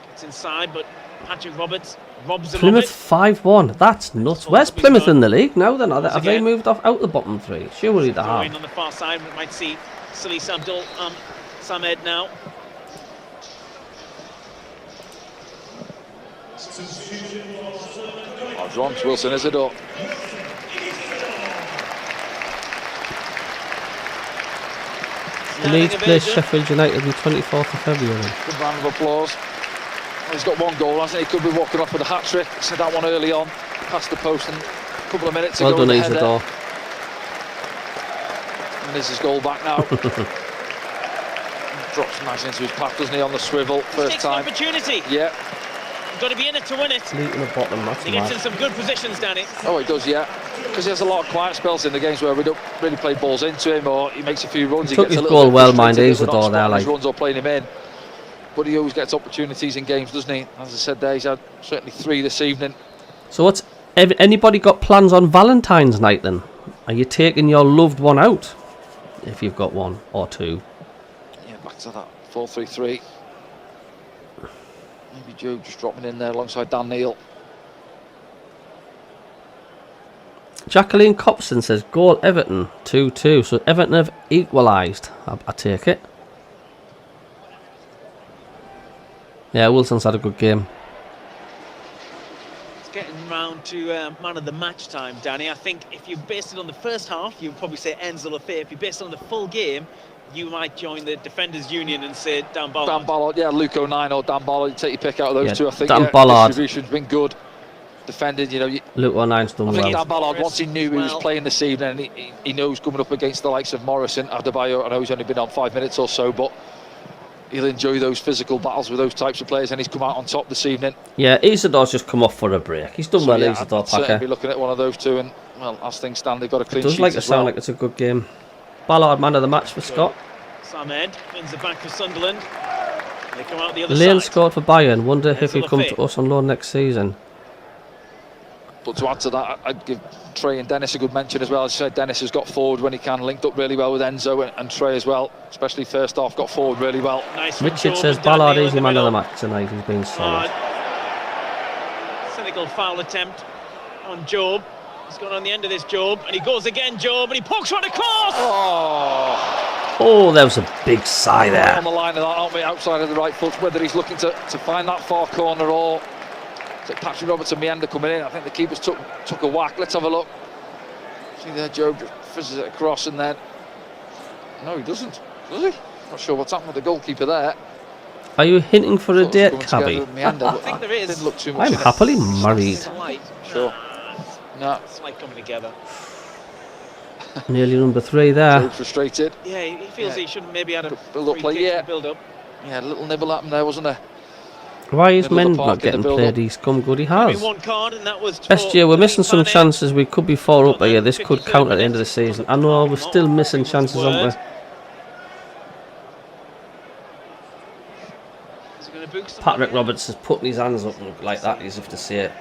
gets inside, but Patrick Roberts robs him. Plymouth 5-1. That's nuts. Where's Plymouth in the league now then? Have they moved off out the bottom 3? Surely they have. On the far side, we might see Salis Abdul Samed now. Oh, drawn to Wilson Isidore. Leeds plays Sheffield United on the 24th of February. Good round of applause. He's got one goal, hasn't he? Could be walking off with a hat-trick. Said that one early on, past the post, and a couple of minutes ago. Well done, Isidore. And there's his goal back now. Drops nice into his path, doesn't he, on the swivel, first time. Opportunity. Yeah. You've got to be in it to win it. Leaking the bottom, that's he gets in some good positions, Danny. Oh, he does, yeah. Because he has a lot of quiet spells in the games where we don't really play balls into him, or he makes a few runs. He took gets his goal well, mind Isidore there, like. His runs or playing him in. But he always gets opportunities in games, doesn't he? As I said there, he's had certainly 3 this evening. So what's anybody got plans on Valentine's night then? Are you taking your loved one out? If you've got 1 or 2. Yeah, back to that 4-3-3. Maybe Joe just dropping in there alongside Dan Neal. Jacqueline Copson says, goal Everton, 2-2. So Everton have equalised, I take it. Yeah, Wilson's had a good game. It's getting round to man of the match time, Danny. I think if you based it on the first half, you'd probably say Enzo Lafay. If you based it on the full game, you might join the Defenders Union and say Dan Ballard. Dan Ballard, yeah, Luke O'Nine or Dan Ballard. You take your pick out of those two, I think. Dan Ballard. Distribution's been good. Defended, you know. Luke O'Nine's done well. I think Dan Ballard, once he knew he was playing this evening, he knows coming up against the likes of Morrison, Adebayo. I know he's only been on 5 minutes or so, but he'll enjoy those physical battles with those types of players, and he's come out on top this evening. Yeah, Isidore's just come off for a break. He's done well, Isidore, Packer. I'd be looking at one of those two, and, well, as things stand, they've got a clean sheet. It does like to sound like it's a good game. Ballard, man of the match for Scott. Samed wins the back for Sunderland. They come out the other Lane side. scored for Bayern. Wonder if he'll come to us on loan next season. But to add to that, I'd give Trey and Dennis a good mention as well. As I said, Dennis has got forward when he can, linked up really well with Enzo and Trey as well, especially first half, got forward really well. Nice. Richard says Ballard easy man of the match tonight. He's been solid. Cynical foul attempt on Job. He's gone on the end of this, Job, and he goes again, Job, and he pokes one across. Oh, there was a big sigh there. On the line of that, aren't we? Outside of the right foot, whether he's looking to find that far corner or Patrick Roberts and Mayenda coming in. I think the keepers took a whack. Let's have a look. See there, Joe just fizzes it across, and then no, he doesn't, does he? Not sure what's happened with the goalkeeper there. Are you hinting for a Thought it date, was coming Cabby? together with Meander, I but think there is. Didn't look too much I'm in it. happily married. Slight. Sure. No. Slight coming together. Nearly number 3 there. Joe frustrated. Yeah, he feels he shouldn't maybe had a Build-up play, free kick yeah. to build up. Yeah, a little nibble at him there, wasn't there? Why is Middle of Men the park not in the getting build-up. played? He's come good, he Only has. one card, and that was SJ, we're missing some Pane. chances. We could be 4 up here. This could 53rd count at the end of minute. the season. I know we're still missing chances, aren't we? Is he gonna book someone Patrick here? Roberts is putting his hands up like that, as if to say it.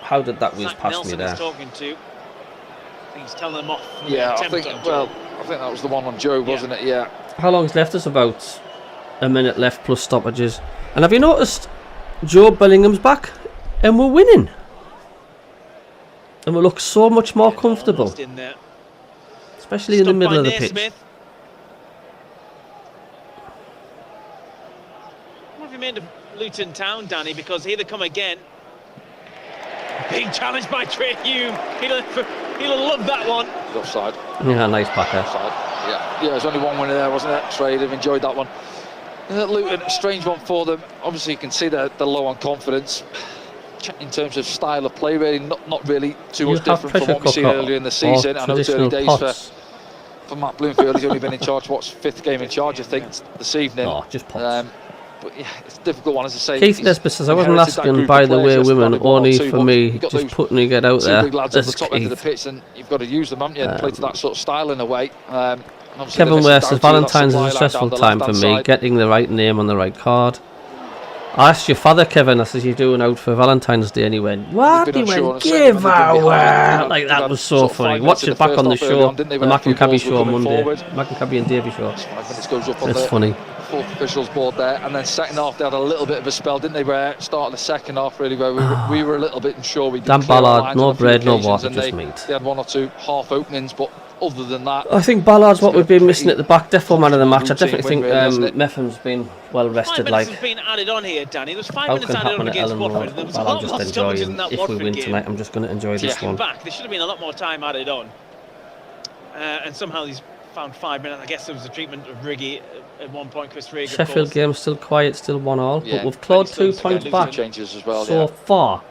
How did that whiz Zach past Nelson me there? is talking to. I think he's telling them off. for the Yeah, I attempt think. on Well, Joe. I think that was the one on Joe, wasn't it? Yeah. How long's left? There's about a minute left plus stoppages. And have you noticed Joe Bellingham's back and we're winning? And we look so much more comfortable, Almost in there. especially in the Stopped middle by of the Naismith. pitch. What have you made of Luton Town, Danny? Because here they come again. Big challenge by Trey Hume. He'll love that one. He's offside. Yeah, nice backer. Offside. Yeah. Yeah, there's only one winner there, wasn't it? Trey, they've enjoyed that one. Luton, a strange one for them. Obviously, you can see they're low on confidence. In terms of style of play, really, not really too You much have different from pressure what we've seen cooker earlier in the or season. I know it's early traditional days pots. for Matt Bloomfield. He's only been in charge, what's 5th game in charge, I think, this evening. Oh, just pots. But yeah, it's a difficult one, as I say. Keith He's Nesbitt says, I wasn't inherited that asking, group by of the way, players yesterday, women, one or only two, for but me, you've got just those putting it out two there. big lads at the That's top end of the Keith. pitch, and you've got to use them, haven't you, and play to that sort of style in a way. And obviously Kevin they're Ware missing says, down to that Valentine's is supply a line stressful down the time for left-hand me, side. getting the right name on the right card. I asked your father, Kevin, I said, you're doing out for Valentine's Day, and he went, what? They've He been unsure went, and certain give when they've been behind. out! Like, They've that had was so sort of 5 funny. minutes Watch in it the back first on the half early show, on, didn't they, the where a MACKEM few CABBIE balls were show on coming Monday. forward. MACKEM CABBIE and Davy show. 5 minutes goes up on It's the funny. fourth officials board there, and then second half they had a little bit of a spell, didn't they? Where start of the second half really, where we were a little bit unsure. We Dan didn't clear our Ballard, lines no on a few bread, no occasions, water, and just they meat. had 1 or 2 half openings, but other than that, I think Ballard's what we've been missing at the back. Defo man of the match. I routine definitely think win, really, hasn't it? Meffham's been well 5 rested. minutes Like, has been added on here, Danny. There's 5 how minutes can added happen on at against Ellen Watford. Road? There was a Well, I'm lot just more stoppages in enjoying. that If we Watford win game. tonight, I'm just going to enjoy this Looking one. back, there should have been a lot more time added on. And somehow he's found 5 minutes. I guess there was a treatment of Riggy at one point. Chris Rigg, of Sheffield course. game still quiet, still 1-1, Yeah. but we've clawed And he's 2 still points losing back changes as well. so Yeah. far.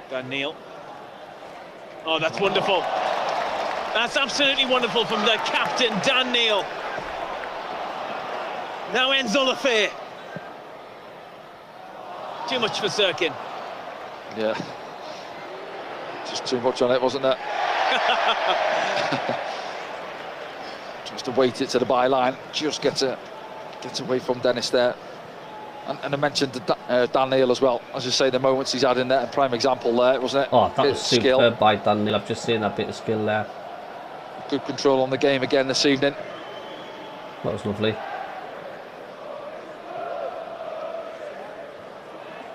Dan Neil. Oh, that's wonderful. That's absolutely wonderful from the captain, Dan Neil. Now ends all affair. Too much for Sirkin. Yeah. Just too much on it, wasn't there? Tries to weight it to the byline, just gets away from Dennis there. And I mentioned Dan Neil as well. As you say, the moments he's had in there, and prime example there, wasn't it? Oh, that Bit was of skill, superb by Dan Neil. I've just seen that bit of skill there. good control on the game again this evening. That was lovely.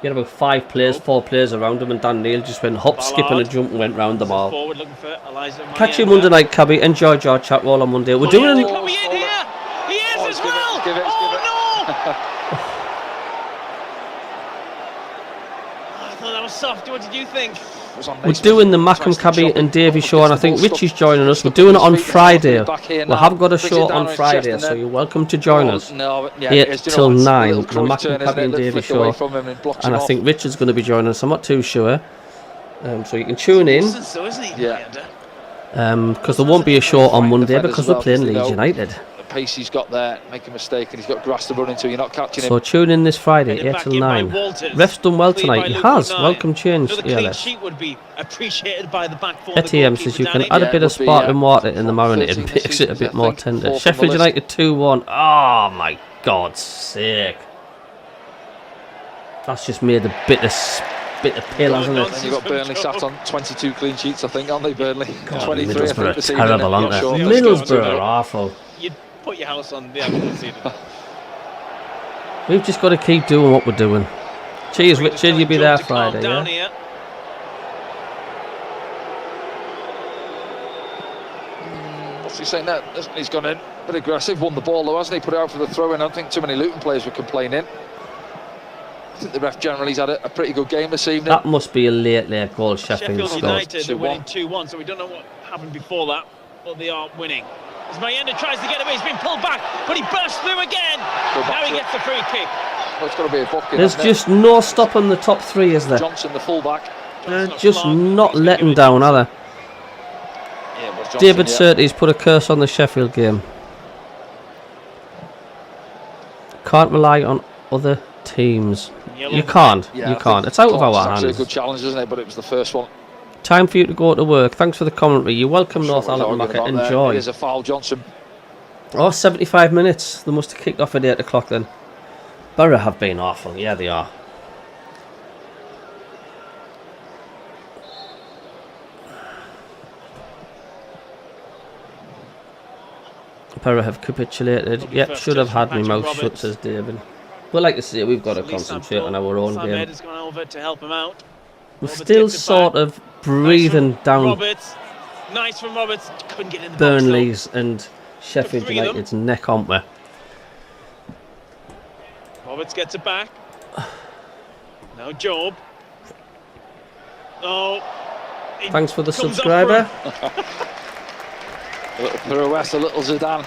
He had about 5 players, 4 players around him, and Dan Neil just went hop, skip, and a jump and went round them all. Forward looking for Elijah Catch you Monday night, Cabby. Enjoy your chat roll on Monday. We're doing. Coming in here. He is as well. Give it. Oh no! I thought that was soft. What did you think? We're doing the MACKEM CABBIE and Davy show, and I think Richie's joining us. We're doing it on Friday. We have got a show on Friday, so you're welcome to join us. 8 till 9, the MACKEM CABBIE and Davy show. And I think Richard's going to be joining us. I'm not too sure. So you can tune in. Yeah. Because there won't be a show on Monday because we're playing Leeds United. The pace he's got there, make a mistake, and he's got grass to run into. You're not catching him. So tune in this Friday, 8 till 9. Ref's done well tonight. He has. Welcome change. Clean sheet would be appreciated by the back four. ATM says you can add a bit of sparkling water in the marinade and makes it a bit more tender. Sheffield United 2-1. Oh my God's sake. That's just made a bit of pill, hasn't it? And you've got Burnley sat on 22 clean sheets, I think, aren't they, Burnley? God, 23, I Middlesbrough think, this are evening. terrible, aren't Not they? sure. Middlesbrough are awful. You'd put your house on the Everton season. We've just got to keep doing what we're doing. Cheers, Richard. You'll be there Friday, yeah? Here. What's he saying there? He's gone in, bit aggressive, won the ball though, hasn't he? Put it out for the throw-in. I don't think too many Luton players were complaining. I think the ref generally's had a pretty good game this evening. That must be a late goal Sheffield Sheffield scored. United are 2-1. winning 2-1, so we don't know what happened before that, but they are winning. As Mayenda tries to get away, he's been pulled back, but he bursts through again. Now he gets the free kick. Well, it's got to be a booking. There's just no stopping the top three, is there? Johnson, the fullback. They're just not letting down, are they? Yeah, it was Johnson, David yeah. Surtees put a curse on the Sheffield game. Can't rely on other teams. Yellow. You can't. Yeah, You I can't. think It's out of Clark's our actually hands. a good challenge, isn't it? But it was the first one. Time for you to go to work. Thanks for the commentary. You're welcome, Sure, Northallerton what was Market. arguing about there. Enjoy. Here's a foul, Johnson. Oh, 75 minutes. They must have kicked off at 8 o'clock then. Borough have been awful. Yeah, they are. Borough have capitulated. Yep, should have had my mouth shut, says David. But like I say, we've got to concentrate on our own Sam game. Ed has gone over to help him out. We're Roberts still gets it sort back. of breathing Nice from down Roberts. Nice from Roberts. Couldn't get in the box, Burnley's and Sheffield three of them. United's neck, aren't we? though. Roberts gets it back. Now Job. Oh. It Thanks for the comes up subscriber. A little pirouette, a little Zidane.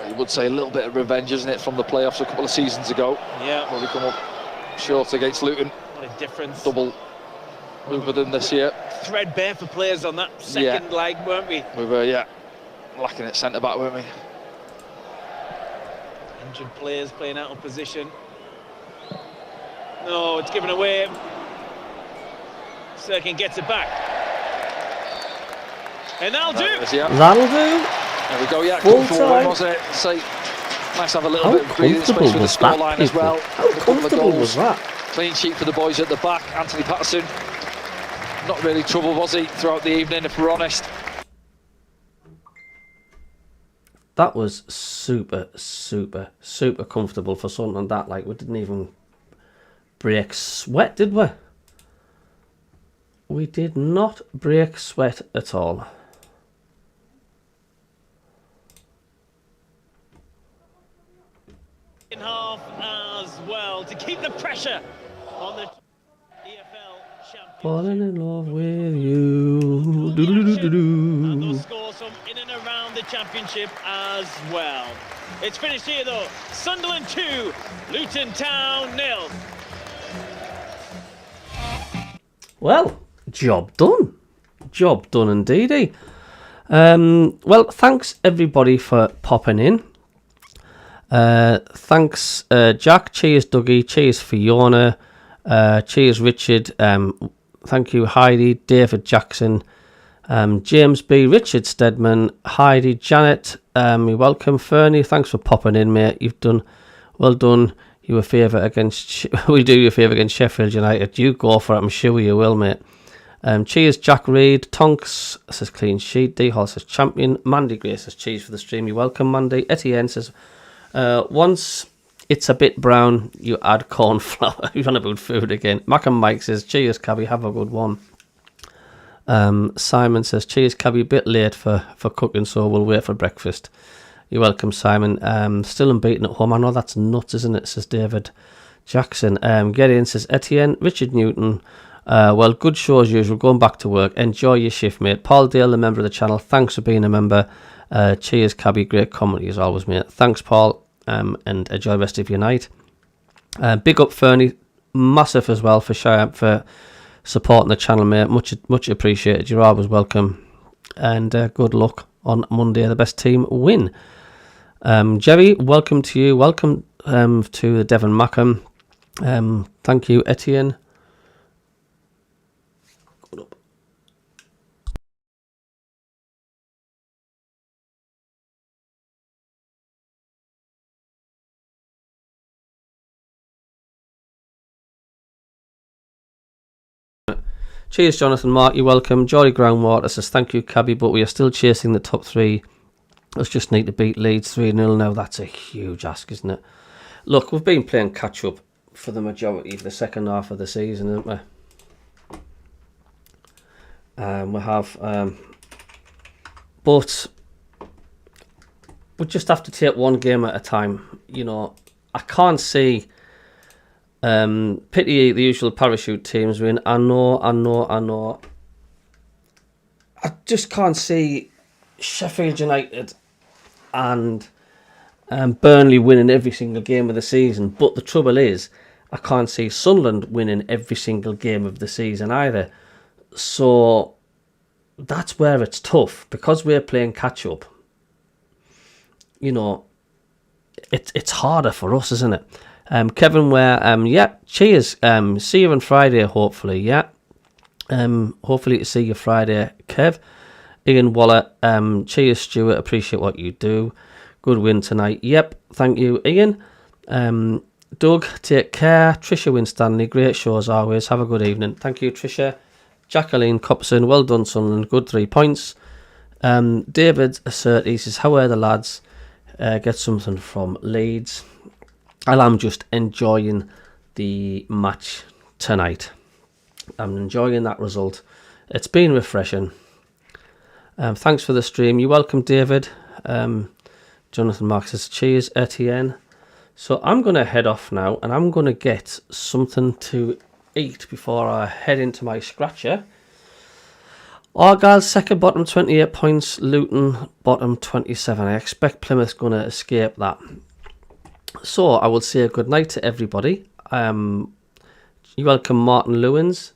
You would say a little bit of revenge, isn't it, from the playoffs a couple of seasons ago, Yeah, where we come up short against Luton. what a difference. Double over them this year. Threadbare for players on that second leg, weren't we? We were, yeah, lacking at centre back, weren't we? Injured players playing out of position. No, it's given away. Sirkin gets it back. And that'll There it do. is, yeah. That'll do. There we go, yeah, Full comfortable time. win, wasn't it? So, nice to have a little How bit of breathing comfortable space with was the that, scoreline as people? well. How A couple of comfortable goals. was that? Clean sheet for the boys at the back. Anthony Patterson, not really trouble, was he, throughout the evening, if we're honest? That was super, super, super comfortable for something that. Like, we didn't even break sweat, did we? We did not break sweat at all. In half as well to keep the pressure on the EFL champions. Falling in love with you. And Doo-doo-doo-doo-doo. those scores from in and around the championship as well. It's finished here though. Sunderland 2, Luton Town 0. Well, job done. Job done indeedy. Well, thanks everybody for popping in. Thanks Jack, cheers Dougie, cheers Fiona, cheers Richard, thank you Heidi, David Jackson, James B, Richard Stedman, Heidi, Janet, you're welcome. Fernie, thanks for popping in, mate. You've done well done. You a favour against we do you a favour against Sheffield United. You go for it, I'm sure you will, mate. Cheers Jack Reed, Tonks says clean sheet, D Hall says champion, Mandy Gray says cheers for the stream, you're welcome Mandy. Etienne says once it's a bit brown, you add corn flour. You're on about food again. MACKEM Mike says, cheers, Cabby, have a good one. Simon says, cheers, Cabby, bit late for cooking, so we'll wait for breakfast. You're welcome, Simon. Still unbeaten at home. I know that's nuts, isn't it, says David Jackson. Get in, says Etienne. Richard Newton. Well, good show as usual. Going back to work. Enjoy your shift, mate. Paul Dale, a member of the channel. Thanks for being a member. Cheers, Cabby. Great comedy as always, mate. Thanks, Paul. And enjoy the rest of your night. Big up, Fernie. Massive as well for supporting the channel, mate. Much appreciated. You're always welcome. And good luck on Monday. The best team win. Jerry, welcome to you. Welcome to the Devon MACKEM. Thank you, Etienne. Good up. Cheers, Jonathan Mark. You're welcome. Jory Groundwater says, thank you, Cabby, but we are still chasing the top three. Us just need to beat Leeds 3-0 now. That's a huge ask, isn't it? Look, we've been playing catch-up for the majority of the second half of the season, haven't we? We have, but we just have to take one game at a time. You know, I can't see pity the usual parachute teams win. I know. I just can't see Sheffield United and Burnley winning every single game of the season. But the trouble is, I can't see Sunderland winning every single game of the season either. So that's where it's tough, because we're playing catch up. You know, it's harder for us, isn't it? Kevin Ware, yeah, cheers. See you on Friday, hopefully, yeah. Hopefully to see you Friday, Kev. Ian Waller, cheers, Stuart. Appreciate what you do. Good win tonight. Yep, thank you, Ian. Doug, take care. Tricia Winstanley, great show as always. Have a good evening. Thank you, Tricia. Jacqueline Copson, well done, Sunderland. Good 3 points. David Assert, he says, how are the lads? Get something from Leeds. And I'm just enjoying the match tonight. I'm enjoying that result. It's been refreshing. Thanks for the stream. You're welcome, David. Jonathan Mark says, cheers, Etienne. So I'm going to head off now, and I'm going to get something to eat before I head into my scratcher. Argyle's second bottom, 28 points. Luton bottom, 27. I expect Plymouth's going to escape that. So I will say a good night to everybody. You're welcome, Martin Lewins.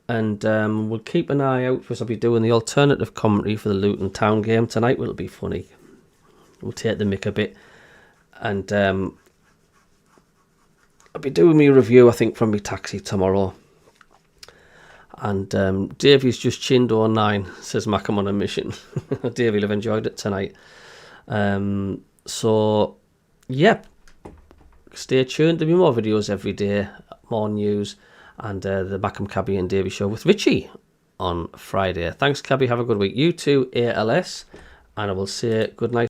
And we'll keep an eye out, because I'll be doing the alternative commentary for the Luton Town game tonight. It'll be funny. We'll take the mick a bit. And I'll be doing my review, I think, from my taxi tomorrow. And Davey's just chinned 09, says Mackem on a mission. Davey, I've enjoyed it tonight. So, yeah. Stay tuned. There'll be more videos every day, more news, and the Mackem, Cabbie and Davey show with Richie on Friday. Thanks, Cabbie. Have a good week. You too, ALS. And I will say good night.